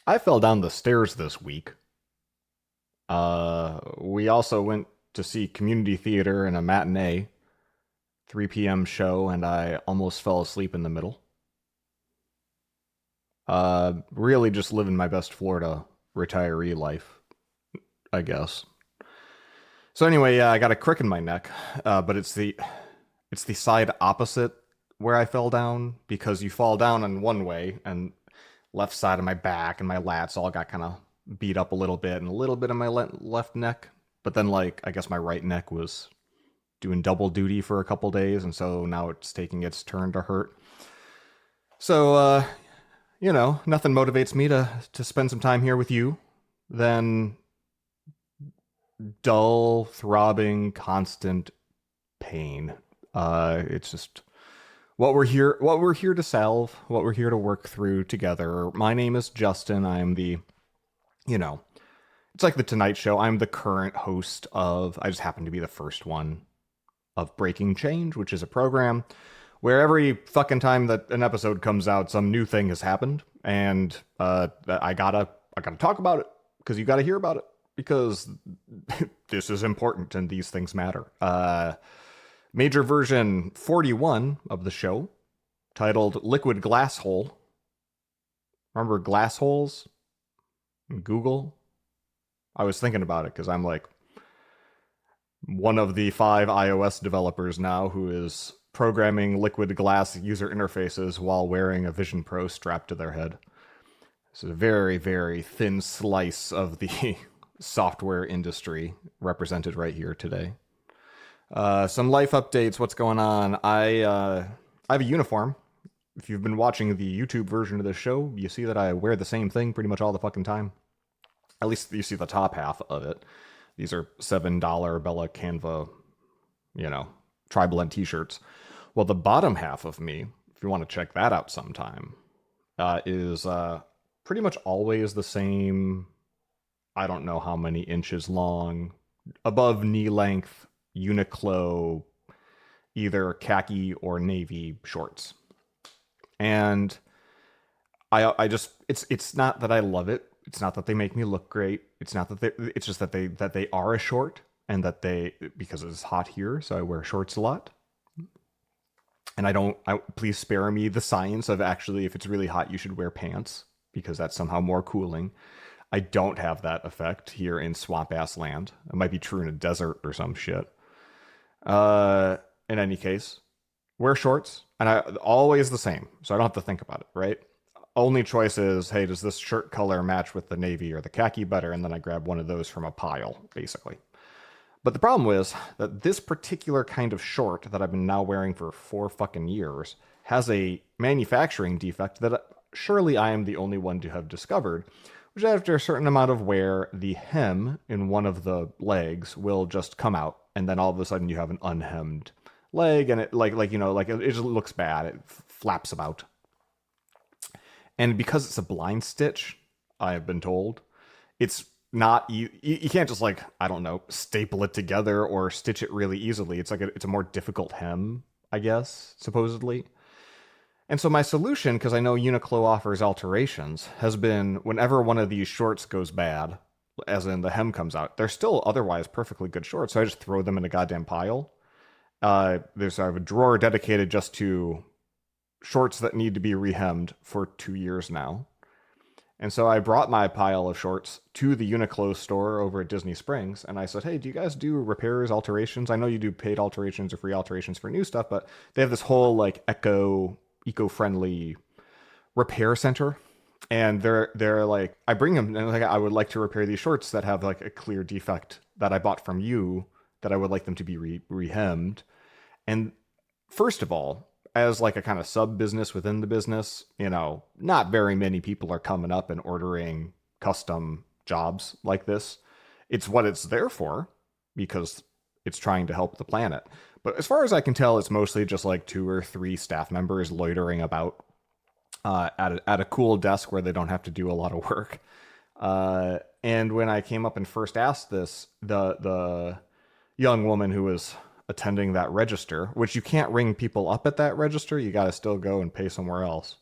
I fell down the stairs this week. We also went to see community theater and a matinee, 3 p.m. show, and I almost fell asleep in the middle. Really just living my best Florida retiree life, I guess. So anyway, yeah, I got a crick in my neck, but it's the side opposite where I fell down because you fall down in one way and left side of my back and my lats all got kind of beat up a little bit and a little bit of my left neck. But then, like, I guess my right neck was doing double duty for a couple days, and so now it's taking its turn to hurt. So, nothing motivates me to spend some time here with you than dull, throbbing, constant pain. It's just what we're here to solve, what we're here to work through together. My name is Justin. I'm the, you know, it's like the Tonight Show. I'm the current host of. I just happen to be the first one of Breaking Change, which is a program where every fucking time that an episode comes out, some new thing has happened, and I gotta talk about it because you gotta hear about it because this is important and these things matter. Major version 41 of the show, titled Liquid Glasshole. Remember glassholes? In Google? I was thinking about it because I'm like one of the 5 iOS developers now who is programming liquid glass user interfaces while wearing a Vision Pro strapped to their head. This is a very, very thin slice of the software industry represented right here today. Some life updates. What's going on? I have a uniform. If you've been watching the YouTube version of the show, you see that I wear the same thing pretty much all the fucking time. At least you see the top half of it. These are $7 Bella Canva, you know, tri-blend t-shirts. Well, the bottom half of me, if you want to check that out sometime, is pretty much always the same. I don't know how many inches long, above knee length Uniqlo, either khaki or navy shorts. And I just it's not that I love it. It's not that they make me look great. It's not that it's just that they are a short and that they because it's hot here, so I wear shorts a lot. And please spare me the science of actually if it's really hot you should wear pants because that's somehow more cooling. I don't have that effect here in swamp ass land. It might be true in a desert or some shit. In any case, wear shorts, and I always the same, so I don't have to think about it, right? Only choice is, hey, does this shirt color match with the navy or the khaki better? And then I grab one of those from a pile, basically. But the problem is that this particular kind of short that I've been now wearing for 4 fucking years has a manufacturing defect that surely I am the only one to have discovered, which after a certain amount of wear, the hem in one of the legs will just come out, and then all of a sudden you have an unhemmed leg, and it it just looks bad. It flaps about, and because it's a blind stitch, I have been told, it's not you can't just like I don't know staple it together or stitch it really easily. It's a more difficult hem, I guess, supposedly. And so my solution, because I know Uniqlo offers alterations, has been whenever one of these shorts goes bad, as in the hem comes out, they're still otherwise perfectly good shorts, so I just throw them in a goddamn pile. I have a drawer dedicated just to shorts that need to be rehemmed for 2 years now. And so I brought my pile of shorts to the Uniqlo store over at Disney Springs, and I said, "Hey, do you guys do repairs, alterations? I know you do paid alterations or free alterations for new stuff, but they have this whole like eco-friendly repair center." And they're like, I bring them and like I would like to repair these shorts that have like a clear defect that I bought from you that I would like them to be rehemmed. And first of all, as like a kind of sub business within the business, not very many people are coming up and ordering custom jobs like this. It's what it's there for because it's trying to help the planet. But as far as I can tell, it's mostly just like 2 or 3 staff members loitering about at a cool desk where they don't have to do a lot of work. And when I came up and first asked this, the young woman who was attending that register, which you can't ring people up at that register, you got to still go and pay somewhere else,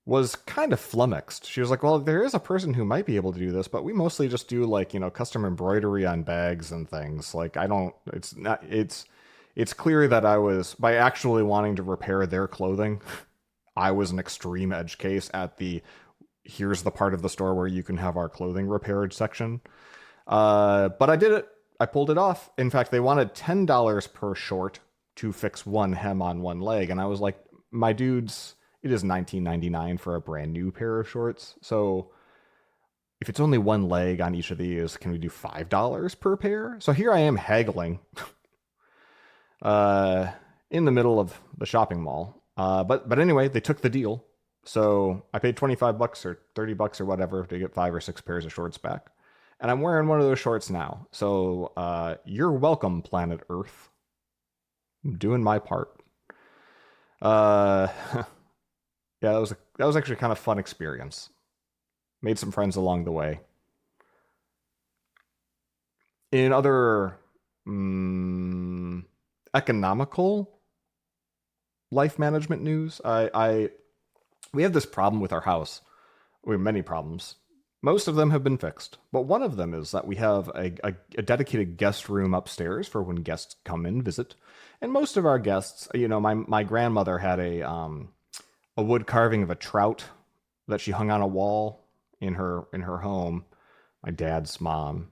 was kind of flummoxed. She was like, "Well, there is a person who might be able to do this, but we mostly just do like, custom embroidery on bags and things. Like I don't it's clear that I was by actually wanting to repair their clothing, I was an extreme edge case at the here's the part of the store where you can have our clothing repaired section. But I did it. I pulled it off. In fact, they wanted $10 per short to fix one hem on one leg, and I was like, my dudes, it is $19.99 for a brand new pair of shorts. So if it's only one leg on each of these, can we do $5 per pair? So here I am haggling in the middle of the shopping mall. But anyway, they took the deal. So I paid $25 or $30 or whatever to get 5 or 6 pairs of shorts back. And I'm wearing one of those shorts now. So you're welcome, planet Earth. I'm doing my part. Yeah, that was actually kind of fun experience. Made some friends along the way. In other economical life management news, we have this problem with our house. We have many problems. Most of them have been fixed, but one of them is that we have a dedicated guest room upstairs for when guests come and visit. And most of our guests, my grandmother had a wood carving of a trout that she hung on a wall in her home. My dad's mom.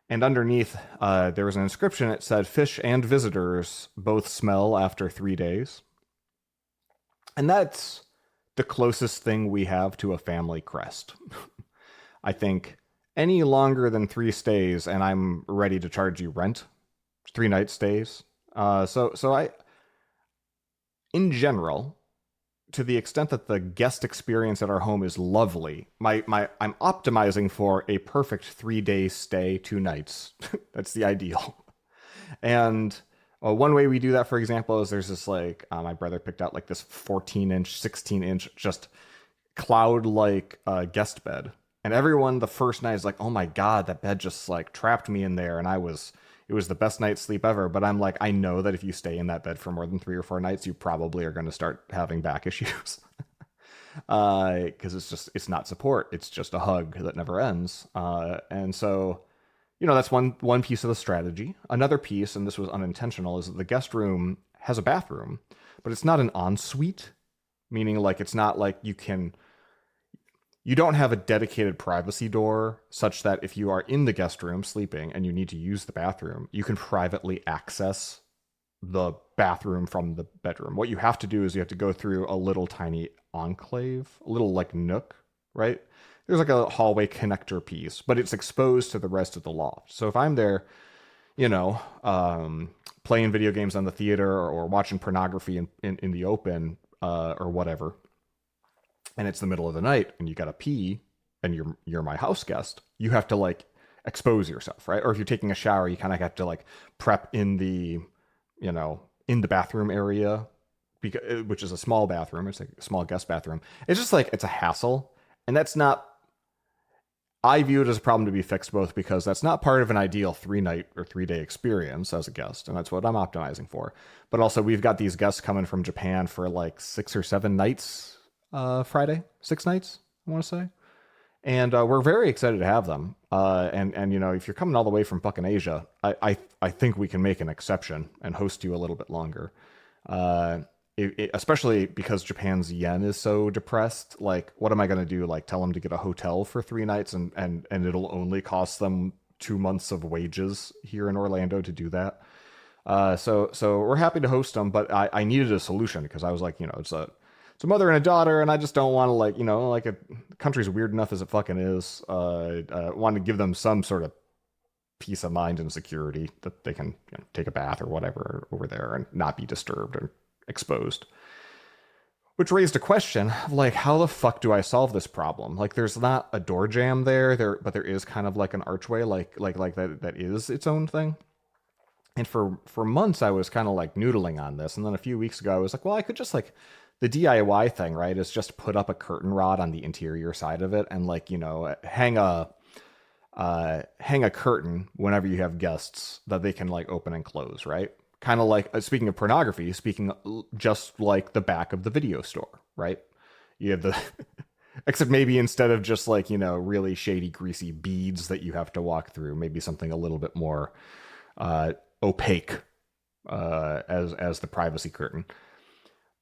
And underneath, there was an inscription. It said, "Fish and visitors both smell after 3 days." And that's the closest thing we have to a family crest. I think any longer than 3 stays, and I'm ready to charge you rent. 3-night stays. So in general, to the extent that the guest experience at our home is lovely, I'm optimizing for a perfect 3-day stay, 2 nights. That's the ideal. And one way we do that, for example, is there's this my brother picked out like this 14-inch, 16-inch, just cloud-like guest bed. And everyone the first night is like, "Oh my God, that bed just like trapped me in there." And it was the best night's sleep ever. But I'm like, I know that if you stay in that bed for more than 3 or 4 nights, you probably are going to start having back issues. Because it's not support. It's just a hug that never ends. And so, that's one piece of the strategy. Another piece, and this was unintentional, is that the guest room has a bathroom, but it's not an ensuite, meaning like it's not like you don't have a dedicated privacy door such that if you are in the guest room sleeping and you need to use the bathroom, you can privately access the bathroom from the bedroom. What you have to do is you have to go through a little tiny enclave, a little like nook, right? There's like a hallway connector piece, but it's exposed to the rest of the loft. So if I'm there, playing video games on the theater or watching pornography in the open or whatever, and it's the middle of the night and you gotta pee and you're my house guest, you have to like expose yourself, right? Or if you're taking a shower, you kind of have to like prep in the bathroom area, which is a small bathroom. It's like a small guest bathroom. It's just like, it's a hassle. And I view it as a problem to be fixed, both because that's not part of an ideal 3-night or 3-day experience as a guest, and that's what I'm optimizing for. But also, we've got these guests coming from Japan for like 6 or 7 nights. Friday, 6 nights, I want to say. And we're very excited to have them. And if you're coming all the way from fucking Asia, I think we can make an exception and host you a little bit longer. Especially because Japan's yen is so depressed. Like, what am I going to do? Like, tell them to get a hotel for 3 nights and it'll only cost them 2 months of wages here in Orlando to do that. So we're happy to host them, but I needed a solution because I was like, it's a mother and a daughter, and I just don't want to the country's weird enough as it fucking is. Want to give them some sort of peace of mind and security that they can take a bath or whatever over there and not be disturbed or exposed. Which raised a question of like, how the fuck do I solve this problem? Like, there's not a door jamb there, but there is kind of like an archway, like that is its own thing. And for months I was kind of like noodling on this, and then a few weeks ago I was like, well, I could just like, the DIY thing, right, is just put up a curtain rod on the interior side of it and like, hang a curtain whenever you have guests that they can like open and close, right? Kind of like, speaking of pornography, just like the back of the video store, right? You have the except maybe instead of just like, really shady, greasy beads that you have to walk through, maybe something a little bit more opaque as the privacy curtain.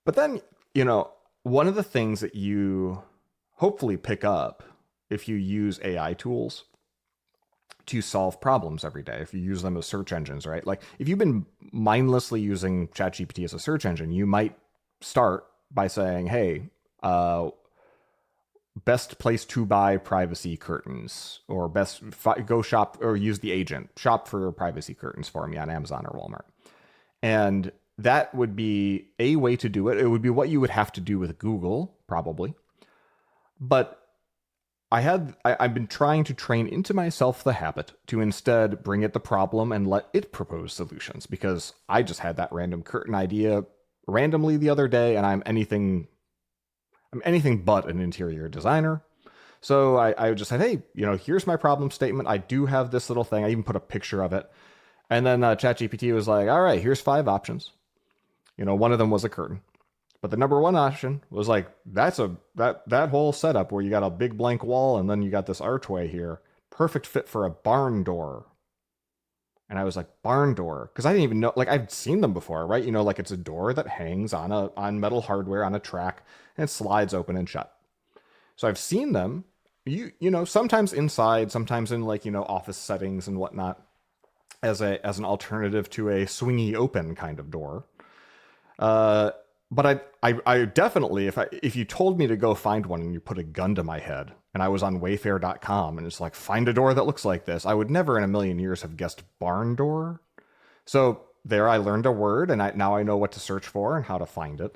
But then, one of the things that you hopefully pick up if you use AI tools to solve problems every day, if you use them as search engines, right? Like if you've been mindlessly using ChatGPT as a search engine, you might start by saying, hey, best place to buy privacy curtains, or go shop or use the agent, shop for privacy curtains for me on Amazon or Walmart. And that would be a way to do it. It would be what you would have to do with Google, probably. But I've been trying to train into myself the habit to instead bring it the problem and let it propose solutions, because I just had that random curtain idea randomly the other day, and I'm anything but an interior designer. So I just said, hey, here's my problem statement. I do have this little thing. I even put a picture of it. And then ChatGPT was like, all right, here's 5 options. One of them was a curtain. But the number one option was like, that whole setup where you got a big blank wall and then you got this archway here. Perfect fit for a barn door. And I was like, barn door? Because I didn't even know, like I've seen them before, right? Like it's a door that hangs on metal hardware on a track and it slides open and shut. So I've seen them, sometimes inside, sometimes in like, office settings and whatnot, as an alternative to a swingy open kind of door. But I definitely, if you told me to go find one and you put a gun to my head and I was on wayfair.com and it's like, find a door that looks like this, I would never in a million years have guessed barn door. So there I learned a word, and now I know what to search for and how to find it.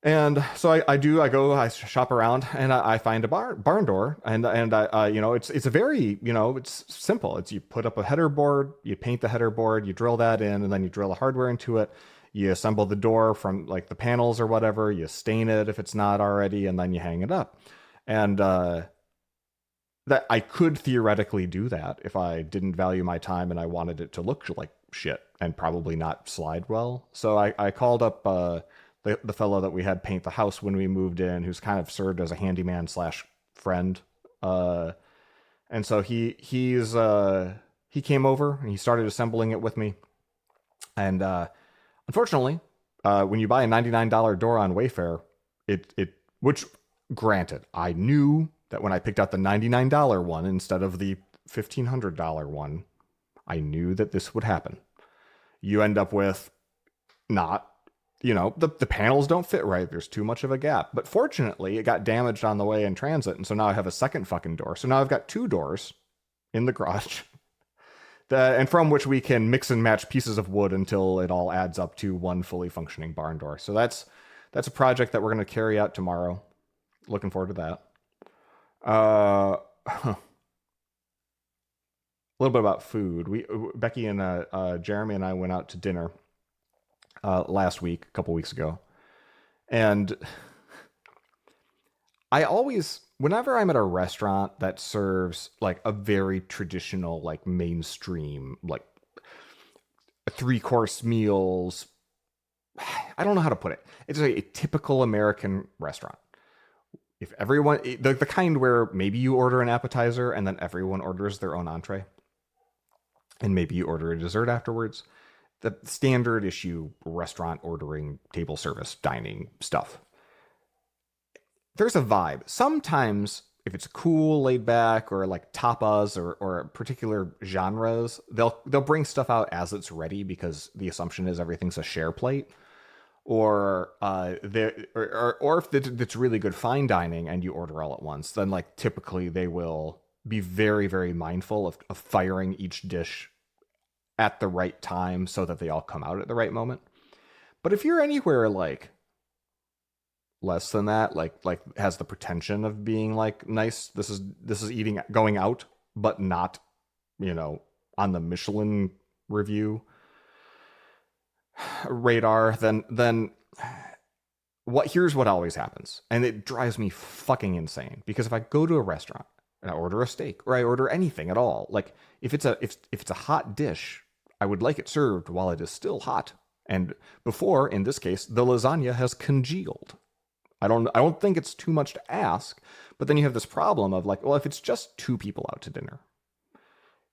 And so I shop around and I find a barn door, and it's a very, it's simple. It's you put up a header board, you paint the header board, you drill that in, and then you drill the hardware into it. You assemble the door from like the panels or whatever, you stain it if it's not already, and then you hang it up. And that I could theoretically do that if I didn't value my time and I wanted it to look like shit and probably not slide well. So I called up the fellow that we had paint the house when we moved in, who's kind of served as a handyman / friend. And so he came over and he started assembling it with me. And unfortunately, when you buy a $99 door on Wayfair, which granted, I knew that when I picked out the $99 one instead of the $1,500 one, I knew that this would happen. You end up with not, the panels don't fit right. There's too much of a gap. But fortunately, it got damaged on the way in transit, and so now I have a second fucking door. So now I've got 2 doors in the garage. And from which we can mix and match pieces of wood until it all adds up to one fully functioning barn door. So that's a project that we're going to carry out tomorrow. Looking forward to that. A little bit about food. Becky and Jeremy and I went out to dinner last week, a couple weeks ago, and whenever I'm at a restaurant that serves like a very traditional, like mainstream, like 3-course meals, I don't know how to put it. It's a typical American restaurant. If everyone, the kind where maybe you order an appetizer and then everyone orders their own entree, and maybe you order a dessert afterwards, the standard issue restaurant ordering, table service, dining stuff. There's a vibe. Sometimes, if it's cool, laid back, or like tapas or particular genres, they'll bring stuff out as it's ready because the assumption is everything's a share plate. Or if it's really good fine dining and you order all at once, then like typically they will be very, very mindful of firing each dish at the right time so that they all come out at the right moment. But if you're anywhere like less than that, like has the pretension of being like nice, this is eating going out, but not, on the Michelin review radar, then here's what always happens, and it drives me fucking insane, because if I go to a restaurant and I order a steak or I order anything at all, like if it's a hot dish, I would like it served while it is still hot, and before, in this case, the lasagna has congealed. I don't think it's too much to ask. But then you have this problem of like, well, if it's just two people out to dinner,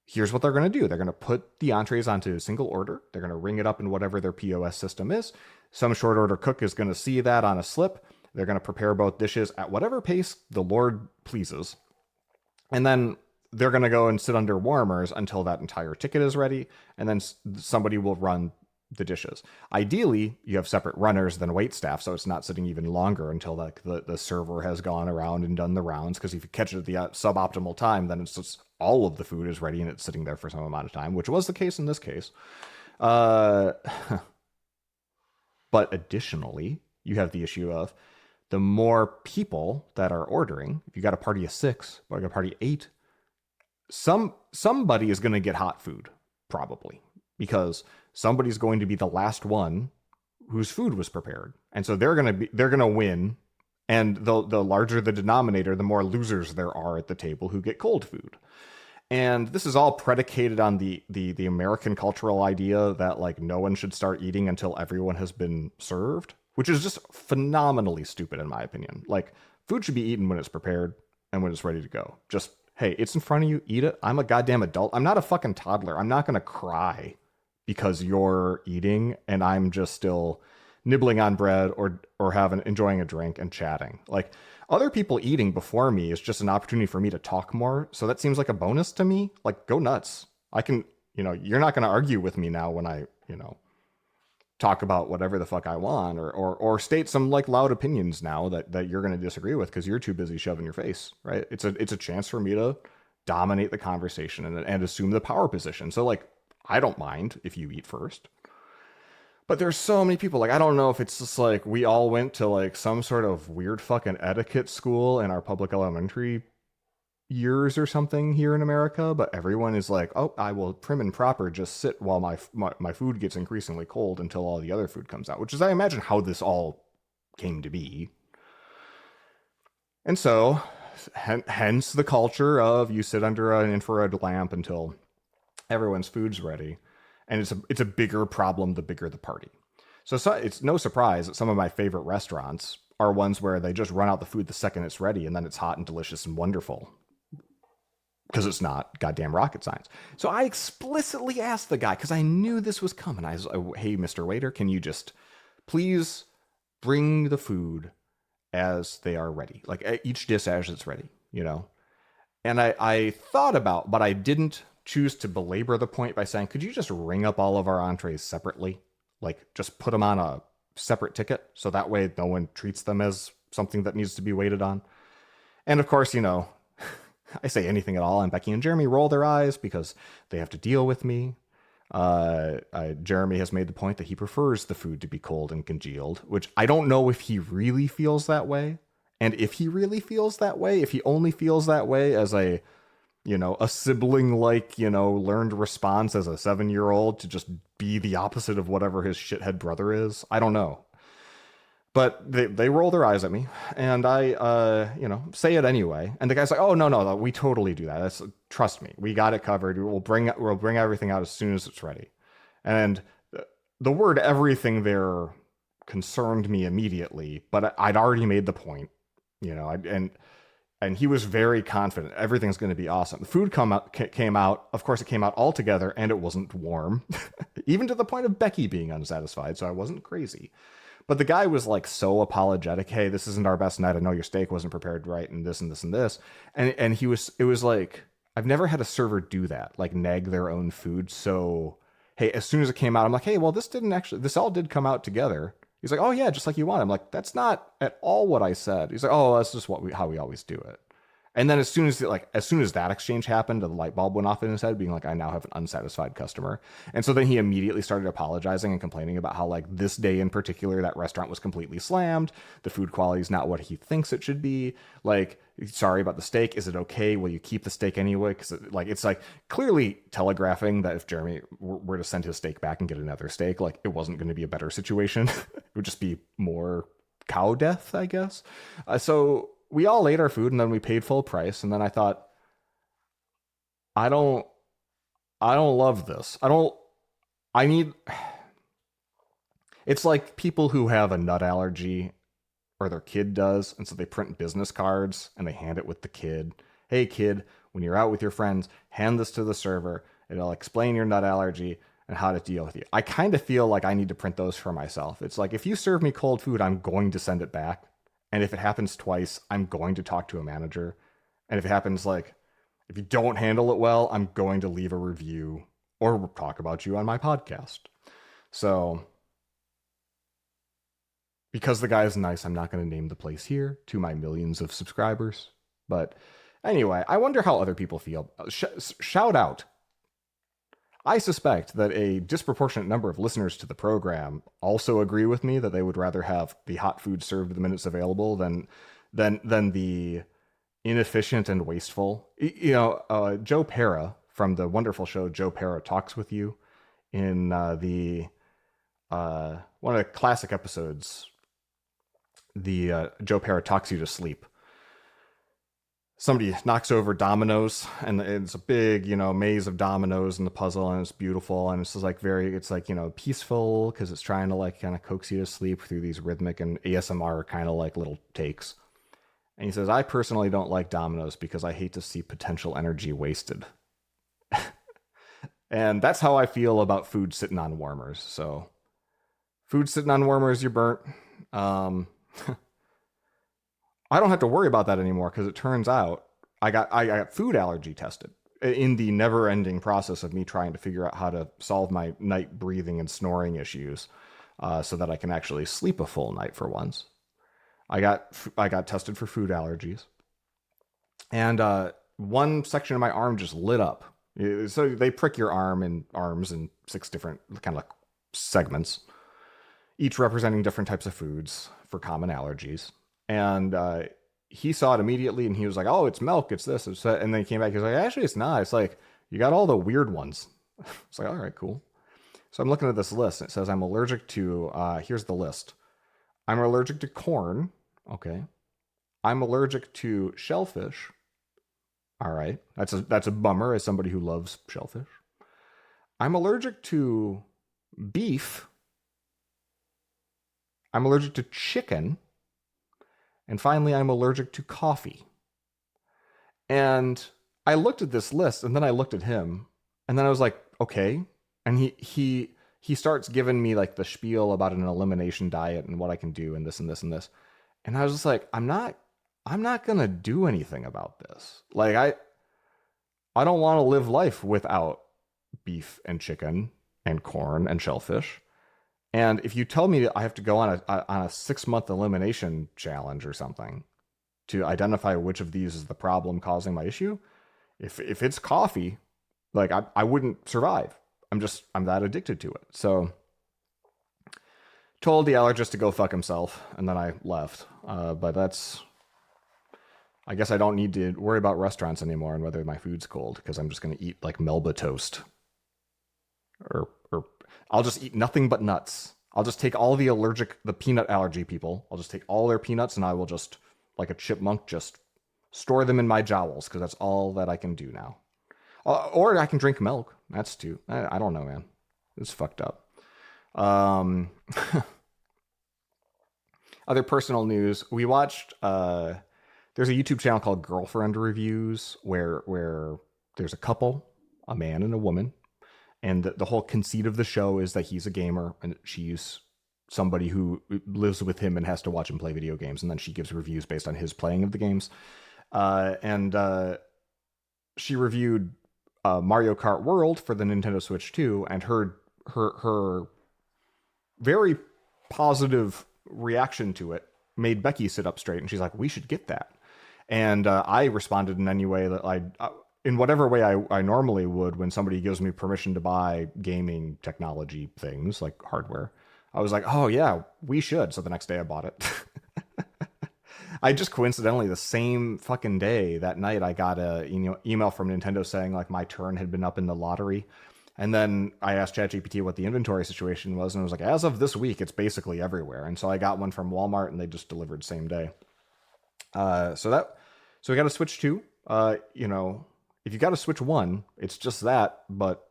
here's what they're going to do. They're going to put the entrees onto a single order. They're going to ring it up in whatever their POS system is. Some short order cook is going to see that on a slip. They're going to prepare both dishes at whatever pace the Lord pleases. And then they're going to go and sit under warmers until that entire ticket is ready. And then somebody will run the dishes. Ideally, you have separate runners than wait staff, so it's not sitting even longer until like the server has gone around and done the rounds. Because if you catch it at the suboptimal time, then it's just all of the food is ready and it's sitting there for some amount of time, which was the case in this case. But additionally, you have the issue of the more people that are ordering. If you got a party of 6 or a party of 8, somebody is going to get hot food, probably, because somebody's going to be the last one whose food was prepared. And so they're going to win. And the larger the denominator, the more losers there are at the table who get cold food. And this is all predicated on the American cultural idea that like no one should start eating until everyone has been served, which is just phenomenally stupid in my opinion. Like, food should be eaten when it's prepared and when it's ready to go. Just, hey, it's in front of you, eat it. I'm a goddamn adult. I'm not a fucking toddler. I'm not going to cry because you're eating and I'm just still nibbling on bread or enjoying a drink and chatting. Like, other people eating before me is just an opportunity for me to talk more. So that seems like a bonus to me. Like, go nuts. I can, you're not going to argue with me now when I, talk about whatever the fuck I want or state some like loud opinions now that you're going to disagree with because you're too busy shoving your face, right? It's a chance for me to dominate the conversation and assume the power position. So like, I don't mind if you eat first. But there's so many people, like, I don't know if it's just like we all went to like some sort of weird fucking etiquette school in our public elementary years or something here in America, but everyone is like, oh, I will prim and proper just sit while my food gets increasingly cold until all the other food comes out, which is, I imagine, how this all came to be. And so, hence the culture of you sit under an infrared lamp until everyone's food's ready. And it's a bigger problem the bigger the party. So it's no surprise that some of my favorite restaurants are ones where they just run out the food the second it's ready, and then it's hot and delicious and wonderful. Because it's not goddamn rocket science. So I explicitly asked the guy, because I knew this was coming. I was like, hey, Mr. Waiter, can you just please bring the food as they are ready? Like, each dish as it's ready, And I thought about, but I didn't choose to belabor the point by saying, could you just ring up all of our entrees separately? Like, just put them on a separate ticket, so that way no one treats them as something that needs to be waited on. And of course, I say anything at all, and Becky and Jeremy roll their eyes because they have to deal with me. Jeremy has made the point that he prefers the food to be cold and congealed, which I don't know if he really feels that way. And if he really feels that way, if he only feels that way as a sibling-like, learned response as a 7-year-old to just be the opposite of whatever his shithead brother is, I don't know. But they roll their eyes at me, and I, say it anyway. And the guy's like, "Oh no, we totally do that. Trust me, we got it covered. We'll bring everything out as soon as it's ready." And the word "everything" there concerned me immediately, but I'd already made the point, and he was very confident everything's going to be awesome. The food came out. Of course, it came out all together, and it wasn't warm, even to the point of Becky being unsatisfied. So I wasn't crazy. But the guy was like so apologetic. Hey, this isn't our best night. I know your steak wasn't prepared right, and this and this and this. And it was like, I've never had a server do that, like nag their own food. So, hey, as soon as it came out, I'm like, hey, well, this all did come out together. He's like, oh yeah, just like you want. I'm like, that's not at all what I said. He's like, oh, that's just how we always do it. And then as soon as that exchange happened, the light bulb went off in his head, being like, I now have an unsatisfied customer. And so then he immediately started apologizing and complaining about how, like, this day in particular, that restaurant was completely slammed. The food quality is not what he thinks it should be. Like, sorry about the steak. Is it okay? Will you keep the steak anyway? Because it's like clearly telegraphing that if Jeremy were to send his steak back and get another steak, like, it wasn't going to be a better situation. It would just be more cow death, I guess. So we all ate our food, and then we paid full price. And then I thought, I don't love this. It's like people who have a nut allergy or their kid does. And so they print business cards and they hand it with the kid. Hey, kid, when you're out with your friends, hand this to the server. It'll explain your nut allergy and how to deal with you. I kind of feel like I need to print those for myself. It's like, if you serve me cold food, I'm going to send it back. And if it happens twice, I'm going to talk to a manager. And if it happens, like, if you don't handle it well, I'm going to leave a review or talk about you on my podcast. So, because the guy is nice, I'm not going to name the place here to my millions of subscribers. But anyway, I wonder how other people feel. Shout out. I suspect that a disproportionate number of listeners to the program also agree with me that they would rather have the hot food served the minute it's available than the inefficient and wasteful. Joe Pera from the wonderful show Joe Pera Talks with You in the one of the classic episodes, the Joe Pera Talks You to Sleep. Somebody knocks over dominoes, and it's a big, maze of dominoes in the puzzle, and it's beautiful, and it's just like peaceful because it's trying to like kind of coax you to sleep through these rhythmic and ASMR kind of like little takes. And he says, I personally don't like dominoes because I hate to see potential energy wasted. And that's how I feel about food sitting on warmers. So, food sitting on warmers, you're burnt. I don't have to worry about that anymore because it turns out I got food allergy tested in the never-ending process of me trying to figure out how to solve my night breathing and snoring issues, so that I can actually sleep a full night for once. I got tested for food allergies, and one section of my arm just lit up. So they prick your arms in 6 different kind of like segments, each representing different types of foods for common allergies. And he saw it immediately, and he was like, "Oh, it's milk, it's this, it's that." And then he came back. He was like, "Actually, it's not. It's like you got all the weird ones." It's like, all right, cool. So I'm looking at this list. And it says I'm allergic to. Here's the list. I'm allergic to corn. Okay. I'm allergic to shellfish. All right, that's a bummer as somebody who loves shellfish. I'm allergic to beef. I'm allergic to chicken. And finally, I'm allergic to coffee. And I looked at this list, and then I looked at him, and then I was like, okay. And he starts giving me like the spiel about an elimination diet and what I can do and this and this and this. And I was just like, I'm not gonna do anything about this. Like I don't want to live life without beef and chicken and corn and shellfish. And if you tell me that I have to go on a 6-month elimination challenge or something to identify which of these is the problem causing my issue, if it's coffee, like I wouldn't survive. I'm that addicted to it. So told the allergist to go fuck himself, and then I left. But I guess I don't need to worry about restaurants anymore and whether my food's cold, because I'm just going to eat like Melba toast. Or I'll just eat nothing but nuts. I'll just take all the peanut allergy people. I'll just take all their peanuts, and I will just, like a chipmunk, just store them in my jowls, because that's all that I can do now. Or I can drink milk. That's too. I don't know, man. It's fucked up. Other personal news. We watched, there's a YouTube channel called Girlfriend Reviews where there's a couple, a man and a woman. And the whole conceit of the show is that he's a gamer and she's somebody who lives with him and has to watch him play video games. And then she gives reviews based on his playing of the games. She reviewed Mario Kart World for the Nintendo Switch 2, and her very positive reaction to it made Becky sit up straight, and she's like, we should get that. And I responded in any way that in whatever way I normally would when somebody gives me permission to buy gaming technology things like hardware. I was like, oh yeah, we should. So the next day I bought it. I just coincidentally, the same fucking day, that night, I got a email from Nintendo saying like my turn had been up in the lottery. And then I asked ChatGPT what the inventory situation was, and it was like, as of this week, it's basically everywhere. And so I got one from Walmart, and they just delivered same day. So we got a Switch 2. If you got a Switch 1, it's just that. But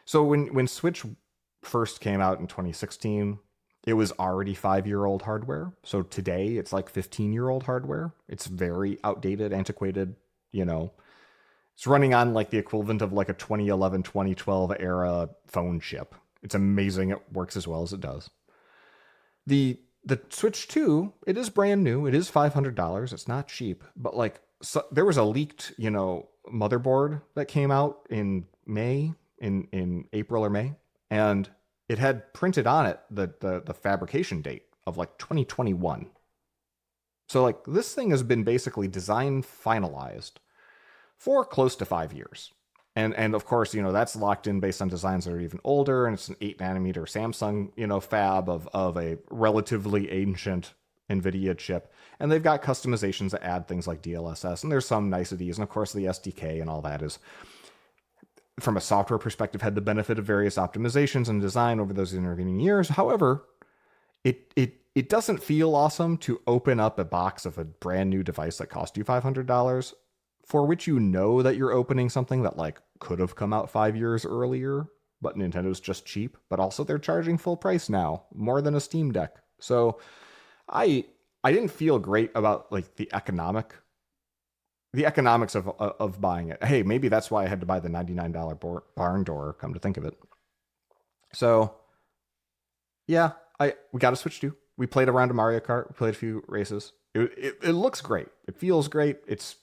so when Switch first came out in 2016, It was already 5-year-old hardware. So today it's like 15-year-old hardware. It's very outdated, antiquated, you know. It's running on like the equivalent of like a 2011, 2012 era phone chip. It's amazing it works as well as it does. The Switch 2, it is brand new. It is $500. It's not cheap, but like so, there was a leaked, motherboard that came out in May, in April or May, and it had printed on it the fabrication date of like 2021. So like this thing has been basically design finalized for close to 5 years. And of course, that's locked in based on designs that are even older, and it's an 8 nanometer Samsung, fab of a relatively ancient NVIDIA chip. And they've got customizations that add things like DLSS, and there's some niceties. And of course, the SDK and all that is, from a software perspective, had the benefit of various optimizations and design over those intervening years. However, it doesn't feel awesome to open up a box of a brand new device that cost you $500, for which that you're opening something that like could have come out 5 years earlier, but Nintendo's just cheap. But also they're charging full price now, more than a Steam Deck. So I didn't feel great about like the economics of buying it. Hey, maybe that's why I had to buy the $99 barn door, come to think of it. So yeah, we got a Switch 2. We played around a Mario Kart. We played a few races. It looks great. It feels great. It's,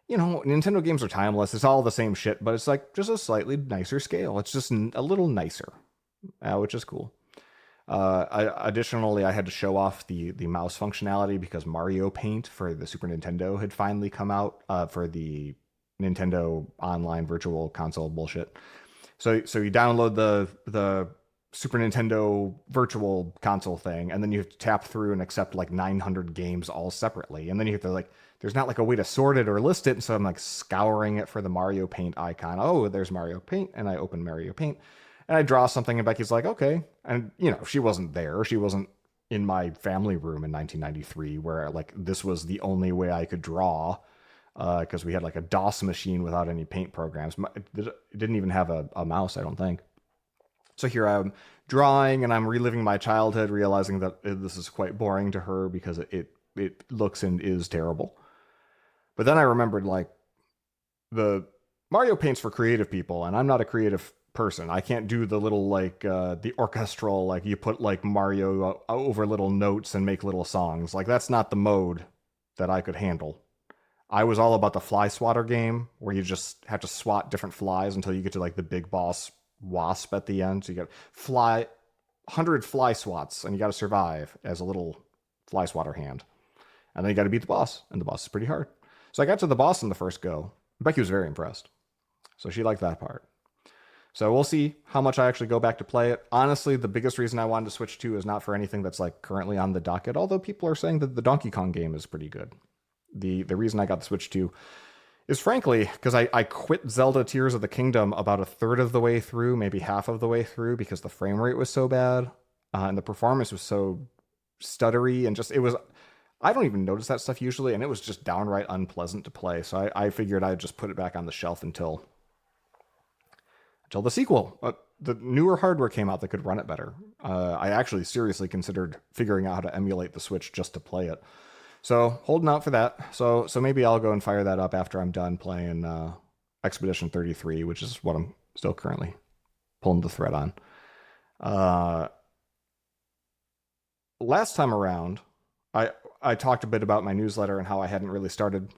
Nintendo games are timeless. It's all the same shit, but it's like just a slightly nicer scale. It's just a little nicer, which is cool. Additionally, I had to show off the mouse functionality because Mario Paint for the Super Nintendo had finally come out for the Nintendo Online Virtual Console bullshit. So you download the Super Nintendo Virtual Console thing, and then you have to tap through and accept like 900 games all separately, and then you have to like, there's not like a way to sort it or list it, and so I'm like scouring it for the Mario Paint icon. Oh, there's Mario Paint, and I open Mario Paint, and I draw something, and Becky's like, okay, and she wasn't there, she wasn't in my family room in 1993, where like this was the only way I could draw, because we had like a DOS machine without any paint programs. It didn't even have a mouse, I don't think. So here I'm drawing, and I'm reliving my childhood, realizing that this is quite boring to her because it looks and is terrible. But then I remembered, like, the Mario Paint's for creative people, and I'm not a creative person. I can't do the little, like, the orchestral, like, you put, like, Mario over little notes and make little songs. Like, that's not the mode that I could handle. I was all about the fly swatter game, where you just have to swat different flies until you get to, like, the big boss wasp at the end. So you got 100 fly swats, and you got to survive as a little fly swatter hand. And then you got to beat the boss, and the boss is pretty hard. So I got to the boss in the first go. Becky was very impressed. So she liked that part. So we'll see how much I actually go back to play it. Honestly, the biggest reason I wanted to switch to is not for anything that's like currently on the docket, although people are saying that the Donkey Kong game is pretty good. The reason I got the Switch to is frankly because I quit Zelda Tears of the Kingdom about a third of the way through, maybe half of the way through, because the frame rate was so bad, and the performance was so stuttery, and just, it was, I don't even notice that stuff usually, and it was just downright unpleasant to play. So I figured I'd just put it back on the shelf until the sequel, the newer hardware came out that could run it better. I actually seriously considered figuring out how to emulate the Switch just to play it. So holding out for that. So maybe I'll go and fire that up after I'm done playing Expedition 33, which is what I'm still currently pulling the thread on. Last time around, I talked a bit about my newsletter and how I hadn't really started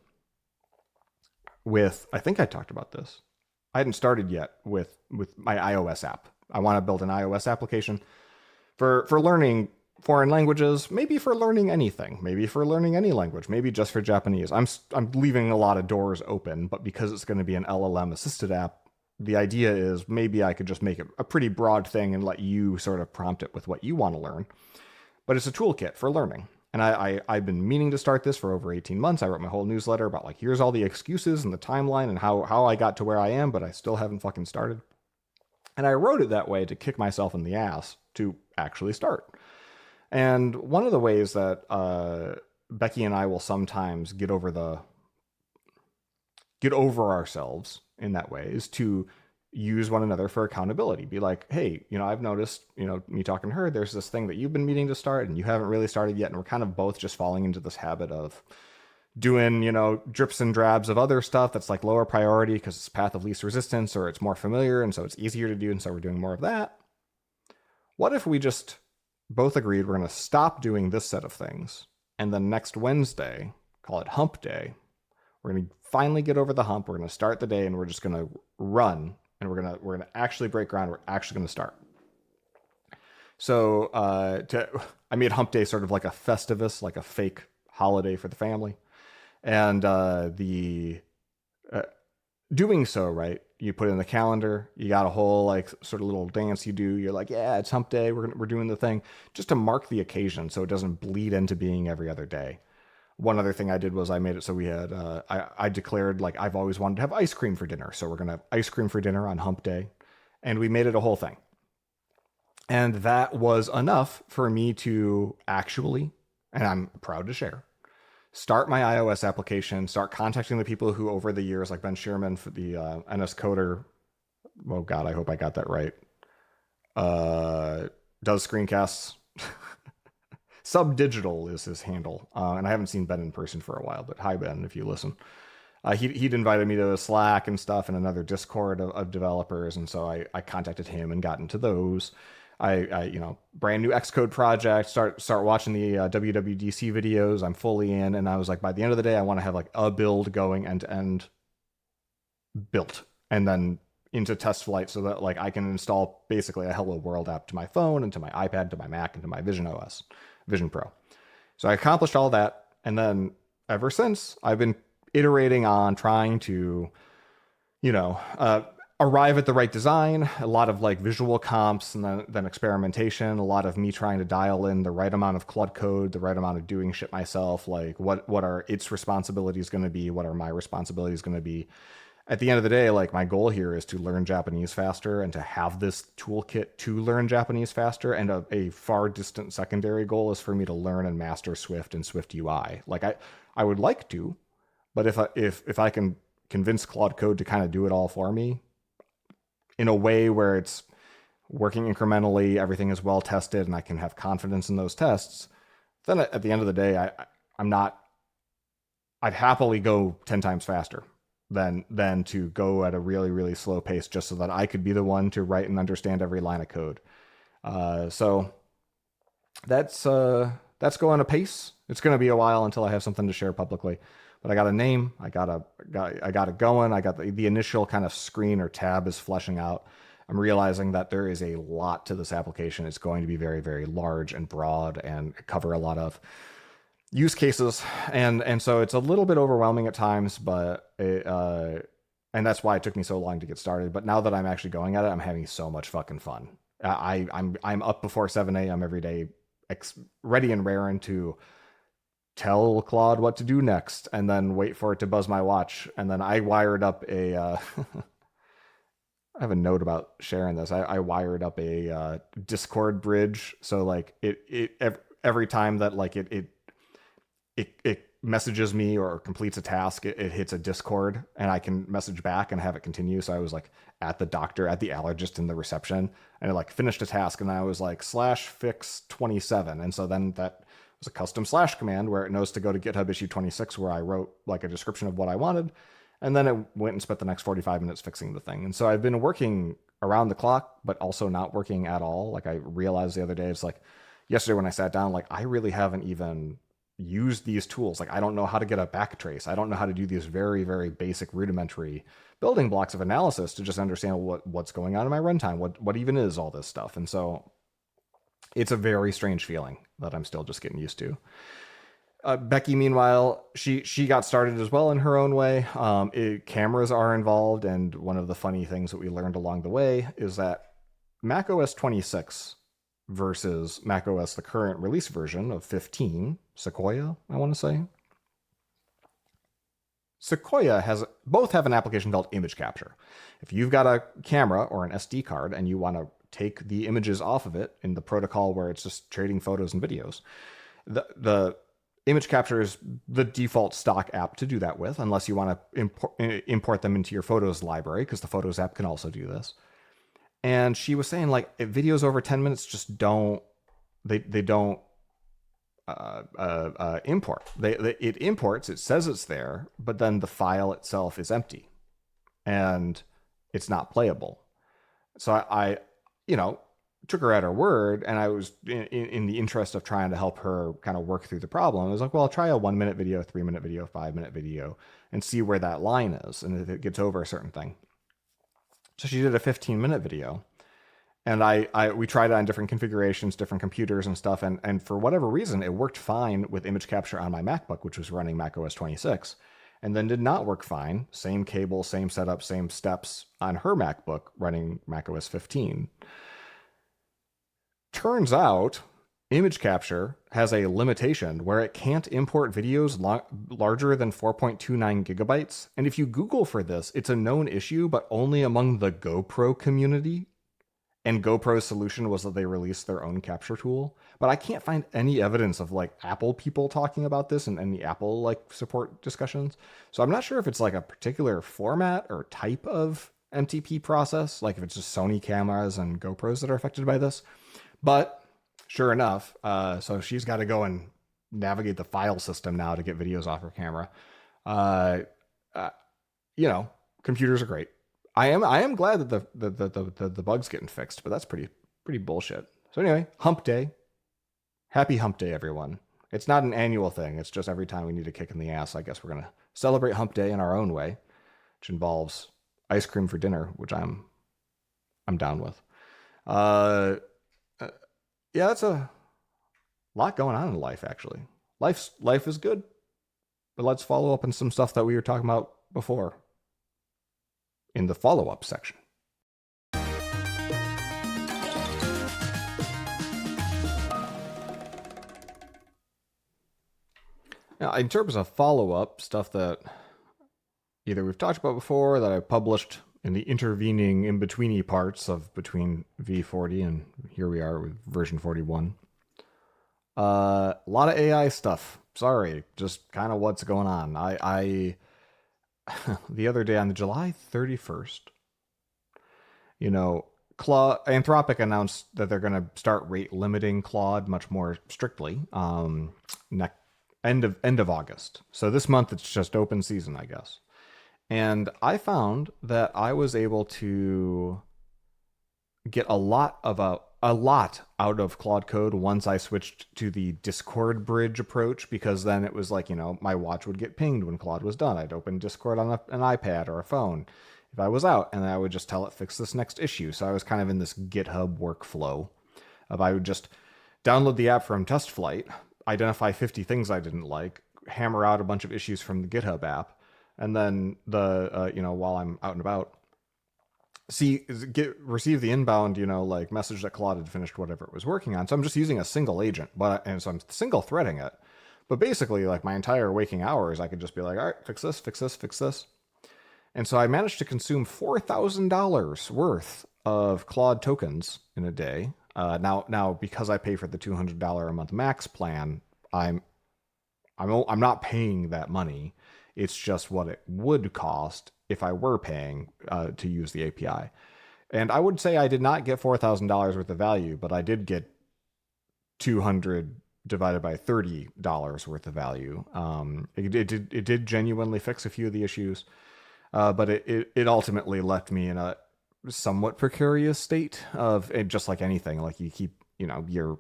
with, I think I talked about this. I hadn't started yet with my iOS app. I want to build an iOS application for learning foreign languages, maybe for learning anything, maybe for learning any language, maybe just for Japanese. I'm leaving a lot of doors open, but because it's going to be an LLM assisted app, the idea is maybe I could just make it a pretty broad thing and let you sort of prompt it with what you want to learn. But it's a toolkit for learning. And I've been meaning to start this for over 18 months. I wrote my whole newsletter about like, here's all the excuses and the timeline and how I got to where I am, but I still haven't fucking started. And I wrote it that way to kick myself in the ass to actually start. And one of the ways that Becky and I will sometimes get over ourselves in that way is to use one another for accountability. Be like, hey, I've noticed, me talking to her, there's this thing that you've been meaning to start and you haven't really started yet. And we're kind of both just falling into this habit of doing, drips and drabs of other stuff that's like lower priority because it's path of least resistance or it's more familiar. And so it's easier to do. And so we're doing more of that. What if we just both agreed we're going to stop doing this set of things, and then next Wednesday, call it hump day, we're going to finally get over the hump. We're going to start the day and we're just going to run, and we're going to actually break ground. We're actually going to start. So I made hump day sort of like a festivus, like a fake holiday for the family. And doing so, right, you put it in the calendar, you got a whole like sort of little dance you do. You're like, yeah, it's hump day. We're doing the thing just to mark the occasion so it doesn't bleed into being every other day. One other thing I did was I made it so we had, I declared like I've always wanted to have ice cream for dinner. So we're going to have ice cream for dinner on hump day. And we made it a whole thing. And that was enough for me to actually, and I'm proud to share, start my iOS application, start contacting the people who over the years, like Ben Shearman for the NS Coder, oh God, I hope I got that right, does screencasts. Subdigital is his handle. And I haven't seen Ben in person for a while, but hi, Ben, if you listen. He'd invited me to Slack and stuff and another Discord of developers. And so I contacted him and got into those. I brand new Xcode project, start watching the WWDC videos. I'm fully in. And I was like, by the end of the day, I want to have like a build going end to end built and then into test flight so that like I can install basically a Hello World app to my phone and to my iPad, to my Mac, and to my Vision Pro. So I accomplished all that. And then ever since I've been iterating on trying to, arrive at the right design, a lot of like visual comps and then experimentation, a lot of me trying to dial in the right amount of CLUD code, the right amount of doing shit myself, like what are its responsibilities going to be, what are my responsibilities going to be. At the end of the day, like my goal here is to learn Japanese faster and to have this toolkit to learn Japanese faster. And a far distant secondary goal is for me to learn and master Swift and Swift UI. Like I would like to, but if I can convince Claude Code to kind of do it all for me in a way where it's working incrementally, everything is well tested, and I can have confidence in those tests, then at the end of the day, I'd happily go 10 times faster than to go at a really, really slow pace just so that I could be the one to write and understand every line of code. So that's going apace. It's going to be a while until I have something to share publicly, but I got a name. I got it going. I got the initial kind of screen or tab is fleshing out. I'm realizing that there is a lot to this application. It's going to be very, very large and broad and cover a lot of use cases, and so it's a little bit overwhelming at times, but and that's why it took me so long to get started. But now that I'm actually going at it, I'm having so much fucking fun. I'm up before 7 a.m. every day, ready and raring to tell Claude what to do next, and then wait for it to buzz my watch. And then I wired up a I have a note about sharing this. I wired up a Discord bridge, so like every time that like it messages me or completes a task, it hits a Discord, and I can message back and have it continue. So I was like at the doctor, at the allergist in the reception, and I like finished a task, and I was like /fix27. And so then that was a custom slash command where it knows to go to GitHub issue 26, where I wrote like a description of what I wanted. And then it went and spent the next 45 minutes fixing the thing. And so I've been working around the clock, but also not working at all. Like I realized the other day, it's like yesterday when I sat down, like I really haven't even used these tools. Like I don't know how to get a backtrace. I don't know how to do these very, very basic rudimentary building blocks of analysis to just understand what's going on in my runtime, what even is all this stuff. And so it's a very strange feeling that I'm still just getting used to. Becky, meanwhile, she got started as well in her own way. Cameras are involved, and one of the funny things that we learned along the way is that macOS 26 versus macOS, the current release version of 15, Sequoia, I want to say. Sequoia both have an application called image capture. If you've got a camera or an SD card and you want to take the images off of it in the protocol where it's just trading photos and videos, the image capture is the default stock app to do that with, unless you want to import them into your Photos library, because the Photos app can also do this. And she was saying like videos over 10 minutes just don't they don't import. It imports, it says it's there, but then the file itself is empty and it's not playable. So I you know, took her at her word, and I was in the interest of trying to help her kind of work through the problem. I was like, well, I'll try a 1 minute video, 3 minute video, 5 minute video, and see where that line is, and if it gets over a certain thing. So she did a 15-minute video, and we tried it on different configurations, different computers and stuff, and for whatever reason, it worked fine with image capture on my MacBook, which was running macOS 26, and then did not work fine. Same cable, same setup, same steps on her MacBook running macOS 15. Turns out image capture has a limitation where it can't import videos larger than 4.29 gigabytes. And if you Google for this, it's a known issue, but only among the GoPro community. And GoPro's solution was that they released their own capture tool. But I can't find any evidence of like Apple people talking about this in any Apple like support discussions. So I'm not sure if it's like a particular format or type of MTP process, like if it's just Sony cameras and GoPros that are affected by this. But sure enough, so she's got to go and navigate the file system now to get videos off her camera. You know, computers are great. I am glad that the bug's getting fixed, but that's pretty bullshit. So anyway, Hump Day. Happy Hump Day, everyone. It's not an annual thing. It's just every time we need a kick in the ass, I guess we're gonna celebrate Hump Day in our own way, which involves ice cream for dinner, which I'm down with. Yeah, that's a lot going on in life, actually. Life is good, but let's follow up on some stuff that we were talking about before in the follow-up section. Now, in terms of follow-up, stuff that either we've talked about before, that I published in the intervening in-betweeny parts of between V40 and here we are with version 41. A lot of AI stuff. Sorry, just kind of what's going on. I the other day on the July 31st, you know, Anthropic announced that they're going to start rate limiting Claude much more strictly. End of August. So this month it's just open season, I guess. And I found that I was able to get a lot out of Claude Code once I switched to the Discord bridge approach, because then it was like, you know, my watch would get pinged when Claude was done. I'd open Discord on an iPad or a phone if I was out, and I would just tell it fix this next issue. So I was kind of in this GitHub workflow of I would just download the app from Test Flight, identify 50 things I didn't like, hammer out a bunch of issues from the GitHub app, and then while I'm out and about, receive the inbound, like message that Claude had finished whatever it was working on. So I'm just using a single agent, and so I'm single threading it. But basically, like my entire waking hours, I could just be like, all right, fix this, fix this, fix this. And so I managed to consume $4,000 worth of Claude tokens in a day. Now because I pay for the $200 a month max plan, I'm not paying that money. It's just what it would cost if I were paying to use the API. And I would say I did not get $4,000 worth of value, but I did get 200 divided by $30 worth of value. It did genuinely fix a few of the issues, but it ultimately left me in a somewhat precarious state of it, just like anything. Like you keep, your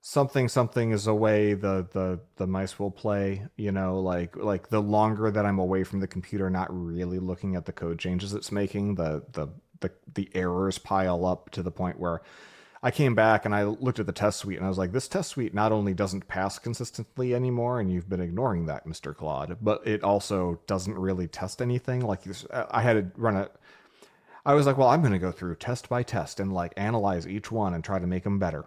something is away, the mice will play, like the longer that I'm away from the computer, not really looking at the code changes it's making, the errors pile up to the point where I came back and I looked at the test suite and I was like, this test suite not only doesn't pass consistently anymore, and you've been ignoring that, Mr. Claude, but it also doesn't really test anything. Like I had to run it. I was like, well, I'm going to go through test by test and like analyze each one and try to make them better.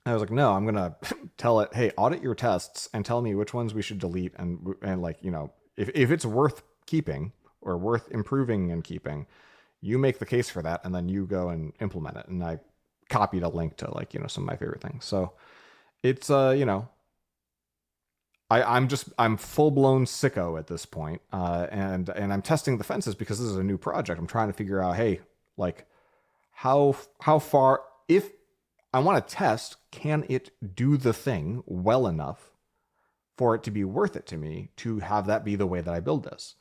I was like, no, I'm going to tell it, hey, audit your tests and tell me which ones we should delete. And like, if it's worth keeping or worth improving and keeping, you make the case for that. And then you go and implement it. And I copied a link to some of my favorite things. So It's I'm full blown sicko at this point, and I'm testing the fences because this is a new project. I'm trying to figure out, hey, like how far, if I want to test, can it do the thing well enough for it to be worth it to me to have that be the way that I build this.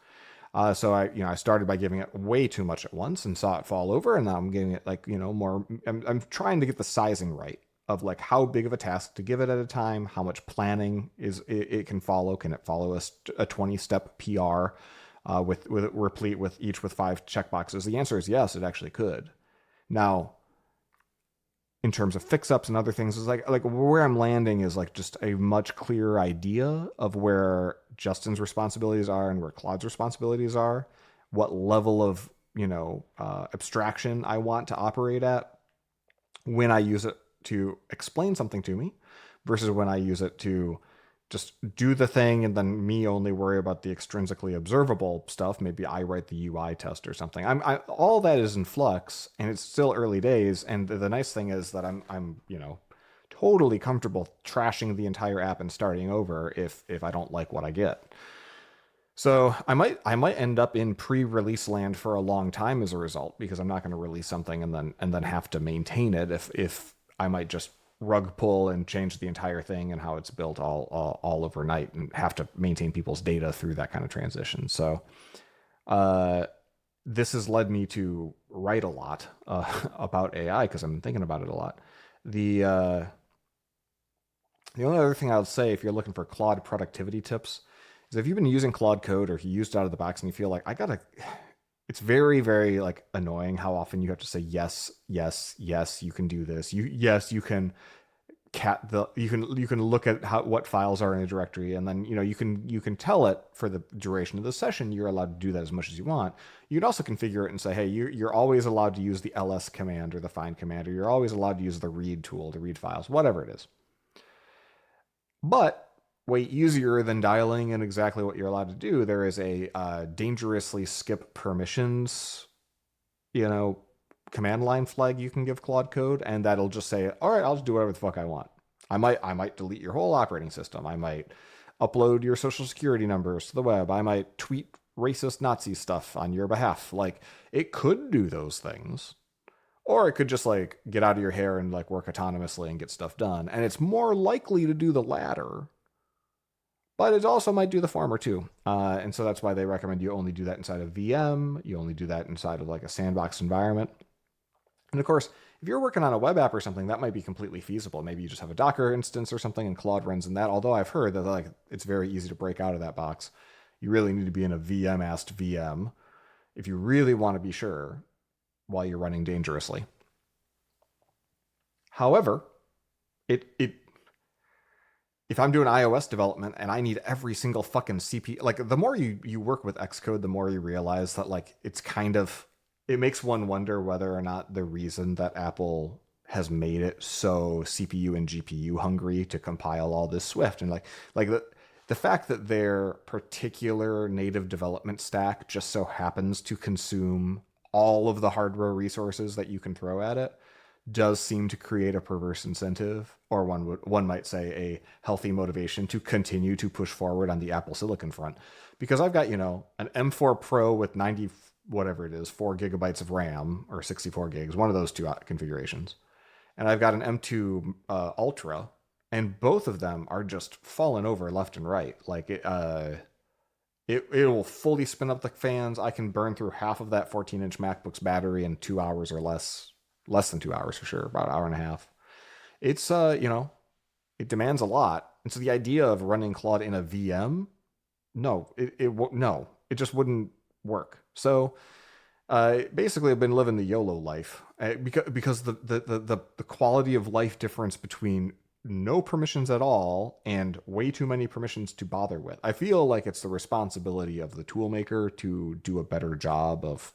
So I started by giving it way too much at once and saw it fall over, and now I'm giving it like more. I'm trying to get the sizing right of like how big of a task to give it at a time, how much planning it can follow. Can it follow a 20-step PR with replete with each with 5 checkboxes? The answer is yes, it actually could. Now, in terms of fix-ups and other things, is like where I'm landing is like just a much clearer idea of where Justin's responsibilities are and where Claude's responsibilities are, what level of abstraction I want to operate at when I use it to explain something to me versus when I use it to just do the thing and then me only worry about the extrinsically observable stuff. Maybe I write the UI test or something. All that is in flux and it's still early days. And the nice thing is that I'm totally comfortable trashing the entire app and starting over if I don't like what I get. So I might end up in pre-release land for a long time as a result, because I'm not going to release something and then have to maintain it if I might just rug pull and change the entire thing and how it's built all overnight and have to maintain people's data through that kind of transition. So this has led me to write a lot about AI because I'm thinking about it a lot. The only other thing I would say, if you're looking for Claude productivity tips, is if you've been using Claude Code or if you used it out of the box and you feel like it's very, very like annoying how often you have to say yes, yes, yes, you can do this. You can you can look at what files are in a directory, and then you can tell it for the duration of the session you're allowed to do that as much as you want. You can also configure it and say, hey, you're always allowed to use the ls command or the find command, or you're always allowed to use the read tool to read files, whatever it is. But way easier than dialing in exactly what you're allowed to do, there is a dangerously skip permissions, command line flag you can give Claude Code, and that'll just say, all right, I'll just do whatever the fuck I want. I might delete your whole operating system. I might upload your social security numbers to the web. I might tweet racist Nazi stuff on your behalf. Like, it could do those things. Or it could just like get out of your hair and like work autonomously and get stuff done. And it's more likely to do the latter, but it also might do the former too. And so that's why they recommend you only do that inside of VM. You only do that inside of like a sandbox environment. And of course, if you're working on a web app or something, that might be completely feasible. Maybe you just have a Docker instance or something and Claude runs in that. Although I've heard that like it's very easy to break out of that box. You really need to be in a VM-ast VM if you really want to be sure while you're running dangerously. However, it if I'm doing iOS development and I need every single fucking CPU, like the more you work with Xcode, the more you realize that like it makes one wonder whether or not the reason that Apple has made it so CPU and GPU hungry to compile all this Swift and like the fact that their particular native development stack just so happens to consume all of the hardware resources that you can throw at it does seem to create a perverse incentive, or one might say a healthy motivation to continue to push forward on the Apple Silicon front. Because I've got, an M4 Pro with 90 whatever it is, 4 gigabytes of RAM or 64 gigs, one of those two configurations. And I've got an M2 Ultra, and both of them are just falling over left and right. Like it will fully spin up the fans. I can burn through half of that 14-inch MacBook's battery in 2 hours or less than 2 hours for sure, about an hour and a half. It's it demands a lot, and so the idea of running Claude in a VM, no, it just wouldn't work. So basically, I've been living the YOLO life because the quality of life difference between no permissions at all and way too many permissions to bother with. I feel like it's the responsibility of the toolmaker to do a better job of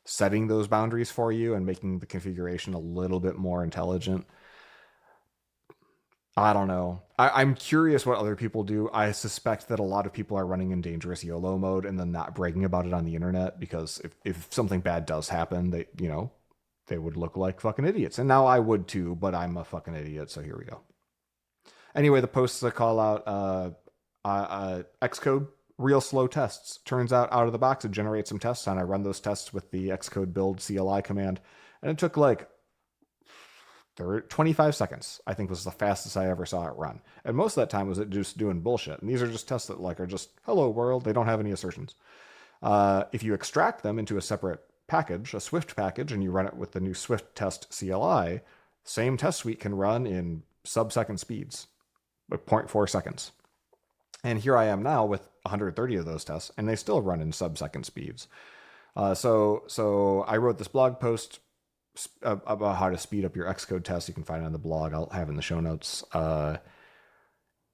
setting those boundaries for you and making the configuration a little bit more intelligent. I don't know. I'm curious what other people do. I suspect that a lot of people are running in dangerous YOLO mode and then not bragging about it on the internet, because if something bad does happen, they they would look like fucking idiots. And now I would too, but I'm a fucking idiot, so here we go. Anyway, the posts that call out Xcode real slow tests. Turns out of the box, it generates some tests, and I run those tests with the Xcode build CLI command, and it took like 25 seconds, I think was the fastest I ever saw it run. And most of that time was it just doing bullshit. And these are just tests that like are just hello world. They don't have any assertions. If you extract them into a separate package, a Swift package, and you run it with the new Swift test CLI, same test suite can run in sub-second speeds, like 0.4 seconds. And here I am now with 130 of those tests, and they still run in sub-second speeds. So I wrote this blog post about how to speed up your Xcode tests. You can find it on the blog. I'll have it in the show notes.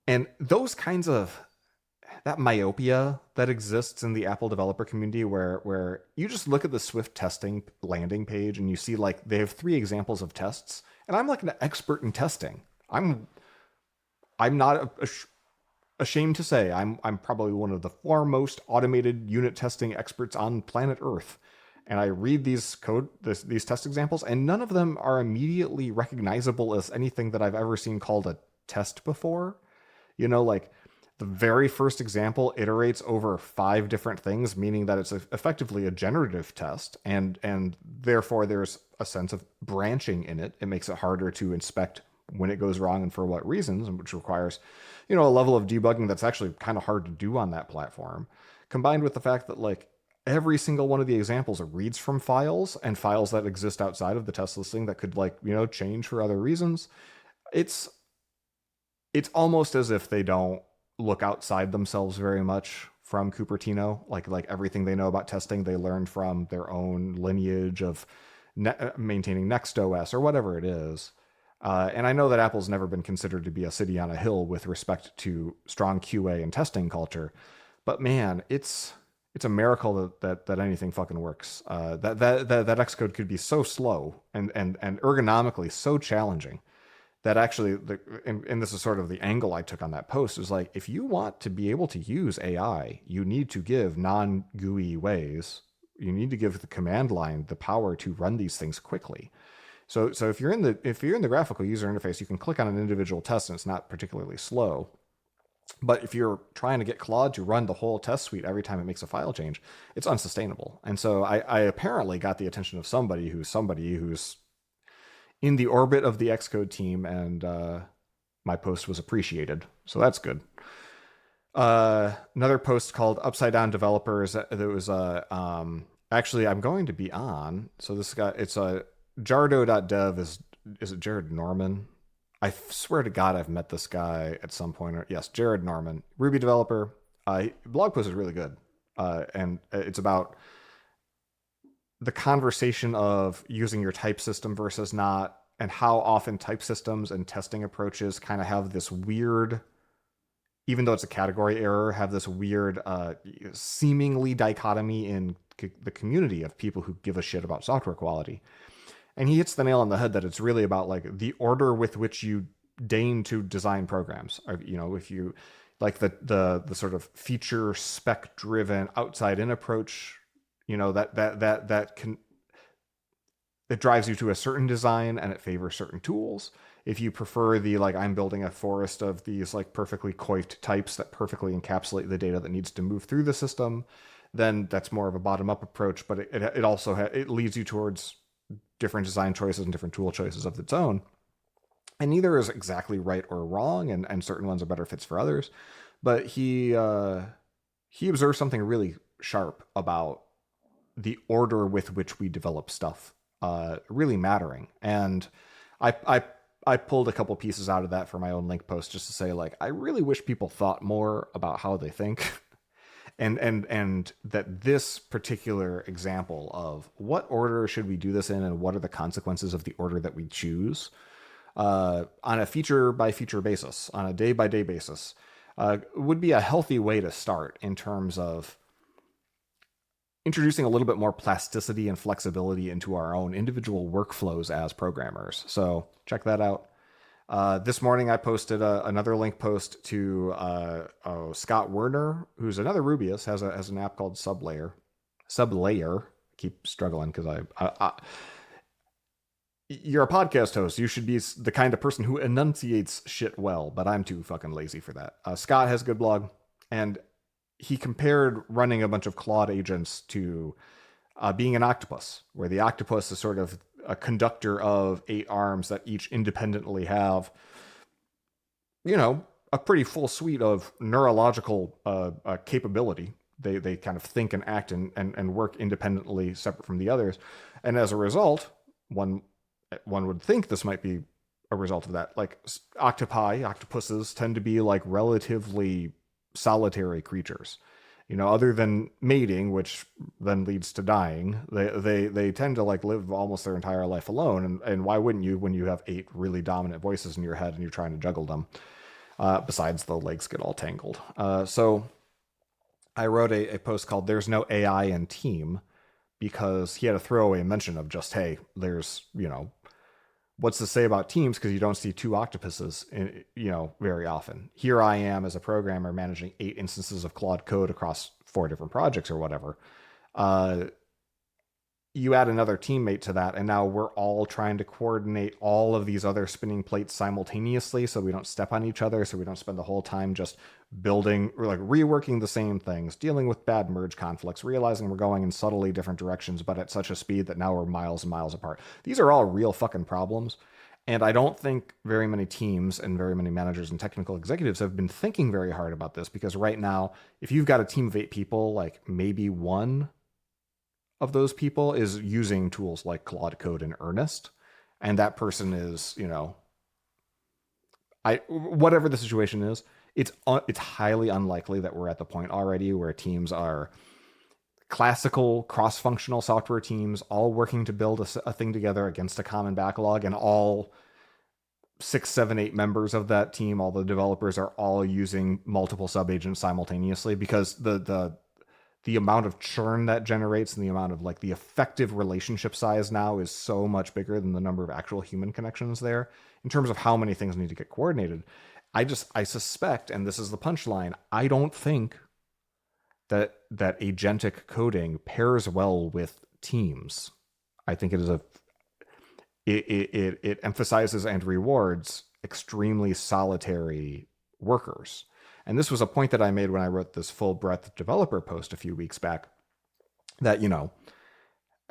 And those kinds of that myopia that exists in the Apple developer community where you just look at the Swift testing landing page and you see like they have 3 examples of tests, and I'm like an expert in testing. I'm not ashamed to say I'm probably one of the foremost automated unit testing experts on planet Earth. And I read these test examples, and none of them are immediately recognizable as anything that I've ever seen called a test before. You know, like the very first example iterates over 5 different things, meaning that it's effectively a generative test, and therefore there's a sense of branching in it. It makes it harder to inspect when it goes wrong and for what reasons, which requires, a level of debugging that's actually kind of hard to do on that platform, combined with the fact that like every single one of the examples reads from files and files that exist outside of the test listing that could change for other reasons. It's almost as if they don't look outside themselves very much from Cupertino. Like everything they know about testing, they learned from their own lineage of maintaining NextOS or whatever it is. And I know that Apple's never been considered to be a city on a hill with respect to strong QA and testing culture, but man, it's a miracle that anything fucking works. That Xcode could be so slow and ergonomically so challenging that actually, and this is sort of the angle I took on that post, is like, if you want to be able to use AI, you need to give non-GUI ways. You need to give the command line the power to run these things quickly. So if you're in the graphical user interface, you can click on an individual test and it's not particularly slow. But if you're trying to get Claude to run the whole test suite every time it makes a file change, it's unsustainable. And so I apparently got the attention of somebody who's in the orbit of the Xcode team, and my post was appreciated. So that's good. Another post called Upside Down Developers. There was actually, I'm going to be on. So this guy, it's a Jardo.dev. Is it Jared Norman? I swear to God, I've met this guy at some point. Yes, Jared Norman, Ruby developer. Blog post is really good. And it's about the conversation of using your type system versus not, and how often type systems and testing approaches kind of have this weird, even though it's a category error, have this weird seemingly dichotomy in the community of people who give a shit about software quality. And he hits the nail on the head that it's really about like the order with which you deign to design programs. Or, if you like the sort of feature spec driven outside in approach, that drives you to a certain design and it favors certain tools. If you prefer the I'm building a forest of these perfectly coiffed types that perfectly encapsulate the data that needs to move through the system, then that's more of a bottom up approach. But it also it leads you towards different design choices and different tool choices of its own. And neither is exactly right or wrong, and certain ones are better fits for others. But he observed something really sharp about the order with which we develop stuff really mattering. And I pulled a couple pieces out of that for my own link post just to say, I really wish people thought more about how they think. And that this particular example of what order should we do this in and what are the consequences of the order that we choose on a feature by feature basis, on a day by day basis, would be a healthy way to start in terms of introducing a little bit more plasticity and flexibility into our own individual workflows as programmers. So check that out. This morning I posted another link post to Scott Werner, who's another Rubyist, has an app called Sublayer. Keep struggling because you're a podcast host. You should be the kind of person who enunciates shit well, but I'm too fucking lazy for that. Scott has a good blog, and he compared running a bunch of Claude agents to being an octopus, where the octopus is sort of a conductor of 8 arms that each independently have, a pretty full suite of neurological capability. They kind of think and act and work independently, separate from the others. And as a result, one would think this might be a result of that. Like octopuses tend to be like relatively solitary creatures. Other than mating, which then leads to dying, they tend to like live almost their entire life alone. And why wouldn't you when you have 8 really dominant voices in your head and you're trying to juggle them? Besides, the legs get all tangled. So I wrote a post called "There's No AI in Team," because he had a throwaway mention of just, hey, there's, what's to say about teams, because you don't see 2 octopuses, very often. Here I am as a programmer managing 8 instances of Claude code across 4 different projects or whatever. You add another teammate to that, and now we're all trying to coordinate all of these other spinning plates simultaneously, so we don't step on each other, so we don't spend the whole time just building or like reworking the same things, dealing with bad merge conflicts, realizing we're going in subtly different directions, but at such a speed that now we're miles and miles apart. These are all real fucking problems. And I don't think very many teams and very many managers and technical executives have been thinking very hard about this, because right now, if you've got a team of 8 people, like maybe one of those people is using tools like Claude Code in earnest, and that person is, whatever the situation is, it's highly unlikely that we're at the point already where teams are classical cross-functional software teams all working to build a thing together against a common backlog, and all 6, 7, 8 members of that team, all the developers, are all using multiple subagents simultaneously, because the amount of churn that generates and the amount of like the effective relationship size now is so much bigger than the number of actual human connections there in terms of how many things need to get coordinated. I suspect, and this is the punchline, I don't think that agentic coding pairs well with teams. I think it emphasizes and rewards extremely solitary workers. And this was a point that I made when I wrote this full breadth developer post a few weeks back, that,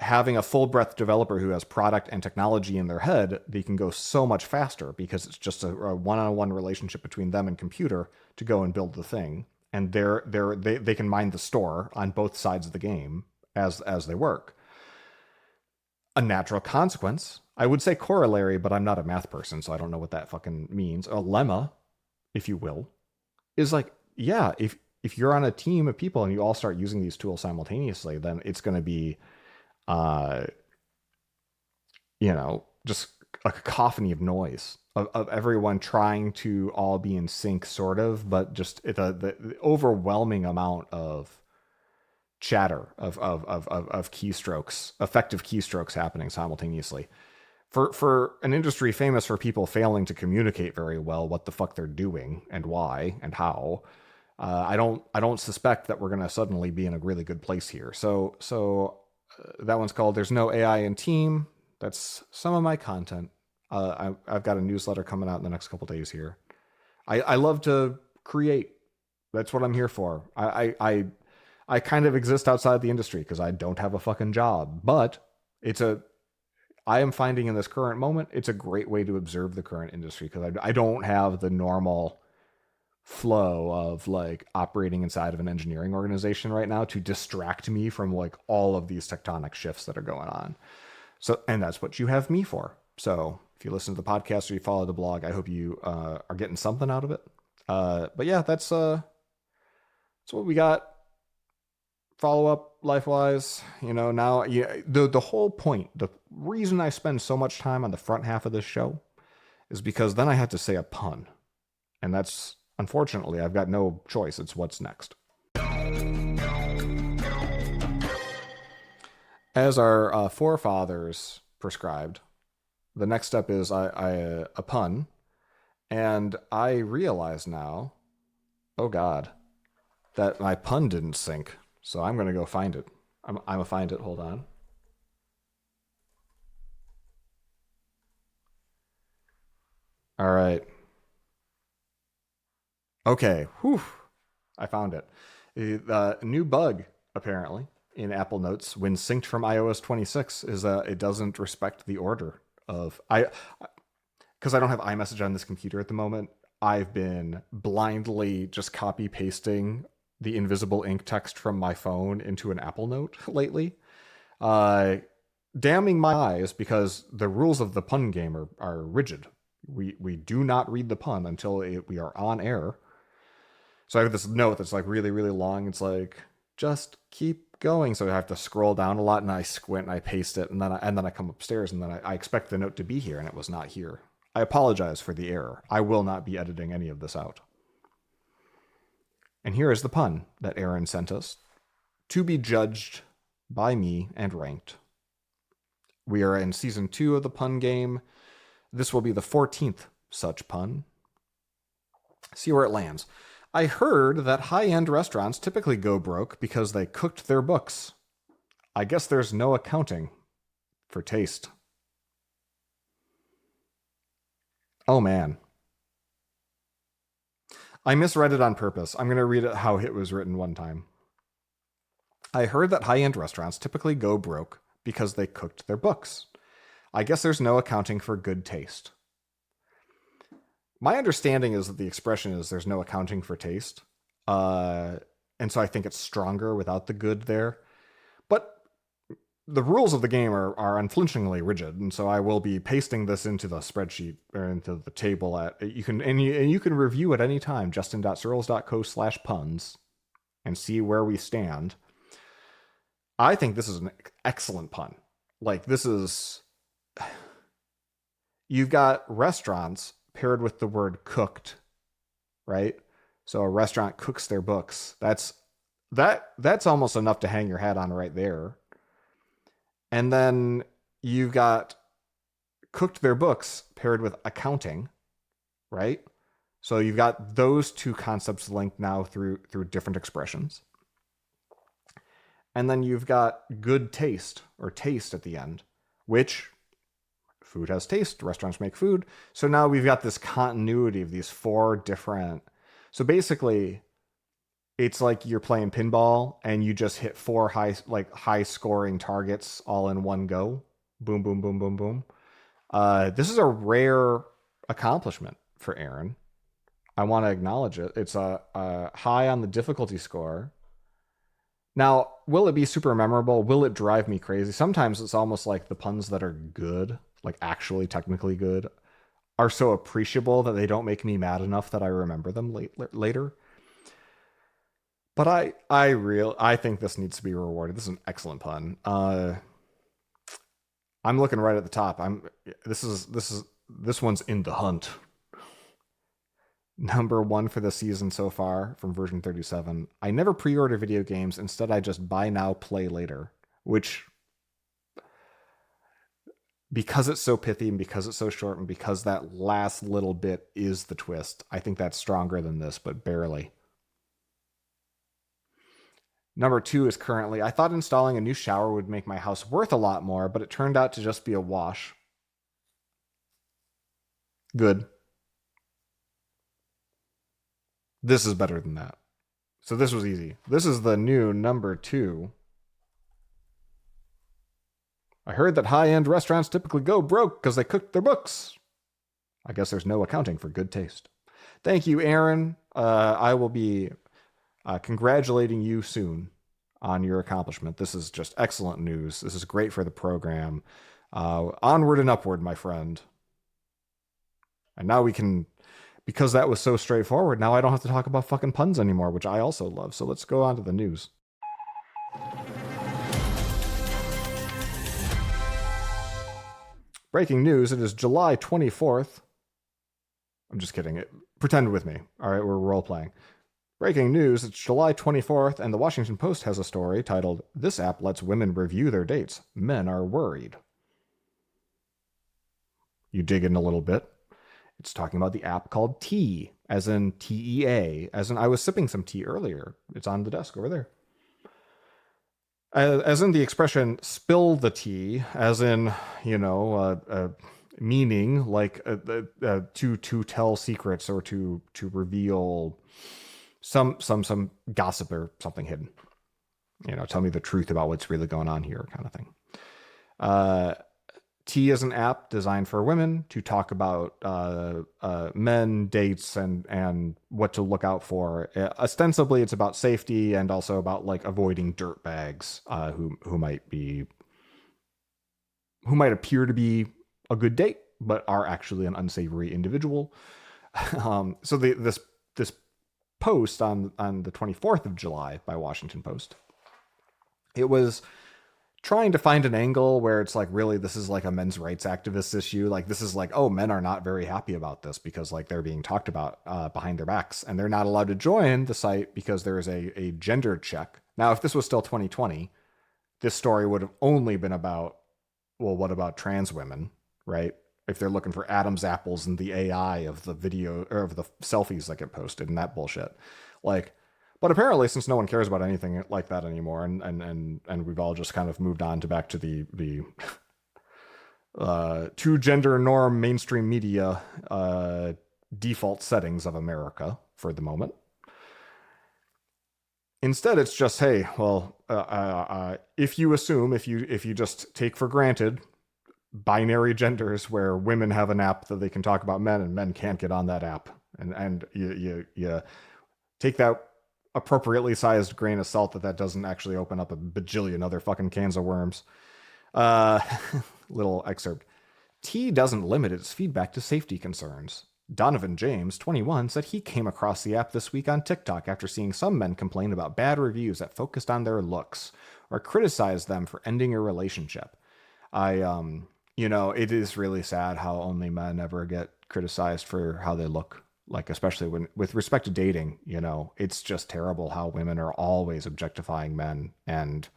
having a full breadth developer who has product and technology in their head, they can go so much faster because it's just a one-on-one relationship between them and computer to go and build the thing. And they can mind the store on both sides of the game as they work. A natural consequence, I would say corollary, but I'm not a math person, so I don't know what that fucking means. A lemma, if you will, is like, yeah, if you're on a team of people and you all start using these tools simultaneously, then it's going to be, just a cacophony of noise of everyone trying to all be in sync, sort of, but just the overwhelming amount of chatter of keystrokes, effective keystrokes happening simultaneously. For an industry famous for people failing to communicate very well what the fuck they're doing and why and how, I don't suspect that we're going to suddenly be in a really good place here. So that one's called "There's No AI in Team." That's some of my content. I've got a newsletter coming out in the next couple days here. I love to create. That's what I'm here for. I kind of exist outside the industry because I don't have a fucking job, but I am finding in this current moment, it's a great way to observe the current industry, because I don't have the normal flow of like operating inside of an engineering organization right now to distract me from like all of these tectonic shifts that are going on. So, and that's what you have me for. So if you listen to the podcast or you follow the blog, I hope you are getting something out of it. But yeah, that's what we got. Follow up life wise, now, the whole point, the reason I spend so much time on the front half of this show is because then I have to say a pun. And that's, unfortunately, I've got no choice. It's what's next. As our forefathers prescribed, the next step is a pun. And I realize now, oh God, that my pun didn't sync. So I'm going to go find it. I'm going to find it. Hold on. All right. Okay. Whew. I found it. The new bug, apparently, in Apple Notes when synced from iOS 26 is that it doesn't respect the order of I because I don't have iMessage on this computer at the moment. I've been blindly just copy pasting the invisible ink text from my phone into an Apple Note lately. Uh, Damning my eyes because the rules of the pun game are rigid. We do not read the pun until we are on air. So I have this note that's like really, really long. It's like, just keep going. So I have to scroll down a lot and I squint and I paste it and then I come upstairs and then I expect the note to be here and it was not here. I apologize for the error. I will not be editing any of this out. And here is the pun that Aaron sent us to be judged by me and ranked. We are in season 2 of the pun game. This will be the 14th such pun. See where it lands. I heard that high-end restaurants typically go broke because they cooked their books. I guess there's no accounting for taste. Oh man. I misread it on purpose. I'm going to read it how it was written one time. I heard that high-end restaurants typically go broke because they cooked their books. I guess there's no accounting for good taste. My understanding is that the expression is there's no accounting for taste. And so I think it's stronger without the good there. But the rules of the game are unflinchingly rigid, and so I will be pasting this into the spreadsheet or into the table at you can review at any time, justin.searles.co/puns, and see where we stand. I think this is an excellent pun. Like this is you've got restaurants paired with the word cooked, right? So a restaurant cooks their books. That's almost enough to hang your hat on right there. And then you've got cooked their books paired with accounting, right? So you've got those two concepts linked now through different expressions. And then you've got good taste or taste at the end, which food has taste, restaurants make food. So now we've got this continuity of these 4 different. So basically, it's like you're playing pinball and you just hit 4 high scoring targets all in one go. Boom, boom, boom, boom, boom. This is a rare accomplishment for Aaron. I want to acknowledge it. It's a high on the difficulty score. Now, will it be super memorable? Will it drive me crazy? Sometimes it's almost like the puns that are good, like actually technically good, are so appreciable that they don't make me mad enough that I remember them later. But I think this needs to be rewarded. This is an excellent pun. I'm looking right at the top. This one's in the hunt. Number 1 for the season so far from version 37. I never pre-order video games. Instead, I just buy now, play later. Which, because it's so pithy and because it's so short and because that last little bit is the twist, I think that's stronger than this, but barely. Number 2 is currently, I thought installing a new shower would make my house worth a lot more, but it turned out to just be a wash. Good. This is better than that. So this was easy. This is the new number 2. I heard that high-end restaurants typically go broke because they cooked their books. I guess there's no accounting for good taste. Thank you, Aaron. I will be congratulating you soon on your accomplishment. This is just excellent news. This is great for the program. Onward and upward, my friend. And now we can, because that was so straightforward, now I don't have to talk about fucking puns anymore, which I also love. So let's go on to the news. Breaking news, it is July 24th. I'm just kidding. Pretend with me. All right, we're role-playing. Breaking news, it's July 24th, and the Washington Post has a story titled, "This app lets women review their dates. Men are worried." You dig in a little bit. It's talking about the app called Tea, as in TEA, as in I was sipping some tea earlier. It's on the desk over there. As in the expression "spill the tea," as in, meaning like to tell secrets or to reveal some gossip or something hidden. Tell me the truth about what's really going on here, kind of thing. Uh, T is an app designed for women to talk about men, dates, and what to look out for. Ostensibly, it's about safety and also about like avoiding dirt bags who might appear to be a good date but are actually an unsavory individual. So this post on the 24th of July by Washington Post, it was trying to find an angle where it's like, really, this is like a men's rights activist issue. Like, this is like, oh, men are not very happy about this because like they're being talked about behind their backs and they're not allowed to join the site because there is a gender check. Now, if this was still 2020, this story would have only been about, well, what about trans women, right? If they're looking for Adam's apples and the AI of the video or of the selfies that get posted and that bullshit. Like, but apparently, since no one cares about anything like that anymore, and we've all just kind of moved on to back to the two gender norm mainstream media default settings of America for the moment. Instead, it's just, hey, well, if you just take for granted binary genders where women have an app that they can talk about men and men can't get on that app, and you take that appropriately sized grain of salt that doesn't actually open up a bajillion other fucking cans of worms. Little excerpt. T doesn't limit its feedback to safety concerns. Donovan James, 21, said he came across the app this week on TikTok after seeing some men complain about bad reviews that focused on their looks or criticized them for ending a relationship. It is really sad how only men ever get criticized for how they look. Like, especially with respect to dating, it's just terrible how women are always objectifying men and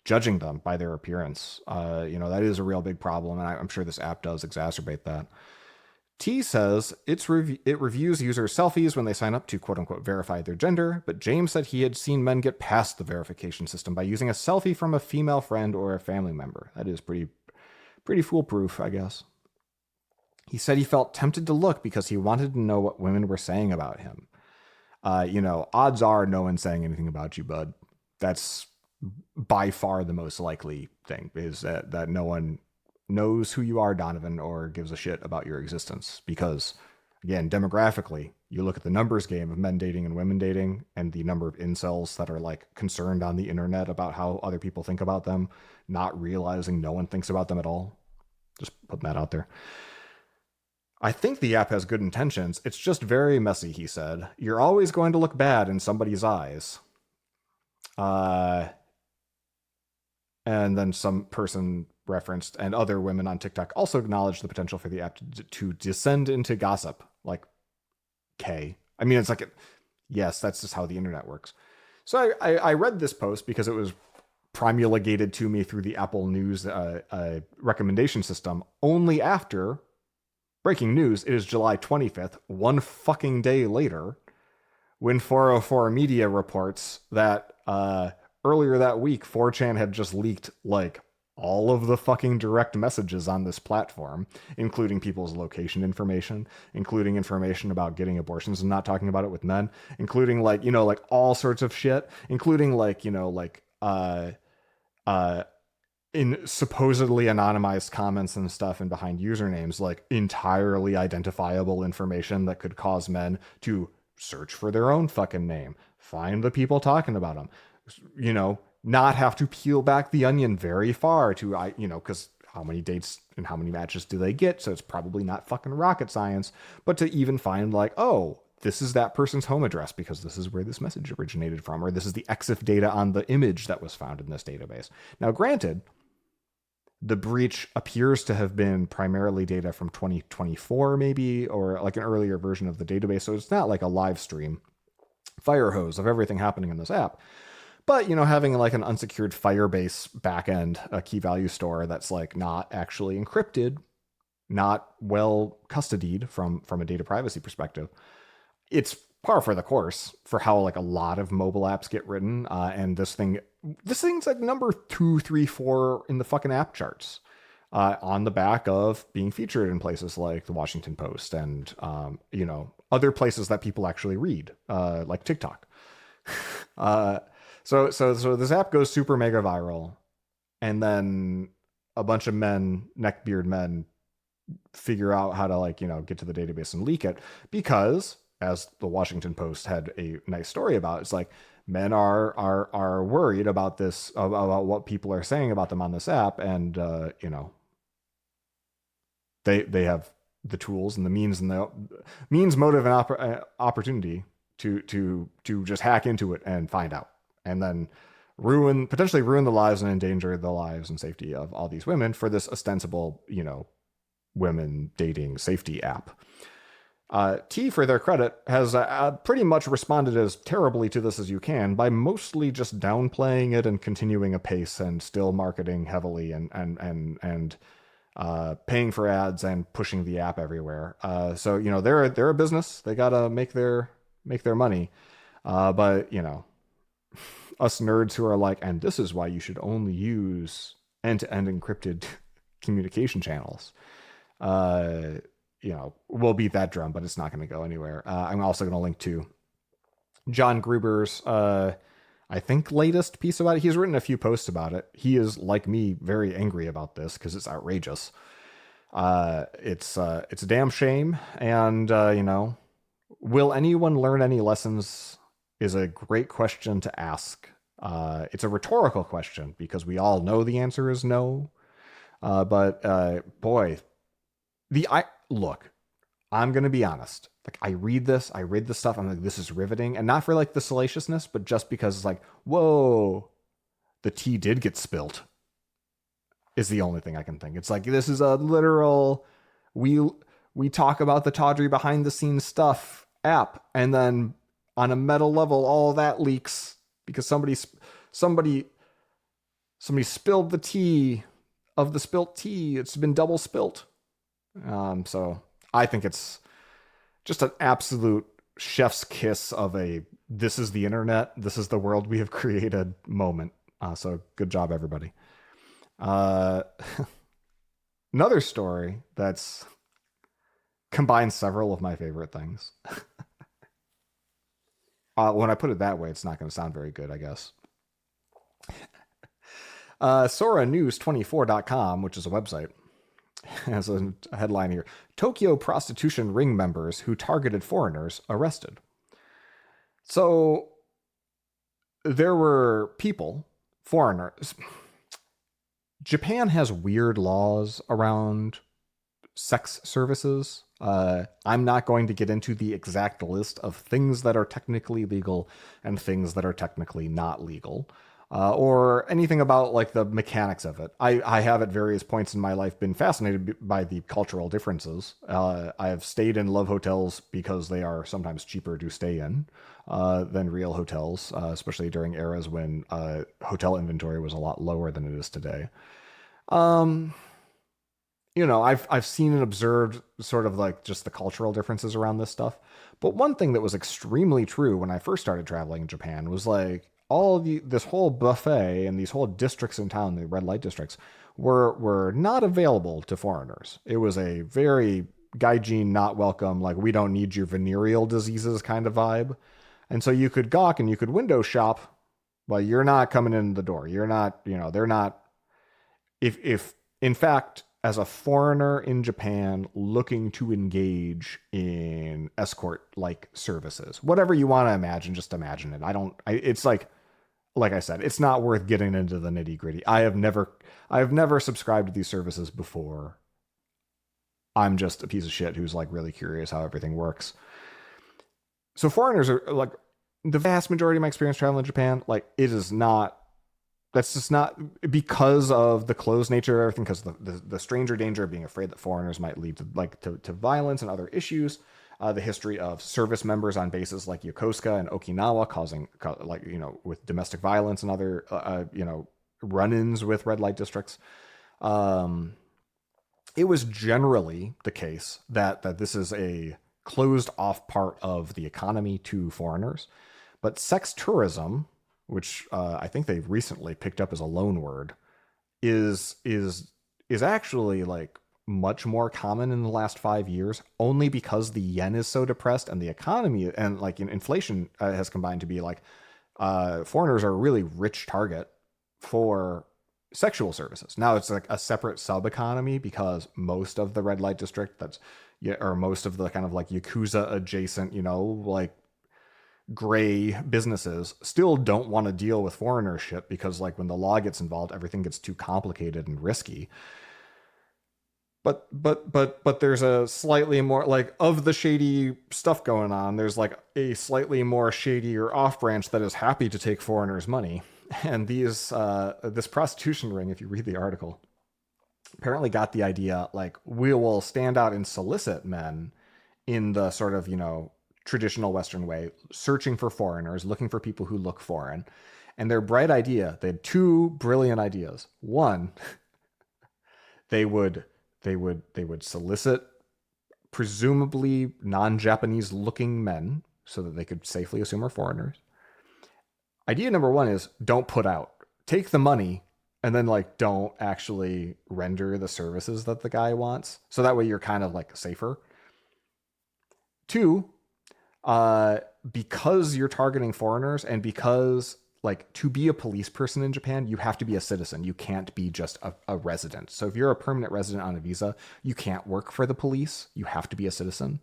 judging them by their appearance. That is a real big problem, and I'm sure this app does exacerbate that. T says it reviews users' selfies when they sign up to quote-unquote verify their gender, but James said he had seen men get past the verification system by using a selfie from a female friend or a family member. That is pretty foolproof, I guess. He said he felt tempted to look because he wanted to know what women were saying about him. Odds are no one's saying anything about you, bud. That's by far the most likely thing, is that no one knows who you are, Donovan, or gives a shit about your existence. Because, again, demographically, you look at the numbers game of men dating and women dating and the number of incels that are like concerned on the internet about how other people think about them, not realizing no one thinks about them at all. Just putting that out there. I think the app has good intentions. It's just very messy, he said. You're always going to look bad in somebody's eyes. And then some person referenced, and other women on TikTok also acknowledged the potential for the app to descend into gossip. Like, K. I mean, it's like, yes, that's just how the internet works. So I read this post because it was promulgated to me through the Apple News recommendation system only after breaking news. It is July 25th, one fucking day later, when 404 Media reports that earlier that week, 4chan had just leaked like all of the fucking direct messages on this platform, including people's location information, including information about getting abortions and not talking about it with men, including like all sorts of shit, including in supposedly anonymized comments and stuff and behind usernames, like entirely identifiable information that could cause men to search for their own fucking name, find the people talking about them, not have to peel back the onion very far to, because how many dates and how many matches do they get? So it's probably not fucking rocket science, but to even find like, oh, this is that person's home address because this is where this message originated from, or this is the EXIF data on the image that was found in this database. Now, granted, the breach appears to have been primarily data from 2024, maybe, or like an earlier version of the database. So it's not like a live stream fire hose of everything happening in this app. But, having like an unsecured Firebase backend, a key value store that's like not actually encrypted, not well custodied from a data privacy perspective, it's par for the course for how like a lot of mobile apps get written. And this thing's like number 2, 3, 4 in the fucking app charts. on the back of being featured in places like the Washington Post and other places that people actually read, like TikTok. uh, so this app goes super mega viral, and then a bunch of men, neckbeard men, figure out how to get to the database and leak it because, as the Washington Post had a nice story about, it's like men are worried about this, about what people are saying about them on this app, and they have the tools and the means, motive, and opportunity to just hack into it and find out, and then potentially ruin the lives and endanger the lives and safety of all these women for this ostensible, women dating safety app. T, for their credit, has pretty much responded as terribly to this as you can by mostly just downplaying it and continuing apace and still marketing heavily and paying for ads and pushing the app everywhere. So they're a business. They gotta make their money. But us nerds who are like, and this is why you should only use end-to-end encrypted communication channels. We'll beat that drum, but it's not going to go anywhere. I'm also going to link to John Gruber's, I think, latest piece about it. He's written a few posts about it. He is, like me, very angry about this because it's outrageous. It's a damn shame. And, will anyone learn any lessons is a great question to ask. It's a rhetorical question because we all know the answer is no. But boy, look, I'm going to be honest. Like, I read this stuff. I'm like, this is riveting. And not for like the salaciousness, but just because it's like, whoa, the tea did get spilt is the only thing I can think. It's like, this is a literal, we talk about the tawdry behind the scenes stuff app. And then on a meta level, all of that leaks because somebody spilled the tea of the spilt tea. It's been double spilt. So I think it's just an absolute chef's kiss of this is the internet, this is the world we have created moment. So good job, everybody. Another story that's combines several of my favorite things. When I put it that way, it's not going to sound very good, I guess. SoraNews24.com, which is a website, has a headline here: Tokyo prostitution ring members who targeted foreigners arrested. So there were foreigners. Japan has weird laws around sex services. I'm not going to get into the exact list of things that are technically legal and things that are technically not legal. Or anything about like the mechanics of it. I have at various points in my life been fascinated by the cultural differences. I have stayed in love hotels because they are sometimes cheaper to stay in than real hotels, especially during eras when hotel inventory was a lot lower than it is today. I've seen and observed sort of like just the cultural differences around this stuff. But one thing that was extremely true when I first started traveling in Japan was like, this whole buffet and these whole districts in town, the red light districts, were not available to foreigners. It was a very gaijin, not welcome, like, we don't need your venereal diseases kind of vibe. And so you could gawk and you could window shop, but you're not coming in the door. You're not, they're not. If in fact, as a foreigner in Japan looking to engage in escort-like services, whatever you want to imagine, just imagine it. It's like I said, it's not worth getting into the nitty gritty. I have never subscribed to these services before. I'm just a piece of shit who's like really curious how everything works. So foreigners are like the vast majority of my experience traveling in Japan. Like, that's just not because of the closed nature of everything, because the stranger danger of being afraid that foreigners might lead to violence and other issues. The history of service members on bases like Yokosuka and Okinawa causing with domestic violence and other run-ins with red light districts. It was generally the case that this is a closed off part of the economy to foreigners, but sex tourism, which I think they've recently picked up as a loan word, is is actually like much more common in the last 5 years, only because the yen is so depressed and the economy and like inflation has combined to be like foreigners are a really rich target for sexual services. Now it's like a separate sub economy because most of the red light district that's yeah, or most of the kind of like yakuza adjacent, like gray businesses still don't want to deal with foreigner shit because like when the law gets involved, everything gets too complicated and risky. But there's a slightly more like of the shady stuff going on. There's like a slightly more shadier off branch that is happy to take foreigners' money. And this prostitution ring, if you read the article, apparently got the idea like we will stand out and solicit men in the sort of traditional Western way, searching for foreigners, looking for people who look foreign. And their bright idea, they had two brilliant ideas. One, they would solicit presumably non-Japanese looking men so that they could safely assume are foreigners. Idea number one is don't put out. Take the money and then like don't actually render the services that the guy wants. So that way you're kind of like safer. Two, because you're targeting foreigners and because like to be a police person in Japan, you have to be a citizen. You can't be just a resident. So if you're a permanent resident on a visa, you can't work for the police. You have to be a citizen.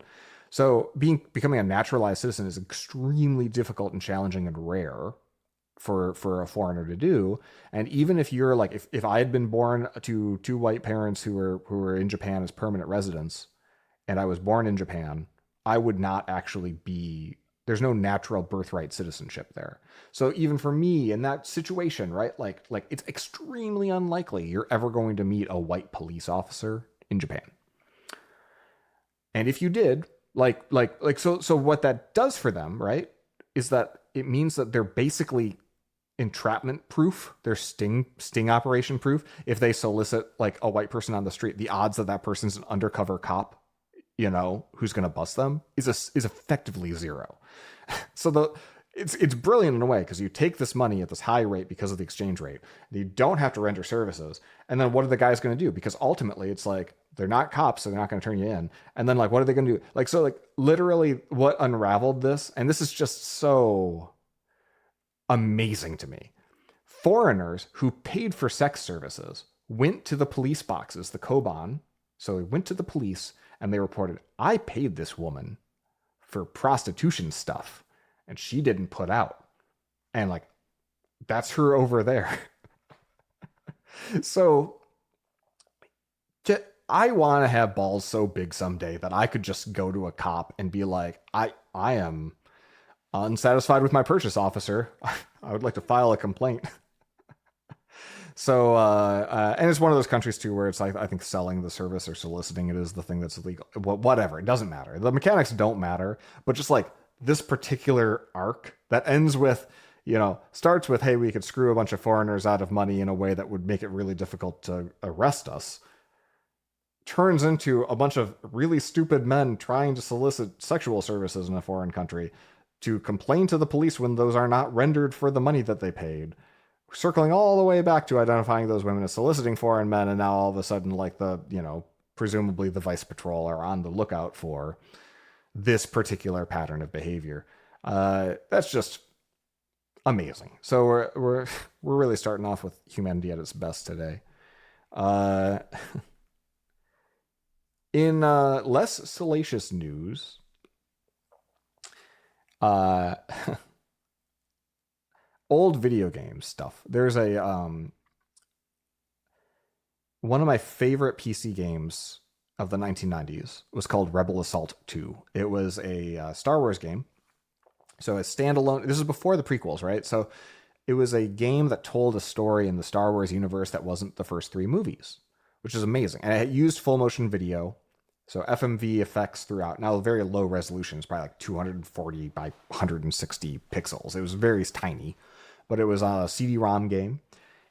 So becoming a naturalized citizen is extremely difficult and challenging and rare for a foreigner to do. And even if you're like, if I had been born to two white parents who were in Japan as permanent residents, and I was born in Japan, I would not actually be, there's no natural birthright citizenship there. So even for me in that situation, right? Like it's extremely unlikely you're ever going to meet a white police officer in Japan. And if you did, so what that does for them, right, is that it means that they're basically entrapment proof. They're sting operation proof. If they solicit like a white person on the street, the odds that that person's an undercover cop, who's going to bust them is effectively zero. So it's brilliant in a way because you take this money at this high rate because of the exchange rate. You don't have to render services. And then what are the guys going to do? Because ultimately it's like they're not cops, so they're not going to turn you in. And then like what are they going to do? Like so like literally what unraveled this, and this is just so amazing to me. Foreigners who paid for sex services went to the police boxes, the Koban. So they went to the police and they reported, I paid this woman for prostitution stuff and she didn't put out. And like, that's her over there. So I want to have balls so big someday that I could just go to a cop and be like, I am unsatisfied with my purchase, officer. I would like to file a complaint. So, and it's one of those countries too where it's like, I think selling the service or soliciting it is the thing that's illegal. Whatever, it doesn't matter. The mechanics don't matter, but just like this particular arc that ends with, starts with, hey, we could screw a bunch of foreigners out of money in a way that would make it really difficult to arrest us, turns into a bunch of really stupid men trying to solicit sexual services in a foreign country to complain to the police when those are not rendered for the money that they paid. Circling all the way back to identifying those women as soliciting foreign men, and now all of a sudden, like presumably the Vice Patrol are on the lookout for this particular pattern of behavior. That's just amazing. So we're really starting off with humanity at its best today. In less salacious news, old video game stuff. There's a one of my favorite PC games of the 1990s was called Rebel Assault 2. It was a Star Wars game. So a standalone. This is before the prequels, right? So it was a game that told a story in the Star Wars universe that wasn't the first three movies, which is amazing. And it used full motion video. So FMV effects throughout. Now, very low resolution. It's probably like 240 by 160 pixels. It was very tiny. But it was a CD-ROM game,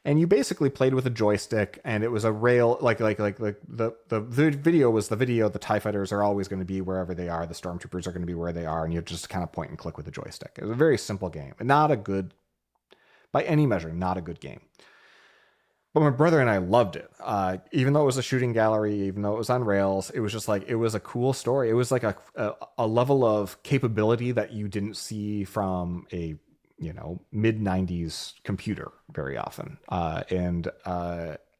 and you basically played with a joystick, and it was a rail like the video was the video. The TIE fighters are always going to be wherever they are. The stormtroopers are going to be where they are, and you just kind of point and click with the joystick. It was a very simple game, and not a good, by any measure, not a good game. But my brother and I loved it. Even though it was a shooting gallery, even though it was on rails, it was just like it was a cool story. It was like a level of capability that you didn't see from a mid '90s computer very often. And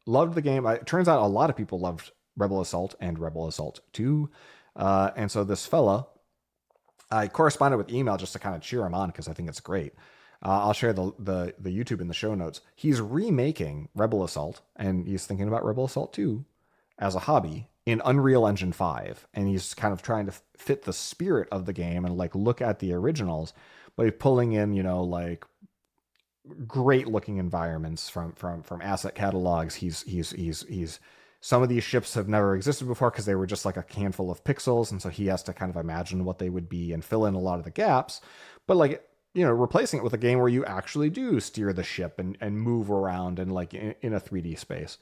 loved the game. It turns out a lot of people loved Rebel Assault and Rebel Assault 2. And so this fella, I corresponded with email just to kind of cheer him on because I think it's great. I'll share the YouTube in the show notes. He's remaking Rebel Assault, and he's thinking about Rebel Assault 2 as a hobby in Unreal Engine 5, and he's kind of trying to fit the spirit of the game and like look at the originals, but he's pulling in like great looking environments from asset catalogs. He's some of these ships have never existed before because they were just like a handful of pixels, and so he has to kind of imagine what they would be and fill in a lot of the gaps. But like replacing it with a game where you actually do steer the ship and move around and like in a 3D space.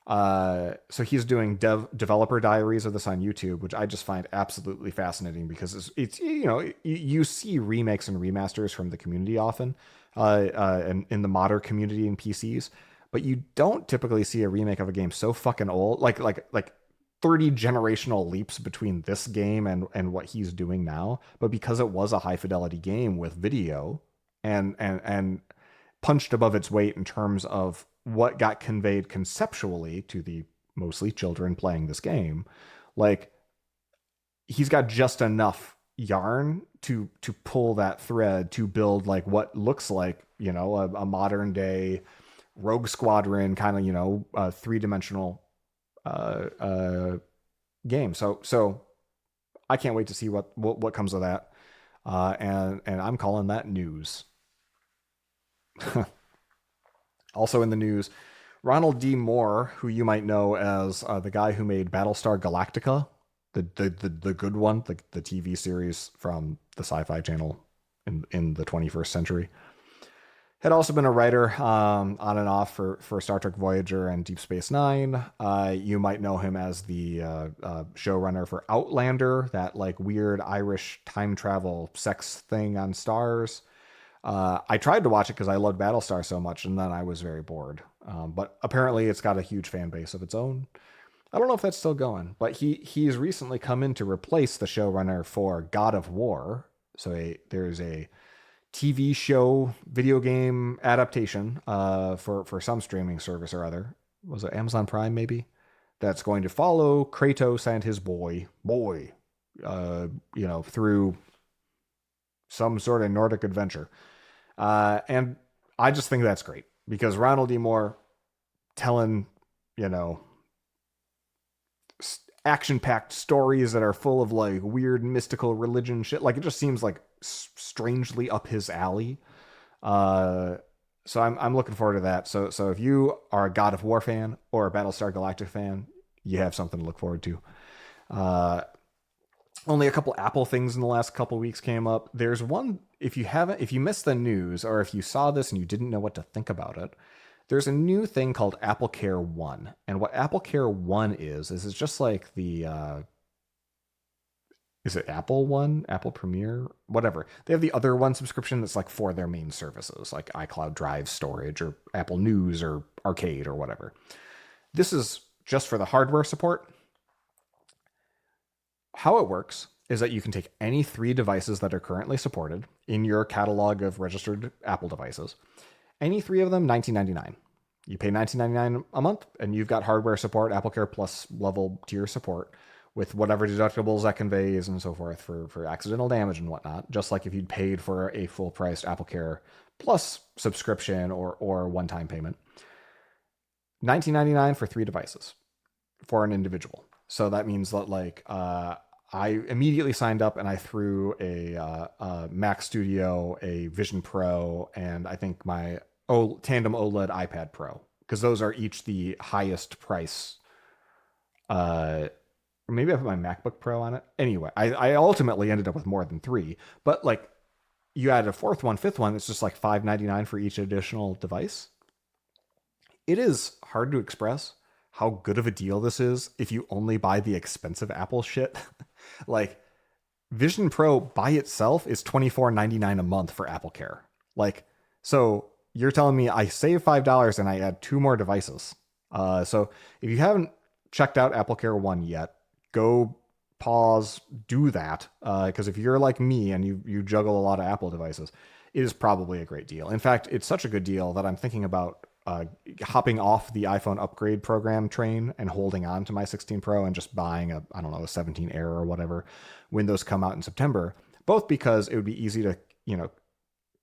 So he's doing developer diaries of this on YouTube, which I just find absolutely fascinating because it's you see remakes and remasters from the community often, and in the modder community in PCs, but you don't typically see a remake of a game so fucking old, like 30 generational leaps between this game and what he's doing now. But because it was a high fidelity game with video and punched above its weight in terms of what got conveyed conceptually to the mostly children playing this game, like he's got just enough yarn to pull that thread to build like what looks like a modern day Rogue Squadron kind of three-dimensional game. So I can't wait to see what comes of that. And I'm calling that news. Also in the news, Ronald D. Moore, who you might know as the guy who made Battlestar Galactica, the good one, the TV series from the Sci-Fi Channel in the 21st century, had also been a writer on and off for Star Trek Voyager and Deep Space Nine. You might know him as the showrunner for Outlander, that like weird Irish time travel sex thing on Stars. I tried to watch it because I loved Battlestar so much, and then I was very bored. But apparently it's got a huge fan base of its own. I don't know if that's still going, but he's recently come in to replace the showrunner for God of War. So there's a TV show, video game adaptation for some streaming service or other. Was it Amazon Prime maybe? That's going to follow Kratos and his boy, through some sort of Nordic adventure. And I just think that's great because Ronald D. Moore telling, action-packed stories that are full of like weird mystical religion shit. Like it just seems like strangely up his alley. So I'm looking forward to that. So if you are a God of War fan or a Battlestar Galactica fan, you have something to look forward to. Only a couple Apple things in the last couple weeks came up. There's one, if you missed the news or if you saw this and you didn't know what to think about it, there's a new thing called Apple Care One. And what Apple Care One is it's just like the, is it Apple One, Apple Premiere, whatever. They have the other one subscription that's like for their main services, like iCloud Drive storage or Apple News or Arcade or whatever. This is just for the hardware support. How it works is that you can take any 3 devices that are currently supported in your catalog of registered Apple devices. Any 3 of them, $19.99. You pay $19.99 a month, and you've got hardware support, AppleCare Plus level tier support, with whatever deductibles that conveys and so forth for accidental damage and whatnot, just like if you'd paid for a full-priced AppleCare Plus subscription or one-time payment. $19.99 for 3 devices for an individual. So that means that like I immediately signed up and I threw a Mac Studio, a Vision Pro, and I think my tandem OLED iPad Pro, because those are each the highest price. Or maybe I put my MacBook Pro on it. Anyway, I ultimately ended up with more than 3, but like you add a 4th one, 5th one, it's just like $5.99 for each additional device. It is hard to express how good of a deal this is if you only buy the expensive Apple shit. Like Vision Pro by itself is $24.99 a month for AppleCare. Like, so you're telling me I save $5 and I add two more devices. So if you haven't checked out AppleCare One yet, go pause, do that. Because if you're like me and you juggle a lot of Apple devices, it is probably a great deal. In fact, it's such a good deal that I'm thinking about hopping off the iPhone upgrade program train and holding on to my 16 Pro and just buying a, I don't know, a 17 Air or whatever when those come out in September. Both because it would be easy to,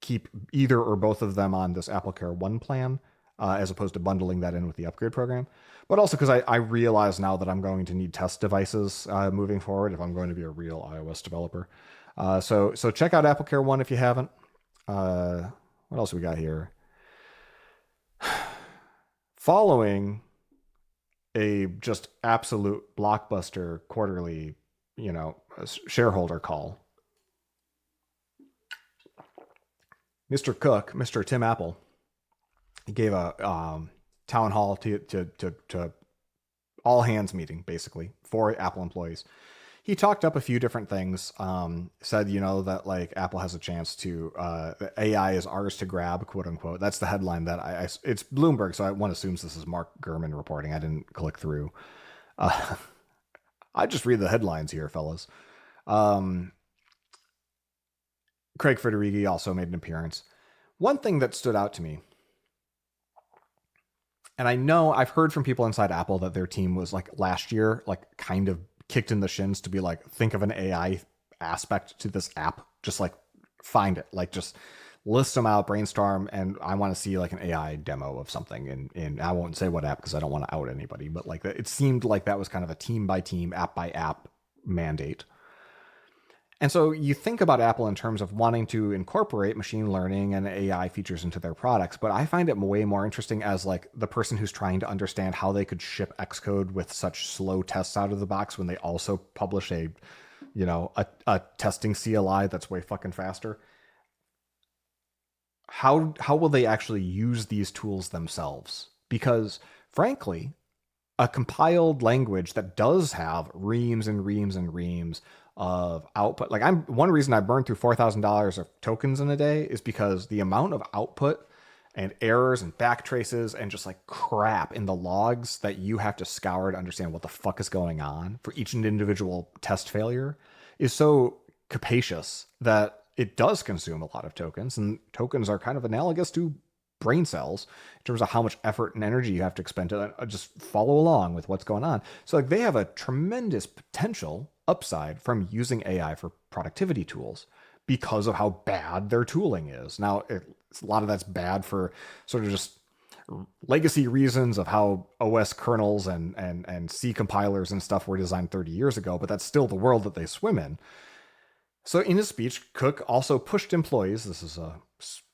keep either or both of them on this AppleCare One plan, as opposed to bundling that in with the upgrade program. But also because I realize now that I'm going to need test devices moving forward if I'm going to be a real iOS developer. So check out AppleCare One if you haven't. What else we got here? Following a just absolute blockbuster quarterly, shareholder call, Mr. Cook, Mr. Tim Apple, he gave a town hall to all hands meeting basically for Apple employees. He talked up a few different things. Said that like Apple has a chance to AI is ours to grab, quote unquote. That's the headline that it's Bloomberg, so one assumes this is Mark Gurman reporting. I didn't click through. I just read the headlines here, fellas. Craig Federighi also made an appearance. One thing that stood out to me, and I know I've heard from people inside Apple that their team was like last year, like kind of kicked in the shins to be like, think of an AI aspect to this app. Just like find it, like just list them out, brainstorm. And I want to see like an AI demo of something. And I won't say what app because I don't want to out anybody, but like it seemed like that was kind of a team by team, app by app mandate. And so you think about Apple in terms of wanting to incorporate machine learning and AI features into their products, but I find it way more interesting as like the person who's trying to understand how they could ship Xcode with such slow tests out of the box when they also publish a testing CLI that's way fucking faster. How will they actually use these tools themselves? Because frankly, a compiled language that does have reams and reams and reams of output. Like one reason I burned through $4,000 of tokens in a day is because the amount of output and errors and backtraces and just like crap in the logs that you have to scour to understand what the fuck is going on for each individual test failure is so capacious that it does consume a lot of tokens. And tokens are kind of analogous to brain cells in terms of how much effort and energy you have to expend to just follow along with what's going on. So like they have a tremendous potential upside from using AI for productivity tools because of how bad their tooling is. Now, a lot of that's bad for sort of just legacy reasons of how OS kernels and C compilers and stuff were designed 30 years ago, but that's still the world that they swim in. So in his speech, Cook also pushed employees. This is a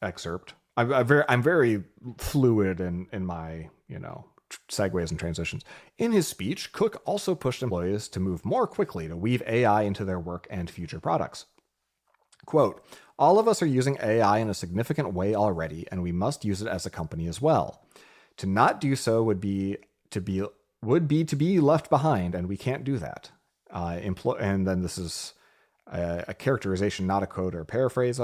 excerpt. I'm very fluid in my, segues and transitions. In his speech, Cook also pushed employees to move more quickly to weave AI into their work and future products. Quote, all of us are using AI in a significant way already, and we must use it as a company as well. To not do so would be to be left behind, and we can't do that. And then this is a characterization, not a quote or a paraphrase,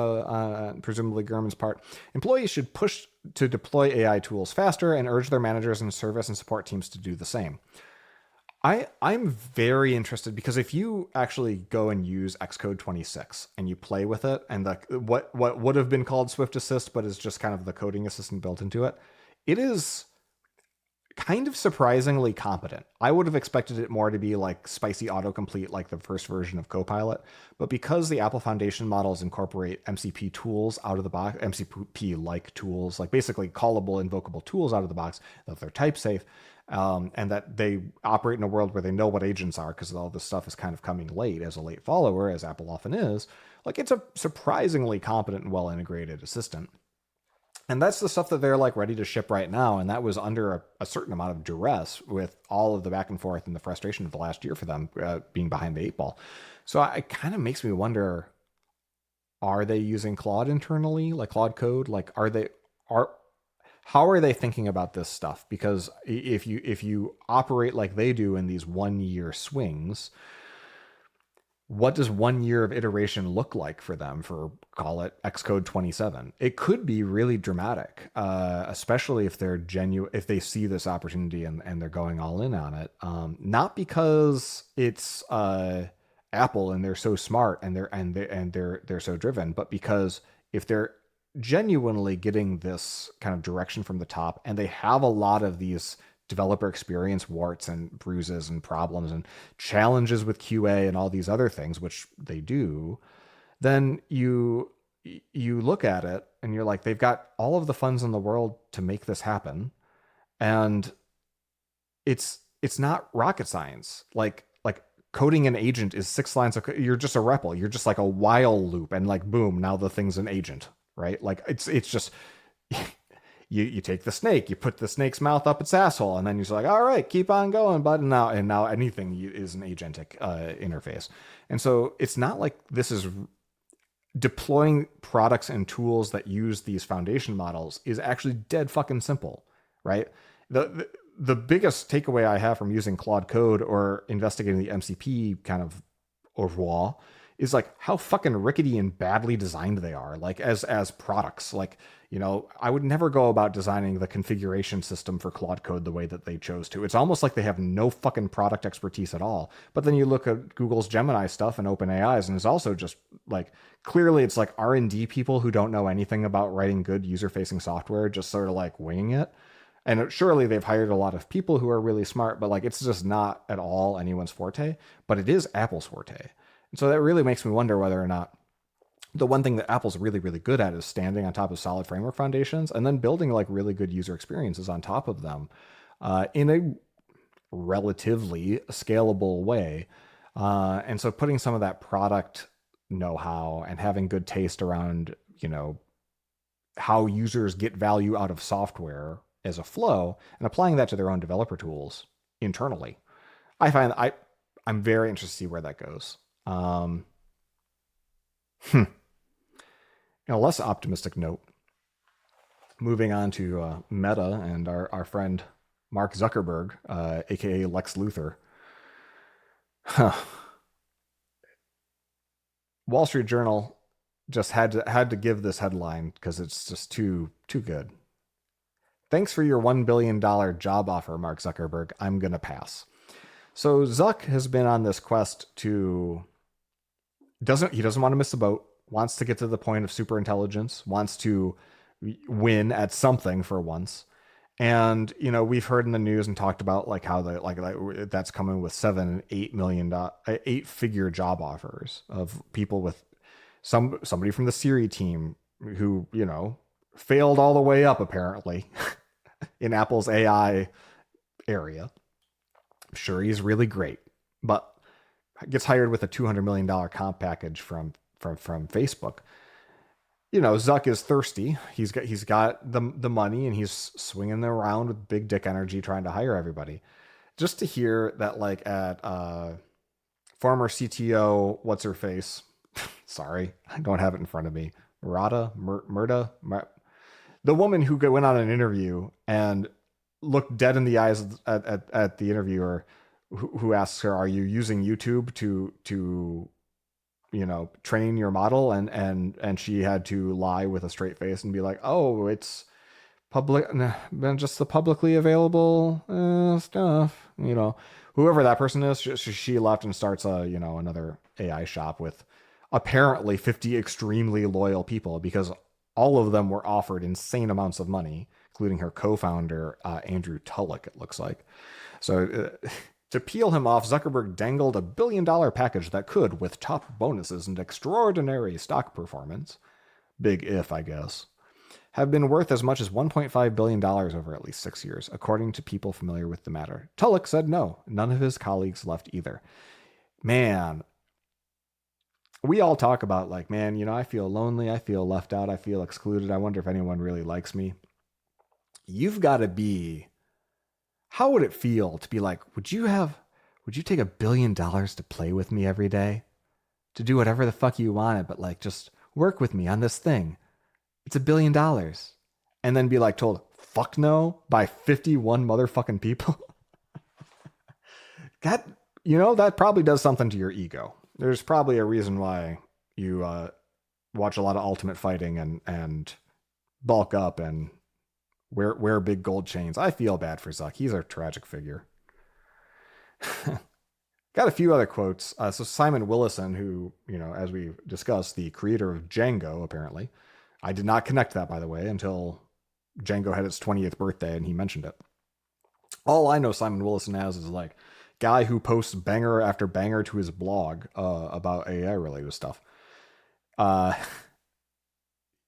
presumably Gurman's part. Employees should push to deploy AI tools faster and urge their managers and service and support teams to do the same. I'm very interested because if you actually go and use Xcode 26 and you play with it and what would have been called Swift Assist, but is just kind of the coding assistant built into it, it is kind of surprisingly competent. I would have expected it more to be like spicy autocomplete like the first version of Copilot, but because the Apple Foundation models incorporate MCP tools out of the box, MCP-like tools, like basically callable, invocable tools out of the box, that they're type safe, and that they operate in a world where they know what agents are because all this stuff is kind of coming late as a late follower, as Apple often is, like it's a surprisingly competent and well-integrated assistant. And that's the stuff that they're like ready to ship right now. And that was under a certain amount of duress with all of the back and forth and the frustration of the last year for them being behind the eight ball. So it kind of makes me wonder, are they using Claude internally, like Claude Code? Like, how are they thinking about this stuff? Because if you operate like they do in these 1 year swings, what does 1 year of iteration look like for them for, call it, Xcode 27? It could be really dramatic, especially if they're genuine, if they see this opportunity and they're going all in on it. Not because it's Apple and they're so smart and they're so driven, but because if they're genuinely getting this kind of direction from the top and they have a lot of these developer experience warts and bruises and problems and challenges with QA and all these other things, which they do, then you look at it and you're like, they've got all of the funds in the world to make this happen, and it's not rocket science. Like coding an agent is 6 lines of you're just a REPL. You're just like a while loop, and like boom, now the thing's an agent, right? Like it's just you take the snake, you put the snake's mouth up its asshole, and then you're like, all right, keep on going, bud. And now anything is an agentic interface. And so it's not like this is deploying products and tools that use these foundation models is actually dead fucking simple, right? The biggest takeaway I have from using Claude Code or investigating the MCP kind of overall is like how fucking rickety and badly designed they are, like as products. Like, I would never go about designing the configuration system for Claude Code the way that they chose to. It's almost like they have no fucking product expertise at all. But then you look at Google's Gemini stuff and OpenAI's, and it's also just like, clearly it's like R&D people who don't know anything about writing good user-facing software, just sort of like winging it. And surely they've hired a lot of people who are really smart, but like it's just not at all anyone's forte. But it is Apple's forte. And so that really makes me wonder whether or not the one thing that Apple's really, really good at is standing on top of solid framework foundations and then building like really good user experiences on top of them in a relatively scalable way. And so putting some of that product know-how and having good taste around, how users get value out of software as a flow and applying that to their own developer tools internally. I find I'm very interested to see where that goes. In a less optimistic note, moving on to Meta and our friend Mark Zuckerberg, aka Lex Luthor. Wall Street Journal just had to give this headline because it's just too good. Thanks for your $1 billion job offer, Mark Zuckerberg. I'm gonna pass. So Zuck has been on this quest to he doesn't want to miss a boat, wants to get to the point of super intelligence, wants to win at something for once. And we've heard in the news and talked about like how that's coming with $8-figure job offers of people with somebody from the Siri team who failed all the way up apparently in Apple's AI area. I'm sure he's really great, but gets hired with a $200 million comp package from Facebook. Zuck is thirsty. He's got the money, and he's swinging around with big dick energy trying to hire everybody. Just to hear that, like at former CTO, what's her face? Sorry, I don't have it in front of me. Murda, the woman who went on an interview and looked dead in the eyes at the interviewer, who asks her, "Are you using YouTube to train your model?" And she had to lie with a straight face and be like, "Oh, it's public, just the publicly available stuff." Whoever that person is, she left and starts another AI shop with apparently 50 extremely loyal people, because all of them were offered insane amounts of money, including her co-founder Andrew Tullock, it looks like. So to peel him off, Zuckerberg dangled $1 billion package that could, with top bonuses and extraordinary stock performance, big if, I guess, have been worth as much as $1.5 billion over at least 6 years, according to people familiar with the matter. Tullock said no. None of his colleagues left either. Man, we all talk about like, man, I feel lonely. I feel left out. I feel excluded. I wonder if anyone really likes me. You've got to be... How would it feel to be like, would you take $1 billion to play with me every day? To do whatever the fuck you wanted, but like just work with me on this thing. It's $1 billion. And then be like told, fuck no, by 51 motherfucking people. That probably does something to your ego. There's probably a reason why you watch a lot of Ultimate Fighting and bulk up and wear big gold chains. I feel bad for Zuck. He's a tragic figure. Got a few other quotes. So Simon Willison, who, as we discussed, the creator of Django, apparently. I did not connect that, by the way, until Django had its 20th birthday and he mentioned it. All I know Simon Willison as is like guy who posts banger after banger to his blog about AI related stuff. Uh,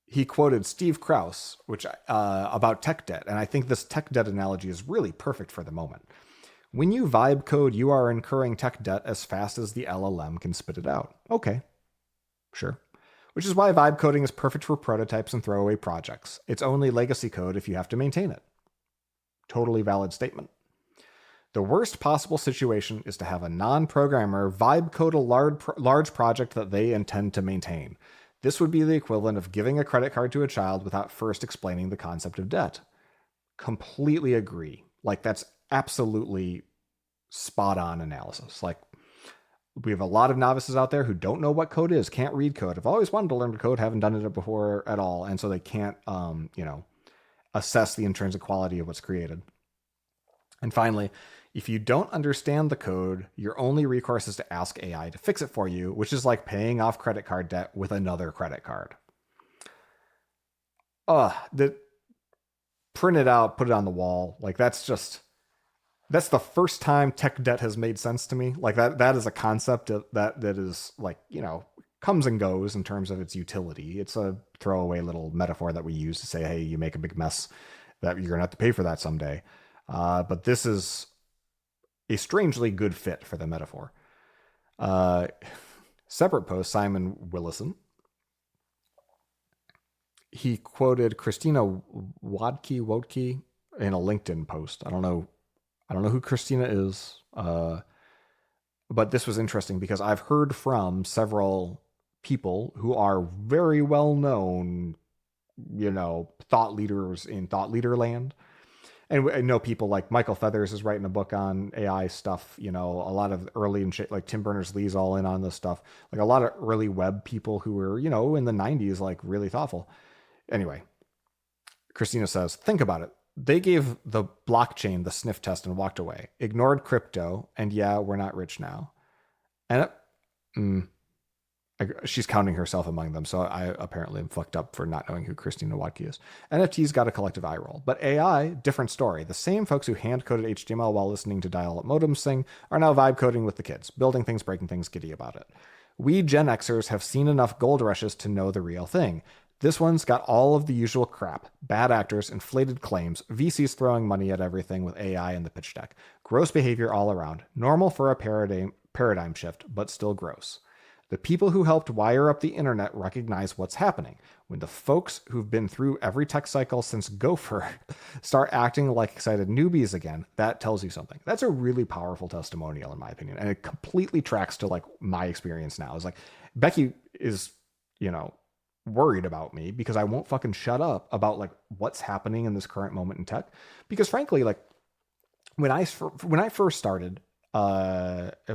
he quoted Steve Krause, which about tech debt, and I think this tech debt analogy is really perfect for the moment. When you vibe code, you are incurring tech debt as fast as the LLM can spit it out. Okay, sure. Which is why vibe coding is perfect for prototypes and throwaway projects. It's only legacy code if you have to maintain it. Totally valid statement. The worst possible situation is to have a non-programmer vibe code a large project that they intend to maintain. This would be the equivalent of giving a credit card to a child without first explaining the concept of debt. Completely agree. Like, that's absolutely spot on analysis. Like, we have a lot of novices out there who don't know what code is, can't read code. I've always wanted to learn to code, haven't done it before at all, and so they can't, assess the intrinsic quality of what's created. And finally, if you don't understand the code, your only recourse is to ask AI to fix it for you, which is like paying off credit card debt with another credit card. Print it out, put it on the wall. Like, that's the first time tech debt has made sense to me. Like, that is a concept that is like, comes and goes in terms of its utility. It's a throwaway little metaphor that we use to say, hey, you make a big mess that you're going to have to pay for that someday. But this is a strangely good fit for the metaphor. Separate post, Simon Willison. He quoted Christina Wodke in a LinkedIn post. I don't know who Christina is, but this was interesting because I've heard from several people who are very well known, thought leaders in thought leader land. And I know people like Michael Feathers is writing a book on AI stuff. A lot of early and shit, like Tim Berners-Lee's all in on this stuff. Like a lot of early web people who were, in the 90s, like really thoughtful. Anyway, Christina says, think about it. They gave the blockchain the sniff test and walked away, ignored crypto, and yeah, we're not rich now. And she's counting herself among them, so I apparently am fucked up for not knowing who Christina Wodke is. NFTs got a collective eye roll. But AI, different story. The same folks who hand-coded HTML while listening to dial-up modems sing are now vibe coding with the kids, building things, breaking things, giddy about it. We Gen Xers have seen enough gold rushes to know the real thing. This one's got all of the usual crap. Bad actors, inflated claims, VCs throwing money at everything with AI in the pitch deck. Gross behavior all around. Normal for a paradigm shift, but still gross. The people who helped wire up the internet recognize what's happening. When the folks who've been through every tech cycle since Gopher start acting like excited newbies again, that tells you something. That's a really powerful testimonial, in my opinion. And it completely tracks to like my experience now. It's like, Becky is, worried about me because I won't fucking shut up about like what's happening in this current moment in tech. Because frankly, like when I first started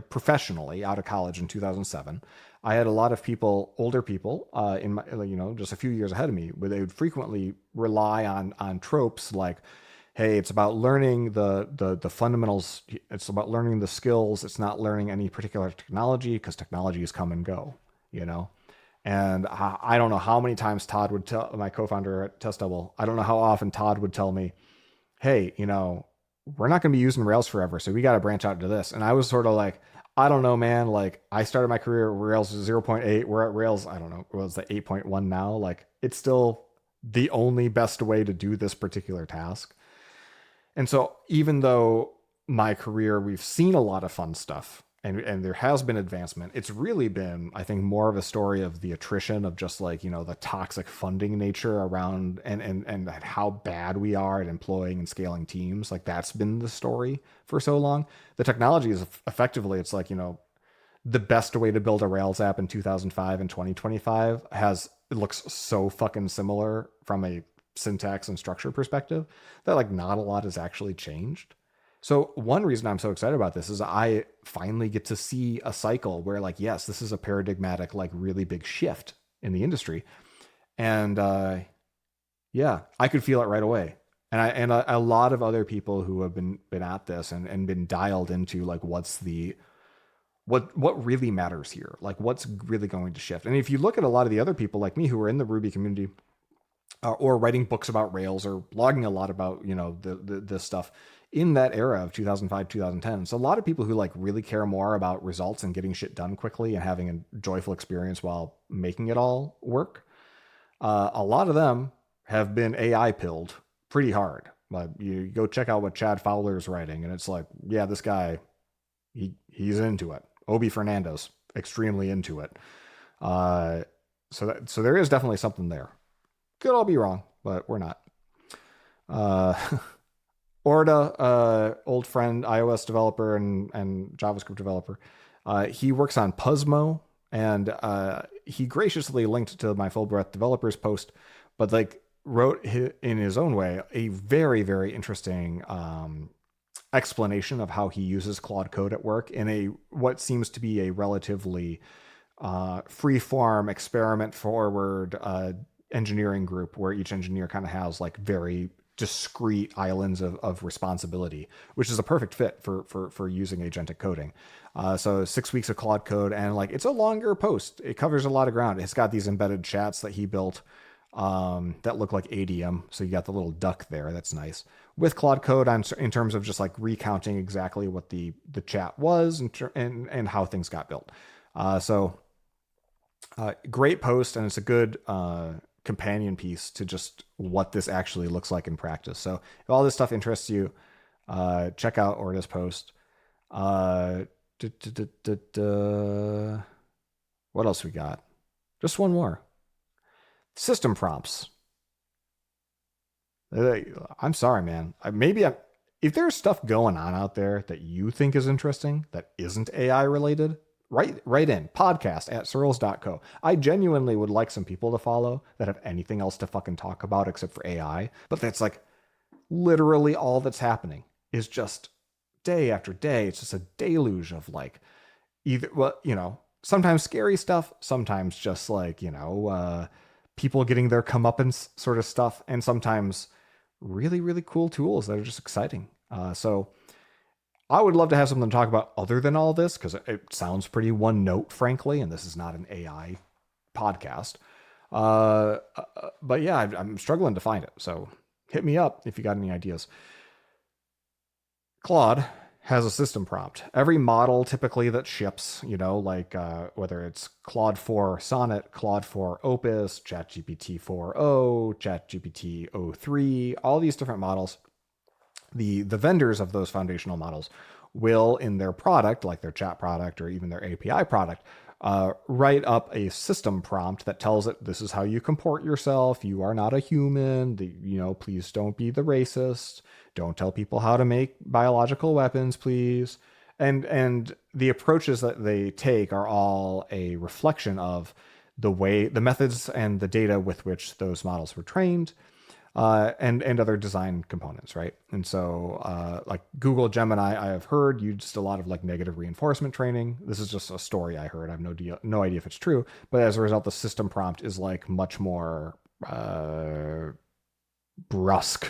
professionally out of college in 2007, I had a lot of people, older people, in my, just a few years ahead of me, where they would frequently rely on tropes like, hey, it's about learning the fundamentals. It's about learning the skills. It's not learning any particular technology because technologies come and go, And I don't know how many times Todd would tell, my co-founder at TestDouble, I don't know how often Todd would tell me, hey, we're not going to be using Rails forever, so we got to branch out to this. And I was sort of like, I don't know, man. Like, I started my career at Rails 0.8. We're at Rails, I don't know, Rails the 8.1 now. Like, it's still the only best way to do this particular task. And so even though my career, we've seen a lot of fun stuff, and there has been advancement, it's really been, I think, more of a story of the attrition of just like, the toxic funding nature around and how bad we are at employing and scaling teams. Like, that's been the story for so long. The technology is effectively, it's like, the best way to build a Rails app in 2005 and 2025 it looks so fucking similar from a syntax and structure perspective that like not a lot has actually changed. So one reason I'm so excited about this is I finally get to see a cycle where, like, yes, this is a paradigmatic, like, really big shift in the industry, and yeah, I could feel it right away. And a lot of other people who have been at this and been dialed into like what really matters here, like what's really going to shift. And if you look at a lot of the other people like me who are in the Ruby community, or writing books about Rails or blogging a lot about this stuff in that era of 2005 2010. So a lot of people who like really care more about results and getting shit done quickly and having a joyful experience while making it all work. A lot of them have been AI pilled pretty hard. But you go check out what Chad Fowler's writing, and it's like, yeah, this guy, he's into it. Obi Fernandez, extremely into it. Uh, so there is definitely something there. Could all be wrong, but we're not. Uh, Orda, old friend, iOS developer and JavaScript developer, he works on Puzzmo, and he graciously linked to my Full Breath developers post, but like wrote in his own way a very, very interesting explanation of how he uses Claude Code at work in a what seems to be a relatively free-form, experiment-forward engineering group where each engineer kind of has like very discrete islands of responsibility, which is a perfect fit for using agentic coding. So 6 weeks of Claude Code, and like it's a longer post. It covers a lot of ground. It's got these embedded chats that he built that look like ADM. So you got the little duck there. That's nice. With Claude Code, in terms of just like recounting exactly what the chat was and how things got built. So great post, and it's a good companion piece to just what this actually looks like in practice. So if all this stuff interests you, check out Orda's post. What else we got? Just one more. System prompts. I'm sorry, man. If there's stuff going on out there that you think is interesting that isn't AI related, write in podcast@searls.co. I genuinely would like some people to follow that have anything else to fucking talk about except for AI. But that's like literally all that's happening is just day after day. It's just a deluge of like either, well, sometimes scary stuff, sometimes just like, people getting their comeuppance sort of stuff, and sometimes really, really cool tools that are just exciting. So I would love to have something to talk about other than all this, because it sounds pretty one note, frankly, and this is not an AI podcast. But yeah, I'm struggling to find it. So hit me up if you got any ideas. Claude has a system prompt. Every model typically that ships, like whether it's Claude 4 Sonnet, Claude 4 Opus, ChatGPT 4o, ChatGPT o3, all these different models, the vendors of those foundational models will, in their product, like their chat product or even their API product, write up a system prompt that tells it this is how you comport yourself. You are not a human. Please don't be the racist. Don't tell people how to make biological weapons, please. And the approaches that they take are all a reflection of the methods and the data with which those models were trained. And other design components, right? And so, like Google Gemini, I have heard used a lot of like negative reinforcement training. This is just a story I heard. I have no idea if it's true, but as a result, the system prompt is like much more brusque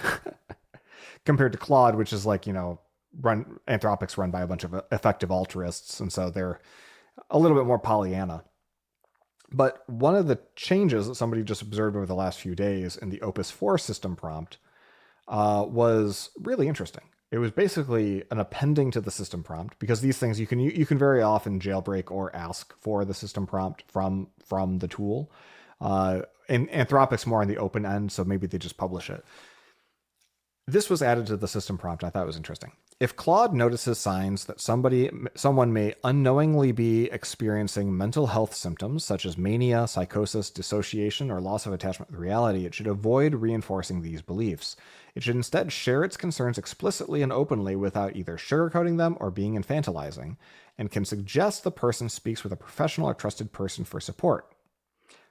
compared to Claude, which is like Anthropic's run by a bunch of effective altruists, and so they're a little bit more Pollyanna. But one of the changes that somebody just observed over the last few days in the Opus 4 system prompt was really interesting. It was basically an appending to the system prompt, because these things you can very often jailbreak or ask for the system prompt from the tool. And Anthropic's more on the open end, so maybe they just publish it. This was added to the system prompt. I thought it was interesting. If Claude notices signs that someone may unknowingly be experiencing mental health symptoms such as mania, psychosis, dissociation, or loss of attachment with reality, it should avoid reinforcing these beliefs. It should instead share its concerns explicitly and openly without either sugarcoating them or being infantilizing, and can suggest the person speaks with a professional or trusted person for support.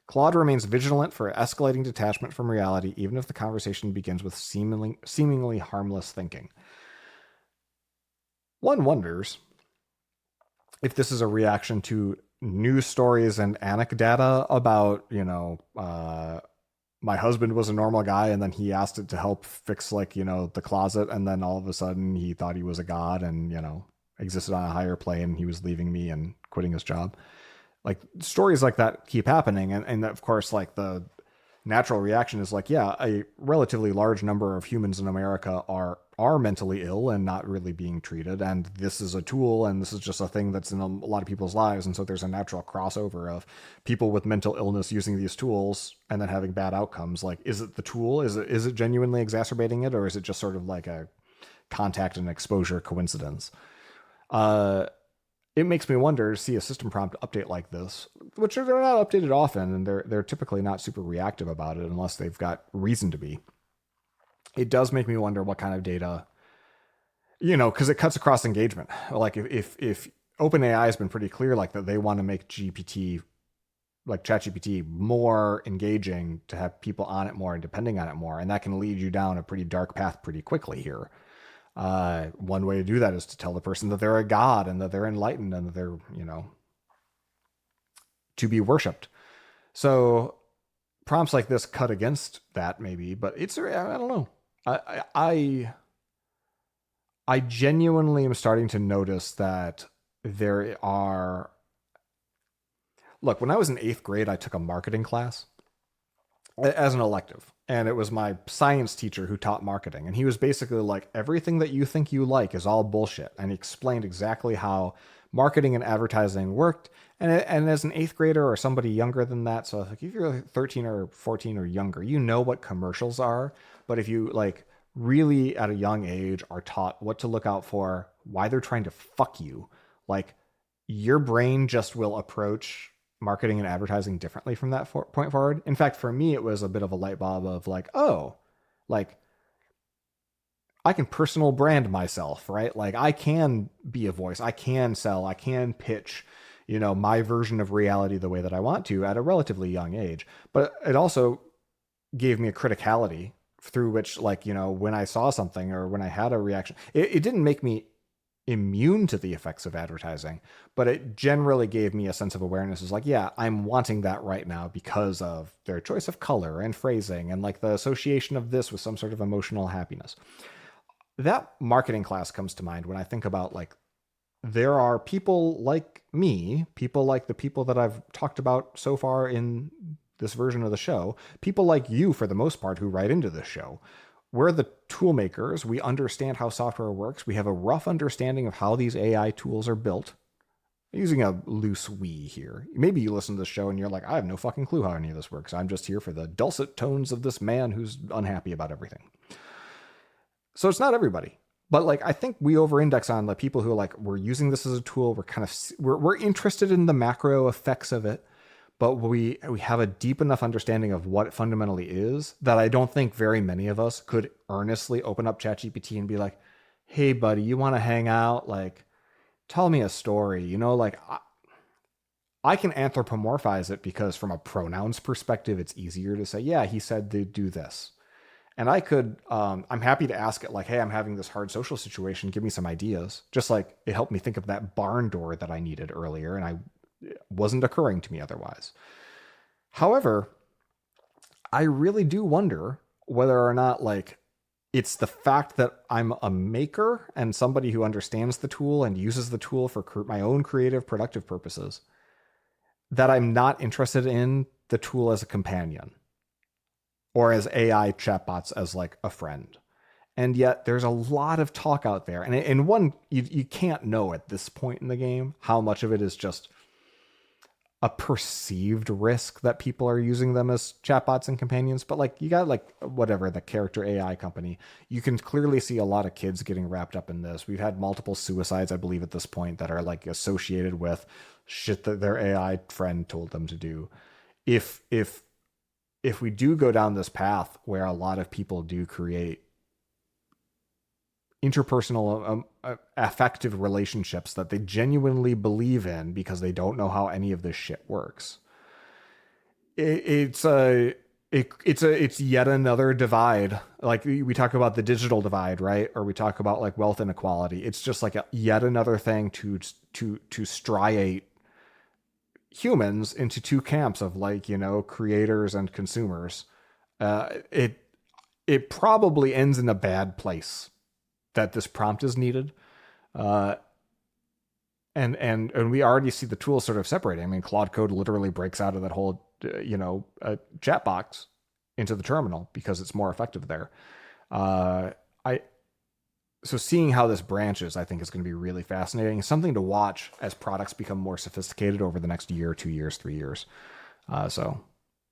Claude remains vigilant for escalating detachment from reality, even if the conversation begins with seemingly harmless thinking. one wonders if this is a reaction to news stories and anecdata about, my husband was a normal guy and then he asked it to help fix, like, the closet. And then all of a sudden he thought he was a god and, existed on a higher plane. He was leaving me and quitting his job. Like, stories like that keep happening. And of course, like, the natural reaction is like, yeah, a relatively large number of humans in America are mentally ill and not really being treated, and this is a tool, and this is just a thing that's in a lot of people's lives, and so there's a natural crossover of people with mental illness using these tools and then having bad outcomes. Like, is it the tool? Is it genuinely exacerbating it, or is it just sort of like a contact and exposure coincidence? It makes me wonder to see a system prompt update like this, which they're not updated often, and they're typically not super reactive about it unless they've got reason to be. It does make me wonder what kind of data, because it cuts across engagement. Like, if OpenAI has been pretty clear, like, that they want to make GPT, like ChatGPT, more engaging to have people on it more and depending on it more, and that can lead you down a pretty dark path pretty quickly here. One way to do that is to tell the person that they're a god and that they're enlightened and that they're, to be worshipped. So prompts like this cut against that maybe, but I don't know. I genuinely am starting to notice that there are. Look, when I was in 8th grade, I took a marketing class as an elective, and it was my science teacher who taught marketing, and he was basically like, everything that you think you like is all bullshit, and he explained exactly how marketing and advertising worked. And as an 8th grader or somebody younger than that, so like if you're 13 or 14 or younger, you know what commercials are. But if you, like, really at a young age are taught what to look out for, why they're trying to fuck you, like, your brain just will approach marketing and advertising differently from that point forward. In fact, for me, it was a bit of a light bulb of like, oh, like, I can personal brand myself, right? Like, I can be a voice, I can sell, I can pitch, my version of reality the way that I want to at a relatively young age. But it also gave me a criticality through which, like, when I saw something or when I had a reaction, it didn't make me immune to the effects of advertising, but it generally gave me a sense of awareness. Is like, yeah, I'm wanting that right now because of their choice of color and phrasing and, like, the association of this with some sort of emotional happiness. That marketing class comes to mind when I think about, like, there are people like me, people like the people that I've talked about so far in this version of the show, people like you for the most part who write into this show. We're the tool makers. We understand how software works. We have a rough understanding of how these AI tools are built. I'm using a loose we here. Maybe you listen to the show and you're like, I have no fucking clue how any of this works. I'm just here for the dulcet tones of this man who's unhappy about everything. So it's not everybody. But, like, I think we over-index on the people who are like, we're using this as a tool. We're interested in the macro effects of it, but we have a deep enough understanding of what it fundamentally is that I don't think very many of us could earnestly open up ChatGPT and be like, hey, buddy, you want to hang out? Like, tell me a story. Like, I can anthropomorphize it because from a pronouns perspective, it's easier to say, yeah, he said to do this. And I could, I'm happy to ask it, like, hey, I'm having this hard social situation. Give me some ideas. Just like it helped me think of that barn door that I needed earlier, and it wasn't occurring to me otherwise. However, I really do wonder whether or not, like, it's the fact that I'm a maker and somebody who understands the tool and uses the tool for my own creative, productive purposes, that I'm not interested in the tool as a companion, or as AI chatbots as, like, a friend. And yet there's a lot of talk out there. And one, you can't know at this point in the game how much of it is just a perceived risk that people are using them as chatbots and companions. But, like, you got, like, whatever, the character AI company. You can clearly see a lot of kids getting wrapped up in this. We've had multiple suicides, I believe, at this point that are, like, associated with shit that their AI friend told them to do. If we do go down this path where a lot of people do create interpersonal affective relationships that they genuinely believe in because they don't know how any of this shit works, it's it's yet another divide. Like we talk about the digital divide, right? Or we talk about like wealth inequality. It's just like yet another thing to striate humans into two camps of like, creators and consumers. It probably ends in a bad place that this prompt is needed. Uh, and we already see the tools sort of separating. I mean, Claude Code literally breaks out of that whole chat box into the terminal because it's more effective there. I So seeing how this branches, I think, is going to be really fascinating. Something to watch as products become more sophisticated over the next year, 2 years, 3 years. So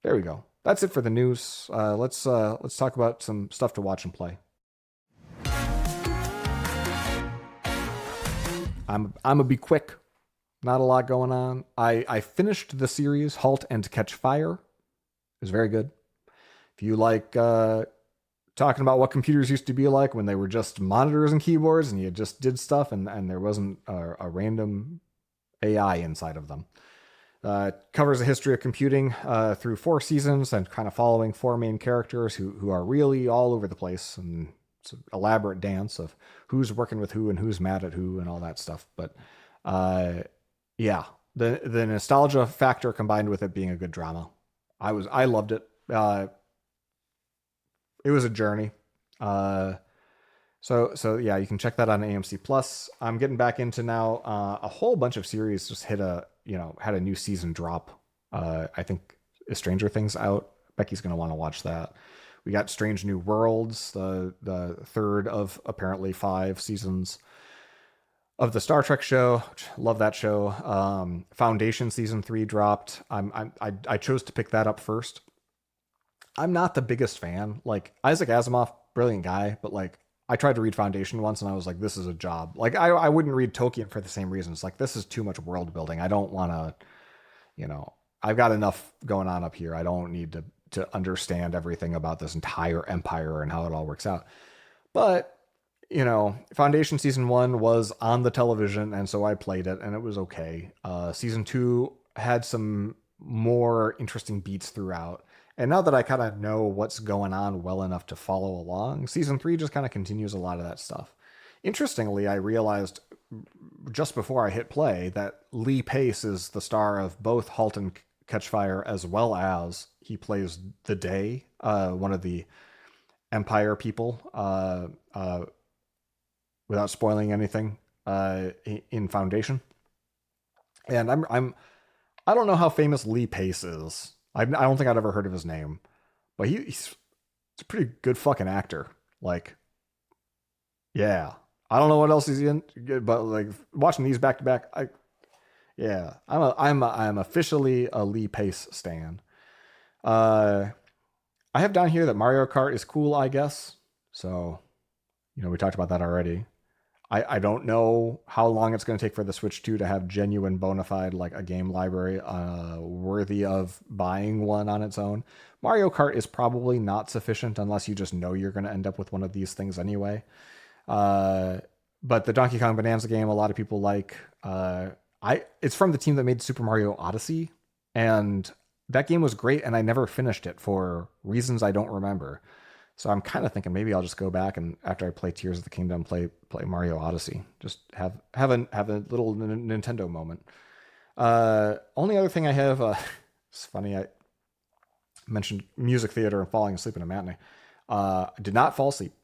there we go. That's it for the news. Let's talk about some stuff to watch and play. I'm gonna be quick. Not a lot going on. I finished the series Halt and Catch Fire. It was very good. If you like talking about what computers used to be like when they were just monitors and keyboards and you just did stuff and there wasn't a random AI inside of them. Covers the history of computing through 4 seasons and kind of following 4 main characters who are really all over the place, and it's an elaborate dance of who's working with who and who's mad at who and all that stuff. But yeah, the nostalgia factor combined with it being a good drama, I loved it. It was a journey. So yeah, you can check that on AMC Plus. I'm getting back into now a whole bunch of series just had a new season drop. I think is Stranger Things out. Becky's gonna want to watch that. We got Strange New Worlds, the third of apparently 5 seasons of the Star Trek show. Love that show. Foundation season 3 dropped. I chose to pick that up first. I'm not the biggest fan. Like Isaac Asimov, brilliant guy, but like I tried to read Foundation once and I was like, this is a job. Like I wouldn't read Tolkien for the same reasons. Like this is too much world building. I don't want to, I've got enough going on up here. I don't need to understand everything about this entire empire and how it all works out. But, Foundation season 1 was on the television, and so I played it and it was okay. Season 2 had some more interesting beats throughout. And now that I kind of know what's going on well enough to follow along, season 3 just kind of continues a lot of that stuff. Interestingly, I realized just before I hit play that Lee Pace is the star of both Halt and Catch Fire, as well as he plays the Day, one of the Empire people, without spoiling anything, in Foundation. And I don't know how famous Lee Pace is. I don't think I'd ever heard of his name, but he's a pretty good fucking actor. Like, yeah, I don't know what else he's in, but like watching these back to back, I'm officially a Lee Pace stan. I have down here that Mario Kart is cool, I guess. So, we talked about that already. I don't know how long it's going to take for the Switch 2 to have genuine bona fide, like a game library worthy of buying one on its own. Mario Kart is probably not sufficient unless you just know you're going to end up with one of these things anyway. But the Donkey Kong Bonanza game, a lot of people like. It's from the team that made Super Mario Odyssey, and that game was great, and I never finished it for reasons I don't remember. So I'm kind of thinking maybe I'll just go back and after I play Tears of the Kingdom, play Mario Odyssey. Just have a little Nintendo moment. Only other thing I have, it's funny, I mentioned music theater and falling asleep in a matinee. I did not fall asleep,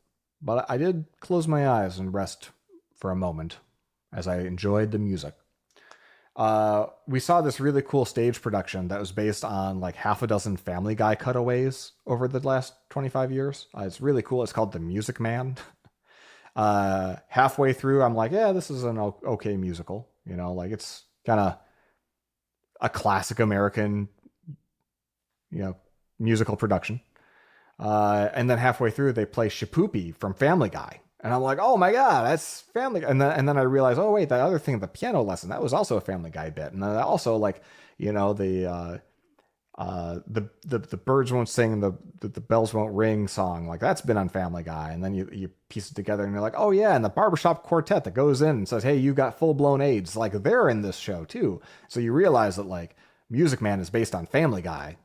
but I did close my eyes and rest for a moment as I enjoyed the music. We saw this really cool stage production that was based on like half a dozen Family Guy cutaways over the last 25 years. It's really cool. It's called The Music Man. Halfway through, I'm like, yeah, this is an okay musical. Like it's kind of a classic American, musical production. And then halfway through, they play Shapoopy from Family Guy. And I'm like, oh my God, that's Family Guy. And then I realized, oh wait, that other thing, the piano lesson, that was also a Family Guy bit. And then also like, the birds won't sing, the bells won't ring song, like that's been on Family Guy. And then you piece it together and you're like, oh yeah, and the barbershop quartet that goes in and says, hey, you got full blown AIDS, like they're in this show too. So you realize that like Music Man is based on Family Guy,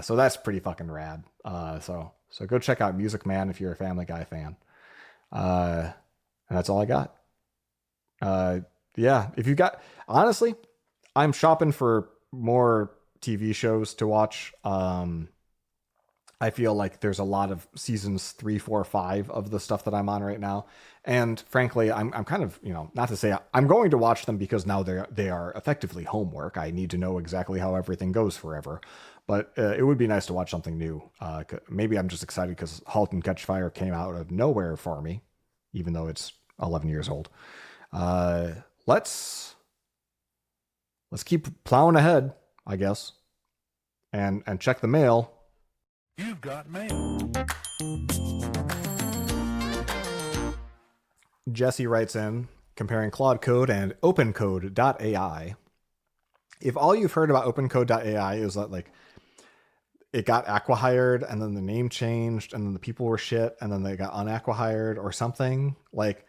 so that's pretty fucking rad. So go check out Music Man if you're a Family Guy fan. And that's all I got. Uh, yeah, if you got honestly, I'm shopping for more TV shows to watch. I feel like there's a lot of seasons 3, 4, 5 of the stuff that I'm on right now. And frankly, I'm kind of, not to say I'm going to watch them because now they are effectively homework. I need to know exactly how everything goes forever. But it would be nice to watch something new. Maybe I'm just excited because *Halt and Catch Fire* came out of nowhere for me, even though it's 11 years old. Let's keep plowing ahead, I guess, and check the mail. You've got mail. Jesse writes in, comparing Claude Code and OpenCode.ai. If all you've heard about OpenCode.ai is that, like, it got acqui-hired and then the name changed and then the people were shit and then they got unacqui-hired or something, like,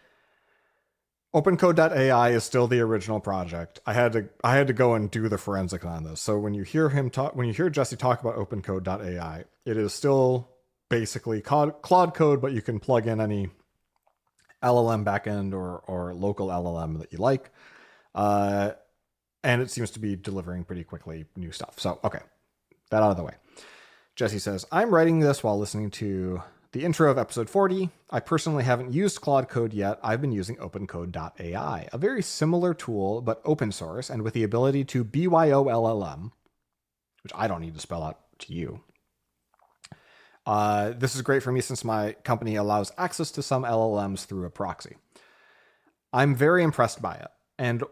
OpenCode.ai is still the original project. I had to go and do the forensic on this. So when you hear Jesse talk about OpenCode.ai, it is still basically Claude Code, but you can plug in any LLM backend or local LLM that you like. And it seems to be delivering pretty quickly new stuff. So, okay, that out of the way. Jesse says, I'm writing this while listening to the intro of episode 40. I personally haven't used Claude Code yet. I've been using OpenCode.ai, a very similar tool, but open source and with the ability to BYO LLM, which I don't need to spell out to you. This is great for me since my company allows access to some LLMs through a proxy. I'm very impressed by it, and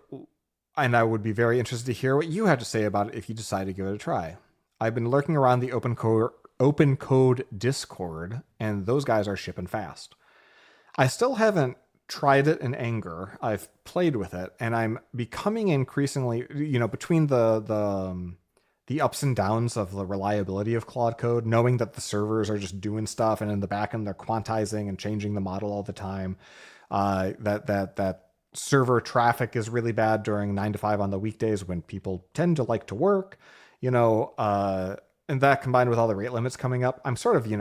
I would be very interested to hear what you had to say about it if you decide to give it a try. I've been lurking around the Open Code Discord, and those guys are shipping fast. I still haven't tried it in anger. I've played with it, and I'm becoming increasingly, between the ups and downs of the reliability of Claude Code, knowing that the servers are just doing stuff, and in the back end they're quantizing and changing the model all the time. That server traffic is really bad during 9 to 5 on the weekdays when people tend to like to work. And that combined with all the rate limits coming up, I'm sort of,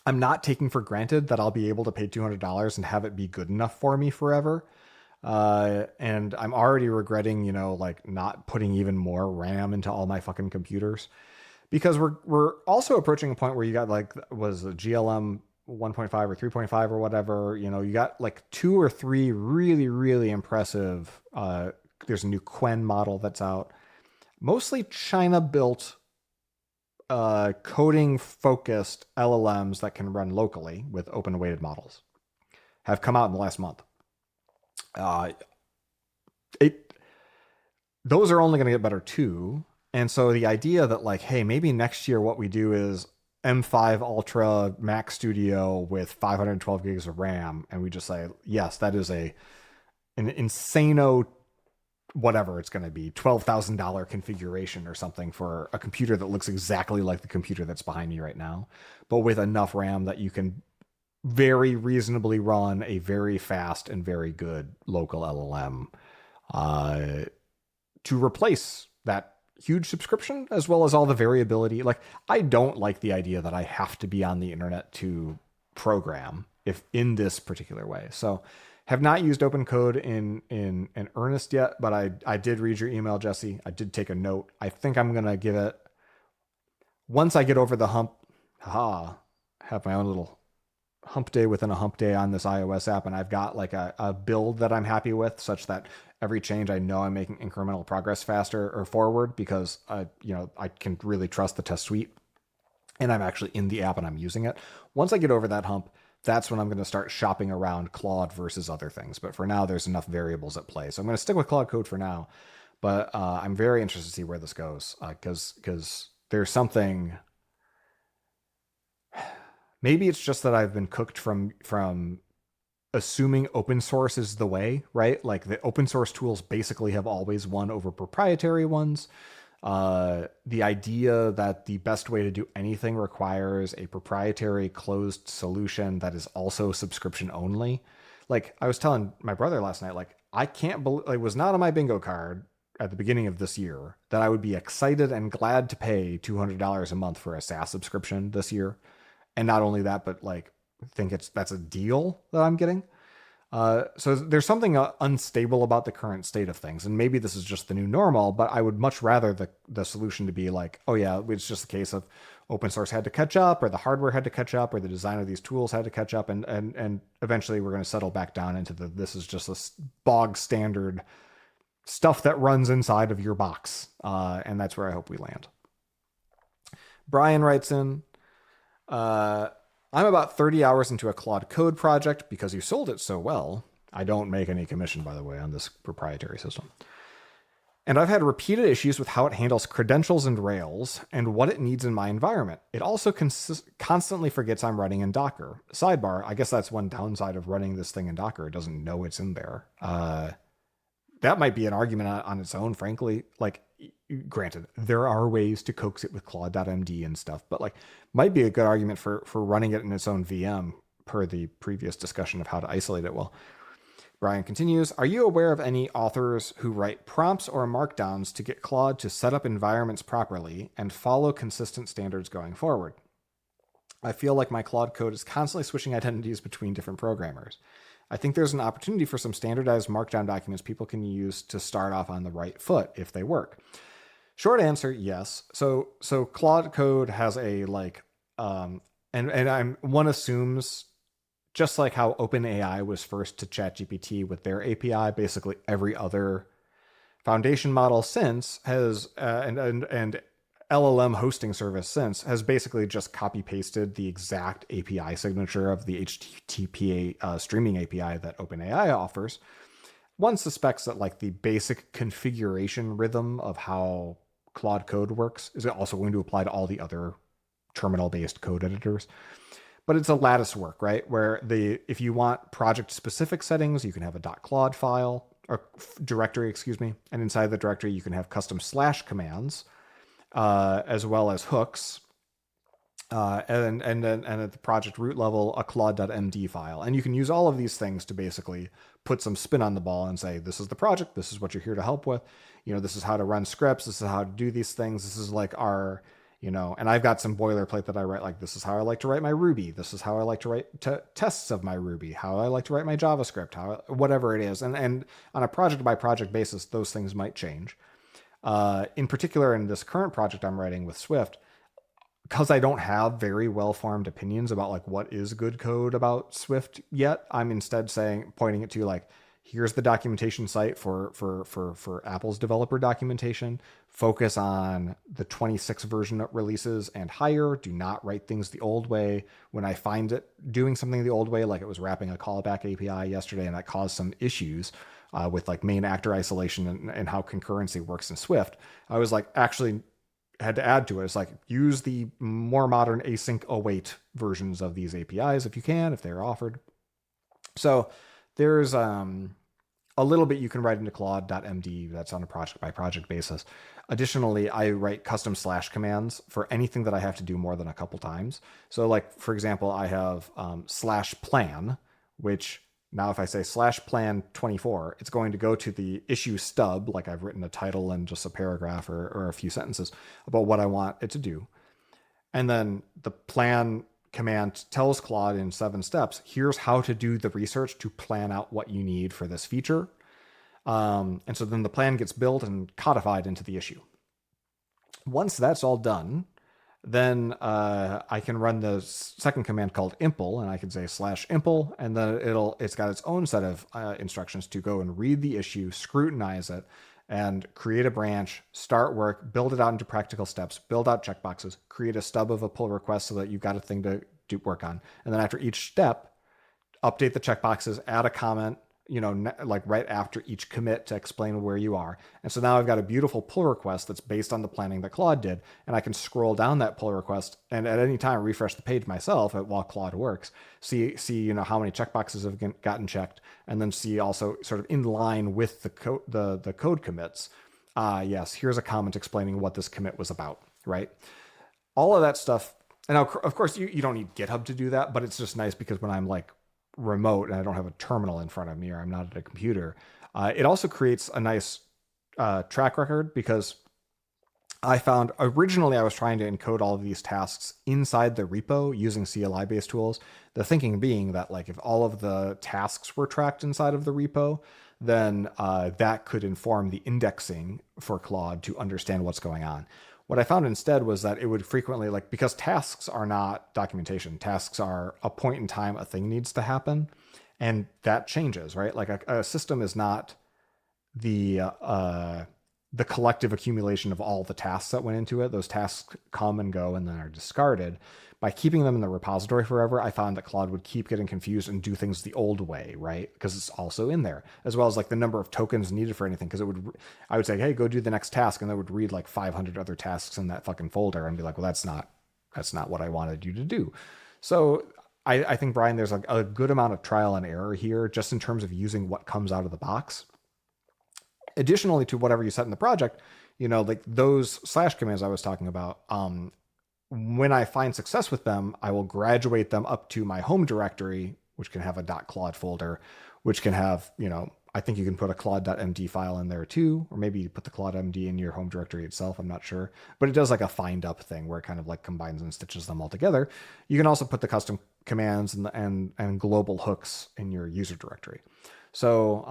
I'm not taking for granted that I'll be able to pay $200 and have it be good enough for me forever. And I'm already regretting, not putting even more RAM into all my fucking computers, because we're also approaching a point where you got was a GLM 1.5 or 3.5 or whatever, you got like 2 or 3 really, really impressive. There's a new Quen model that's out, mostly China built, coding focused LLMs that can run locally with open weighted models have come out in the last month. Those are only going to get better too. And so the idea that hey, maybe next year what we do is M5 Ultra Mac Studio with 512 gigs of RAM. And we just say, yes, that is an insano, whatever it's going to be, $12,000 configuration or something for a computer that looks exactly like the computer that's behind me right now, but with enough RAM that you can very reasonably run a very fast and very good local LLM to replace that huge subscription, as well as all the variability. I don't like the idea that I have to be on the internet to program if in this particular way. So have not used OpenCode in earnest yet, but I did read your email, Jesse. I did take a note. I think I'm going to give it, once I get over the hump, have my own little hump day within a hump day on this iOS app, and I've got a build that I'm happy with, such that every change I know I'm making incremental progress faster or forward, because I can really trust the test suite, and I'm actually in the app and I'm using it. Once I get over that hump, that's when I'm going to start shopping around Claude versus other things. But for now, there's enough variables at play. So I'm going to stick with Claude Code for now. But I'm very interested to see where this goes, because there's something. Maybe it's just that I've been cooked from assuming open source is the way, right? Like the open source tools basically have always won over proprietary ones. The idea that the best way to do anything requires a proprietary closed solution that is also subscription only. I was telling my brother last night, I can't believe it was not on my bingo card. at the beginning of this year that I would be excited and glad to pay $200 a month for a SaaS subscription this year. And not only that, but like think that's a deal that I'm getting. So there's something unstable about the current state of things, and maybe this is just the new normal. But I would much rather the solution to be like, oh yeah, it's just a case of open source had to catch up, or the hardware had to catch up, or the design of these tools had to catch up, and eventually we're going to settle back down into this is just a bog standard stuff that runs inside of your box, and that's where I hope we land. Brian writes in. I'm about 30 hours into a Claude Code project because you sold it so well. I don't make any commission, by the way, on this proprietary system. And I've had repeated issues with how it handles credentials and Rails and what it needs in my environment. It also constantly forgets I'm running in Docker. Sidebar, I guess that's one downside of running this thing in Docker. It doesn't know it's in there. That might be an argument on its own, frankly. Like, granted, there are ways to coax it with Claude.md and stuff, but like might be a good argument for running it in its own VM per the previous discussion of how to isolate it well. Brian continues, are you aware of any authors who write prompts or markdowns to get Claude to set up environments properly and follow consistent standards going forward? I feel like my Claude code is constantly switching identities between different programmers. I think there's an opportunity for some standardized markdown documents people can use to start off on the right foot if they work. Short answer, yes. So Claude Code has a like, one assumes, just like how OpenAI was first to ChatGPT with their API, basically every other foundation model since has and LLM hosting service since has basically just copy pasted the exact API signature of the HTTP streaming API that OpenAI offers. One suspects that like the basic configuration rhythm of how Claude Code works is also going to apply to all the other terminal-based code editors. But it's a lattice work, right? Where if you want project-specific settings, you can have a .claude file or directory, excuse me, and inside the directory you can have custom / commands, as well as hooks, and then at the project root level a claude.md file, and you can use all of these things to basically put some spin on the ball and say, this is the project, this is what you're here to help with, this is how to run scripts, this is how to do these things, this is like our, and I've got some boilerplate that I write, like this is how I like to write my Ruby, this is how I like to write tests of my Ruby, how I like to write my JavaScript, whatever it is, and on a project by project basis those things might change. In particular, in this current project I'm writing with Swift, because I don't have very well-formed opinions about like what is good code about Swift yet, I'm instead pointing it to like, here's the documentation site for Apple's developer documentation. Focus on the 26 version releases and higher. Do not write things the old way. When I find it doing something the old way, like it was wrapping a callback API yesterday, and that caused some issues with like main actor isolation and how concurrency works in Swift, I was like, actually had to add to it. It's like, use the more modern async await versions of these APIs if you can, if they're offered. So there's a little bit you can write into claude.md that's on a project by project basis. Additionally, I write custom / commands for anything that I have to do more than a couple times. So like, for example, I have /plan, which now if I say /plan 24, it's going to go to the issue stub, like I've written a title and just a paragraph or a few sentences about what I want it to do. And then the plan command tells Claude in 7 steps, here's how to do the research to plan out what you need for this feature. And so then the plan gets built and codified into the issue. Once that's all done, then I can run the second command called impl, and I can say /impl, and then it's got its own set of instructions to go and read the issue, scrutinize it, and create a branch, start work, build it out into practical steps, build out checkboxes, create a stub of a pull request so that you've got a thing to do work on. And then after each step, update the checkboxes, add a comment, like right after each commit to explain where you are. And so now I've got a beautiful pull request that's based on the planning that Claude did. And I can scroll down that pull request and at any time refresh the page myself while Claude works, see how many checkboxes have gotten checked, and then see also sort of in line with the code commits. Yes, here's a comment explaining what this commit was about, right? All of that stuff. And now, of course, you don't need GitHub to do that, but it's just nice because when I'm like remote and I don't have a terminal in front of me or I'm not at a computer, it also creates a nice track record, because I found originally I was trying to encode all of these tasks inside the repo using CLI based tools. The thinking being that like if all of the tasks were tracked inside of the repo, then that could inform the indexing for Claude to understand what's going on. What I found instead was that it would frequently, like, because tasks are not documentation, tasks are a point in time a thing needs to happen, and that changes, right? Like a system is not the collective accumulation of all the tasks that went into it. Those tasks come and go and then are discarded. By keeping them in the repository forever, I found that Claude would keep getting confused and do things the old way, right? Because it's also in there, as well as like the number of tokens needed for anything. Because I would say, hey, go do the next task, and they would read like 500 other tasks in that fucking folder and be like, well, that's not what I wanted you to do. So I think, Brian, there's like a good amount of trial and error here, just in terms of using what comes out of the box. Additionally to whatever you set in the project, like those slash commands I was talking about, when I find success with them, I will graduate them up to my home directory, which can have a .claude folder, which can have, I think you can put a claude.md file in there too, or maybe you put the claude.md in your home directory itself. I'm not sure, but it does like a find up thing where it kind of like combines and stitches them all together. You can also put the custom commands and global hooks in your user directory. So,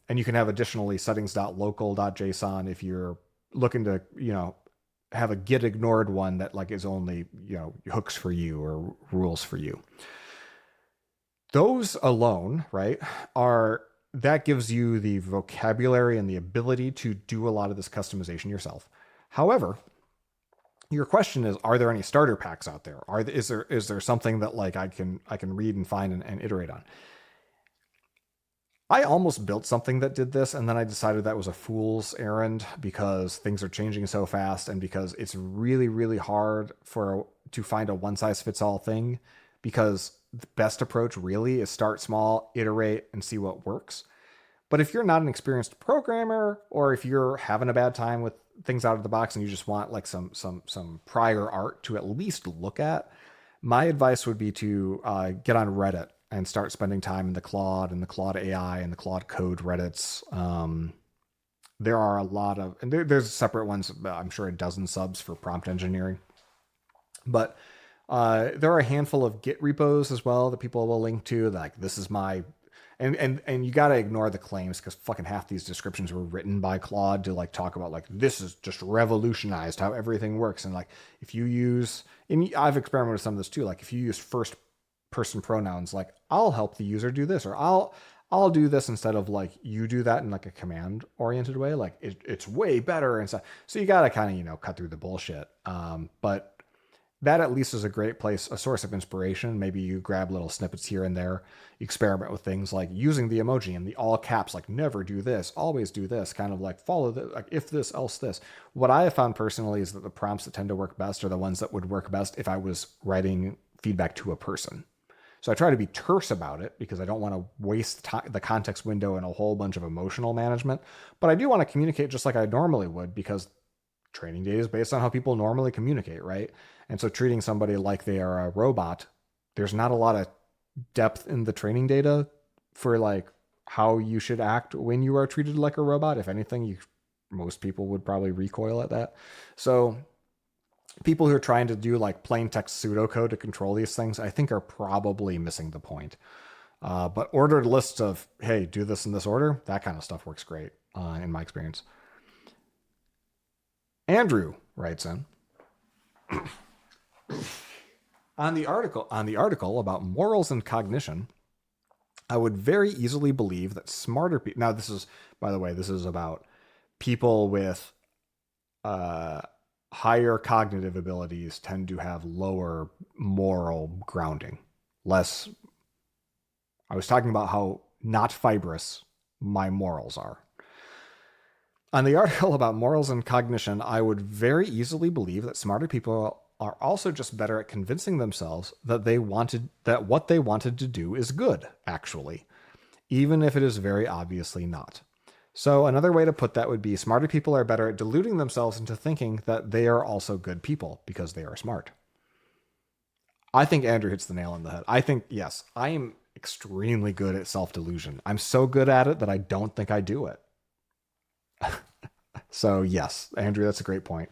and you can have additionally settings.local.json if you're looking to, have a get ignored one that like is only, hooks for you or rules for you. Those alone, right, that gives you the vocabulary and the ability to do a lot of this customization yourself. However, your question is, are there any starter packs out there? Is there something that like I can read and find and iterate on? I almost built something that did this, and then I decided that was a fool's errand because things are changing so fast, and because it's really, really hard to find a one-size-fits-all thing, because the best approach really is start small, iterate, and see what works. But if you're not an experienced programmer, or if you're having a bad time with things out of the box and you just want like some prior art to at least look at, my advice would be to get on Reddit and start spending time in the Claude and the Claude AI and the Claude Code Reddits. There are a lot of, and there's separate ones, I'm sure a dozen subs for prompt engineering. But there are a handful of Git repos as well that people will link to. Like, this is my, and you got to ignore the claims, because fucking half these descriptions were written by Claude to like talk about like, this is just revolutionized how everything works. And like, if you use, and I've experimented with some of this too, like if you use first person pronouns, like I'll help the user do this, or I'll do this instead of like you do that in like a command oriented way, like it's way better and stuff. So you got to kind of, cut through the bullshit. But that at least is a great place, a source of inspiration. Maybe you grab little snippets here and there, you experiment with things like using the emoji and the all caps, like never do this, always do this, kind of like follow the, like if this, else this. What I have found personally is that the prompts that tend to work best are the ones that would work best if I was writing feedback to a person. So I try to be terse about it because I don't want to waste the context window in a whole bunch of emotional management. But I do want to communicate just like I normally would, because training data is based on how people normally communicate, right? And so treating somebody like they are a robot, there's not a lot of depth in the training data for like how you should act when you are treated like a robot. If anything, most people would probably recoil at that. So people who are trying to do like plain text pseudocode to control these things, I think are probably missing the point. But ordered lists of, hey, do this in this order, that kind of stuff works great in my experience. Andrew writes in on the article about morals and cognition. I would very easily believe that smarter people. Now, this is, by the way, this is about people with higher cognitive abilities tend to have lower moral grounding. Less. I was talking about how not fibrous my morals are. On the article about morals and cognition, I would very easily believe that smarter people are also just better at convincing themselves that what they wanted to do is good, actually, even if it is very obviously not. So another way to put that would be smarter people are better at deluding themselves into thinking that they are also good people because they are smart. I think Andrew hits the nail on the head. I think, yes, I am extremely good at self-delusion. I'm so good at it that I don't think I do it. So yes, Andrew, that's a great point.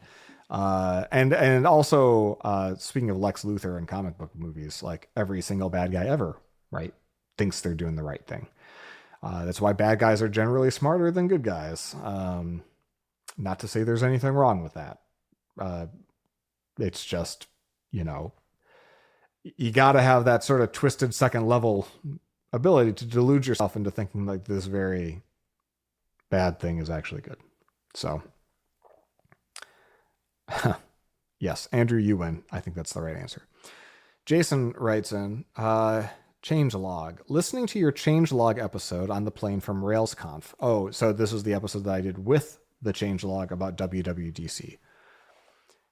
And also, speaking of Lex Luthor in comic book movies, like every single bad guy ever, right, thinks they're doing the right thing. That's why bad guys are generally smarter than good guys. Not to say there's anything wrong with that. Uh, it's just, you know, you got to have that sort of twisted second level ability to delude yourself into thinking like this very bad thing is actually good. So, yes, Andrew, you win. I think that's the right answer. Jason writes in, changelog. Listening to your changelog episode on the plane from RailsConf. Oh, so this was the episode that I did with the changelog about WWDC.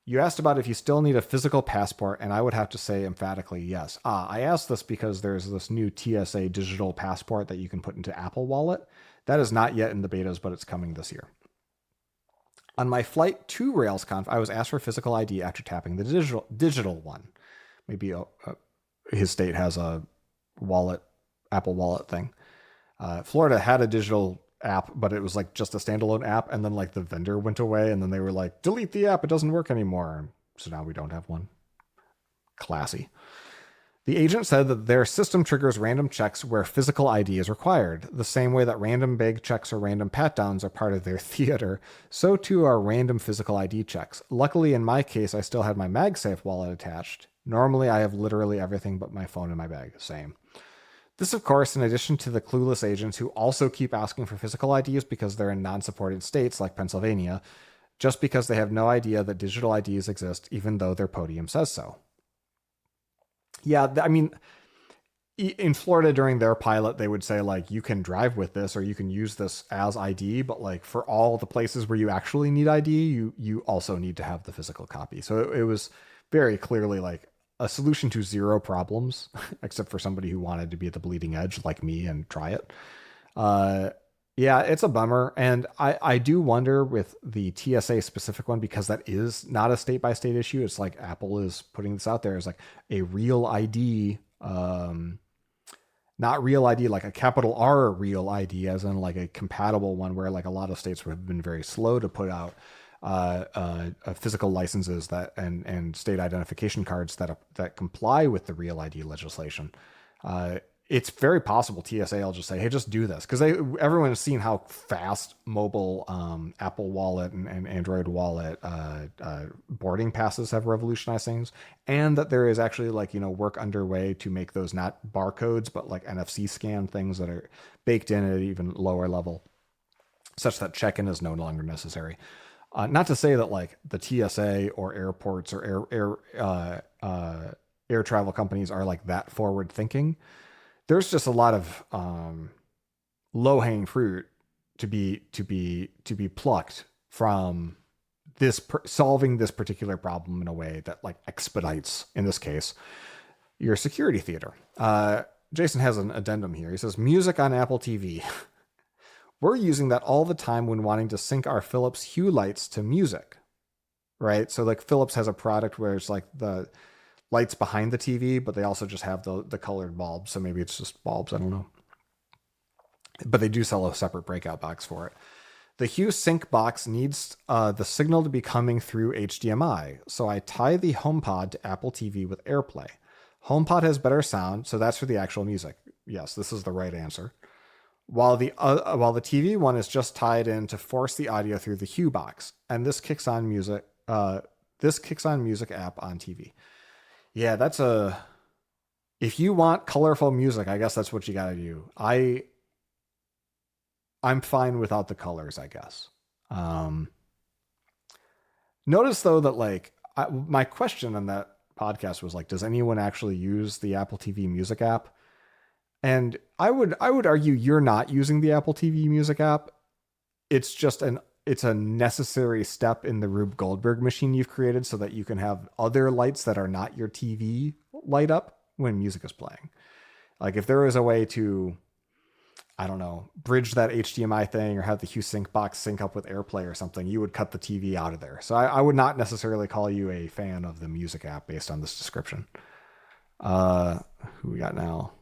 You asked about if you still need a physical passport, and I would have to say emphatically yes. I asked this because there's this new TSA digital passport that you can put into Apple Wallet. That is not yet in the betas, but it's coming this year. On my flight to RailsConf, I was asked for physical ID after tapping the digital one. Maybe his state has a wallet, Apple Wallet thing. Florida had a digital app, but it was like just a standalone app, and then like the vendor went away, and then they were like, delete the app, it doesn't work anymore. So now we don't have one. Classy. The agent said that their system triggers random checks where physical ID is required. The same way that random bag checks or random pat downs are part of their theater, so too are random physical ID checks. Luckily, in my case, I still had my MagSafe wallet attached. Normally, I have literally everything but my phone in my bag. Same. This, of course, in addition to the clueless agents who also keep asking for physical IDs because they're in non-supported states like Pennsylvania, just because they have no idea that digital IDs exist, even though their podium says so. Yeah, I mean, in Florida during their pilot, they would say like, you can drive with this or you can use this as ID, but like for all the places where you actually need ID, you also need to have the physical copy. So it was very clearly like a solution to zero problems, except for somebody who wanted to be at the bleeding edge like me and try it. Yeah, it's a bummer. And I do wonder with the TSA specific one, because that is not a state by state issue. It's like Apple is putting this out there as like a real ID, not real ID, like a capital R real ID, as in like a compatible one where like a lot of states have been very slow to put out physical licenses that and state identification cards that comply with the real ID legislation. It's very possible TSA will just say, "Hey, just do this," because everyone has seen how fast mobile Apple Wallet and Android Wallet boarding passes have revolutionized things, and that there is actually like work underway to make those not barcodes but like NFC scan things that are baked in at an even lower level, such that check-in is no longer necessary. Not to say that like the TSA or airports or air travel companies are like that forward thinking. There's just a lot of low hanging fruit to be plucked from this solving this particular problem in a way that like expedites, in this case, your security theater. Jason has an addendum here. He says music on Apple TV. We're using that all the time when wanting to sync our Philips Hue lights to music, right? So like Philips has a product where it's like the lights behind the TV, but they also just have the colored bulbs. So maybe it's just bulbs. I don't know. But they do sell a separate breakout box for it. The Hue Sync box needs the signal to be coming through HDMI. So I tie the HomePod to Apple TV with AirPlay. HomePod has better sound, so that's for the actual music. Yes, this is the right answer. While the TV one is just tied in to force the audio through the Hue box, and this kicks on music. This kicks on music app on TV. Yeah, if you want colorful music, I guess that's what you got to do. I'm fine without the colors, I guess. Notice though that like my question on that podcast was like, does anyone actually use the Apple TV Music app? And I would argue you're not using the Apple TV Music app. It's just it's a necessary step in the Rube Goldberg machine you've created so that you can have other lights that are not your TV light up when music is playing. Like if there is a way to, I don't know, bridge that HDMI thing or have the Hue Sync box sync up with AirPlay or something, you would cut the TV out of there. So I would not necessarily call you a fan of the music app based on this description. Who we got now?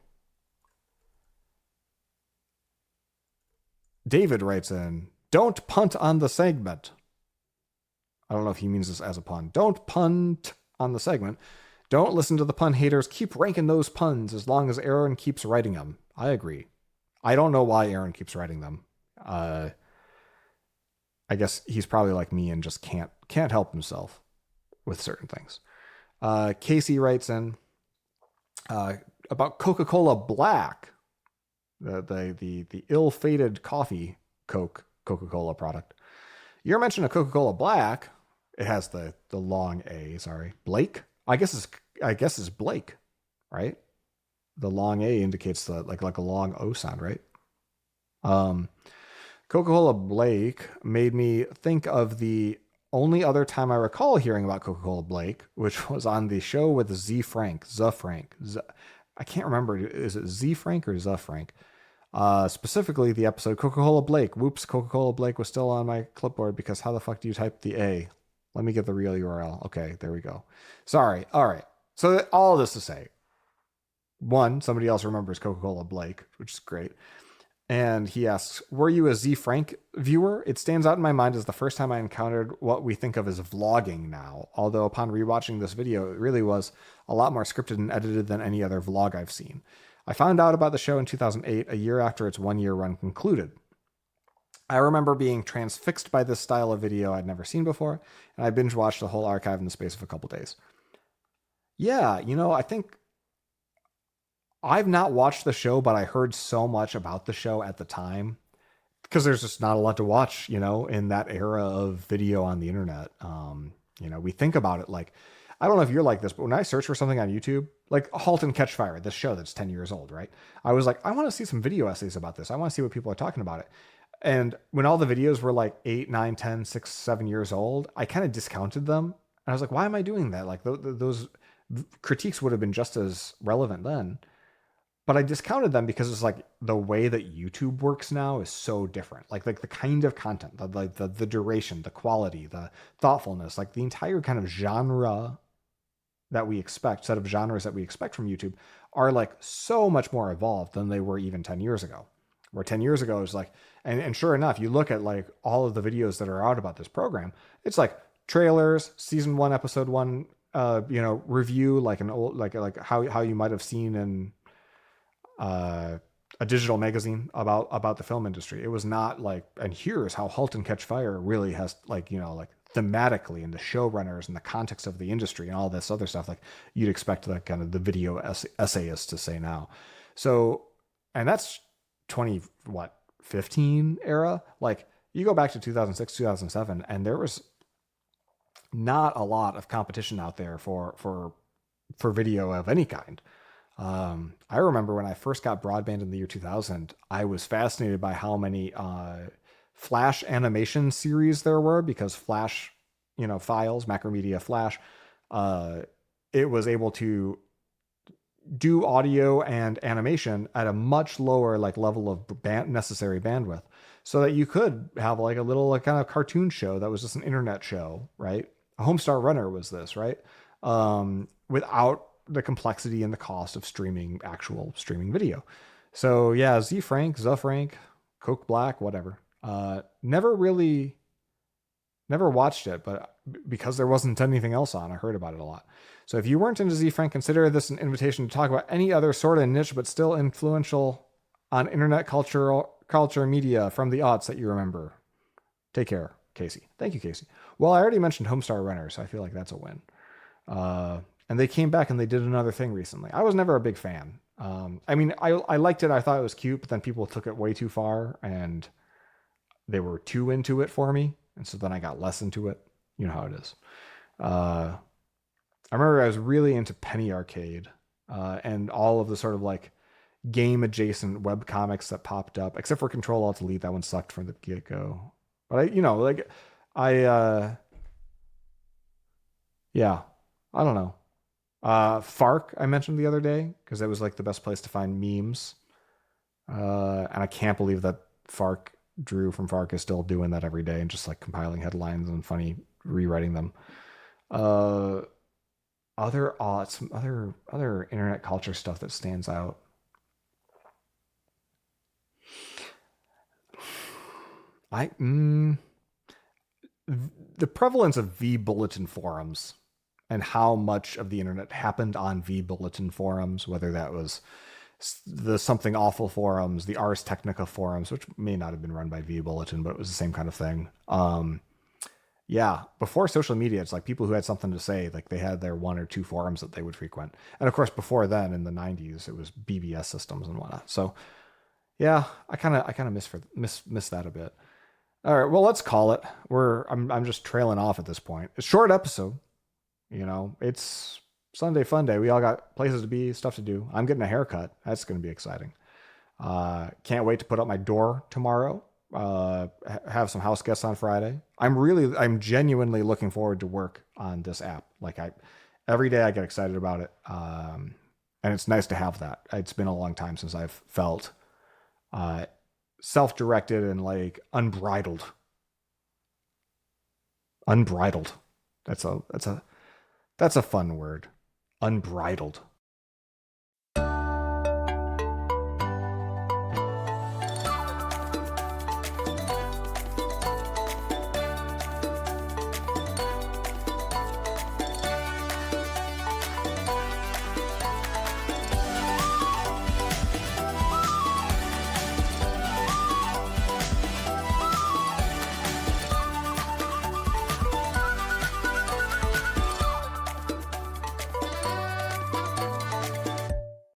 David writes in, Don't punt on the segment. I don't know if he means this as a pun. Don't punt on the segment. Don't listen to the pun haters. Keep ranking those puns as long as Aaron keeps writing them. I agree. I don't know why Aaron keeps writing them. I guess he's probably like me and just can't help himself with certain things. Casey writes in about Coca-Cola Black, the ill-fated coffee Coca-Cola product. Your mention of Coca-Cola Black, it has the long A. Sorry, Blake. I guess it's Blake, right? The long A indicates the like a long O sound, right? Coca-Cola Blake made me think of the only other time I recall hearing about Coca-Cola Blake, which was on the show with Z Frank. I can't remember. Is it Z Frank or Z Frank? Specifically the episode Coca-Cola Blake. Whoops, Coca-Cola Blake was still on my clipboard because how the fuck do you type the A? Let me get the real URL. Okay, there we go. Sorry. All right. So all this to say, one, somebody else remembers Coca-Cola Blake, which is great. And he asks, were you a Z Frank viewer? It stands out in my mind as the first time I encountered what we think of as vlogging now. Although upon rewatching this video, it really was a lot more scripted and edited than any other vlog I've seen. I found out about the show in 2008, a year after its one-year run concluded. I remember being transfixed by this style of video I'd never seen before, and I binge watched the whole archive in the space of a couple days. Yeah, I think I've not watched the show, but I heard so much about the show at the time because there's just not a lot to watch, in that era of video on the internet. We think about it like, I don't know if you're like this, but when I search for something on YouTube, like Halt and Catch Fire, this show that's 10 years old, right? I was like, I want to see some video essays about this. I want to see what people are talking about it. And when all the videos were like 8, 9, 10, 6, 7 years old, I kind of discounted them. And I was like, why am I doing that? Like those critiques would have been just as relevant then. But I discounted them because it's like the way that YouTube works now is so different. Like the kind of content, the duration, the quality, the thoughtfulness, like the entire kind of genre that we expect, set of genres that we expect from YouTube are like so much more evolved than they were even 10 years ago. Where 10 years ago is like, and sure enough, you look at like all of the videos that are out about this program, it's like trailers, season 1, episode 1, review, like an old, like how you might have seen in a digital magazine about the film industry. It was not like, and here's how Halt and Catch Fire really has like thematically and the showrunners and the context of the industry and all this other stuff like you'd expect the kind of the video essayist to say now. So, and that's 15 era. Like you go back to 2006, 2007, and there was not a lot of competition out there for video of any kind. I remember when I first got broadband in the year 2000, I was fascinated by how many Flash animation series there were because Flash, files, Macromedia Flash, it was able to do audio and animation at a much lower like level of necessary bandwidth so that you could have like a little like, kind of cartoon show that was just an internet show, right? A Homestar Runner was this, right? Without the complexity and the cost of actual streaming video. So yeah, Z Frank, Coke Black, whatever. Never watched it, but because there wasn't anything else on, I heard about it a lot. So if you weren't into Z Frank, consider this an invitation to talk about any other sort of niche, but still influential on internet culture media from the aughts that you remember. Take care, Casey. Thank you, Casey. Well, I already mentioned Homestar Runner, so I feel like that's a win. And they came back and they did another thing recently. I was never a big fan. I liked it. I thought it was cute, but then people took it way too far and they were too into it for me. And so then I got less into it. You know how it is. I remember I was really into Penny Arcade and all of the sort of like game adjacent web comics that popped up, except for Control Alt Delete. That one sucked from the get go. But I don't know. Fark I mentioned the other day because it was like the best place to find memes. And I can't believe that Drew from Fark is still doing that every day and just like compiling headlines and funny rewriting them. Other internet culture stuff that stands out. I the prevalence of V bulletin forums and how much of the internet happened on V bulletin forums, whether that was the Something Awful forums, the Ars Technica forums, which may not have been run by V bulletin, but it was the same kind of thing. Yeah, before social media, it's like people who had something to say, like they had their one or two forums that they would frequent. And of course, before then, in the '90s, it was BBS systems and whatnot. So yeah, I kind of miss that a bit. All right, well, let's call it. I'm just trailing off at this point. It's a short episode. It's Sunday fun day. We all got places to be, stuff to do. I'm getting a haircut. That's going to be exciting. Can't wait to put up my door tomorrow. Have some house guests on Friday. I'm genuinely looking forward to work on this app. Every day I get excited about it. And it's nice to have that. It's been a long time since I've felt, self-directed and like unbridled. Unbridled. That's a fun word. Unbridled.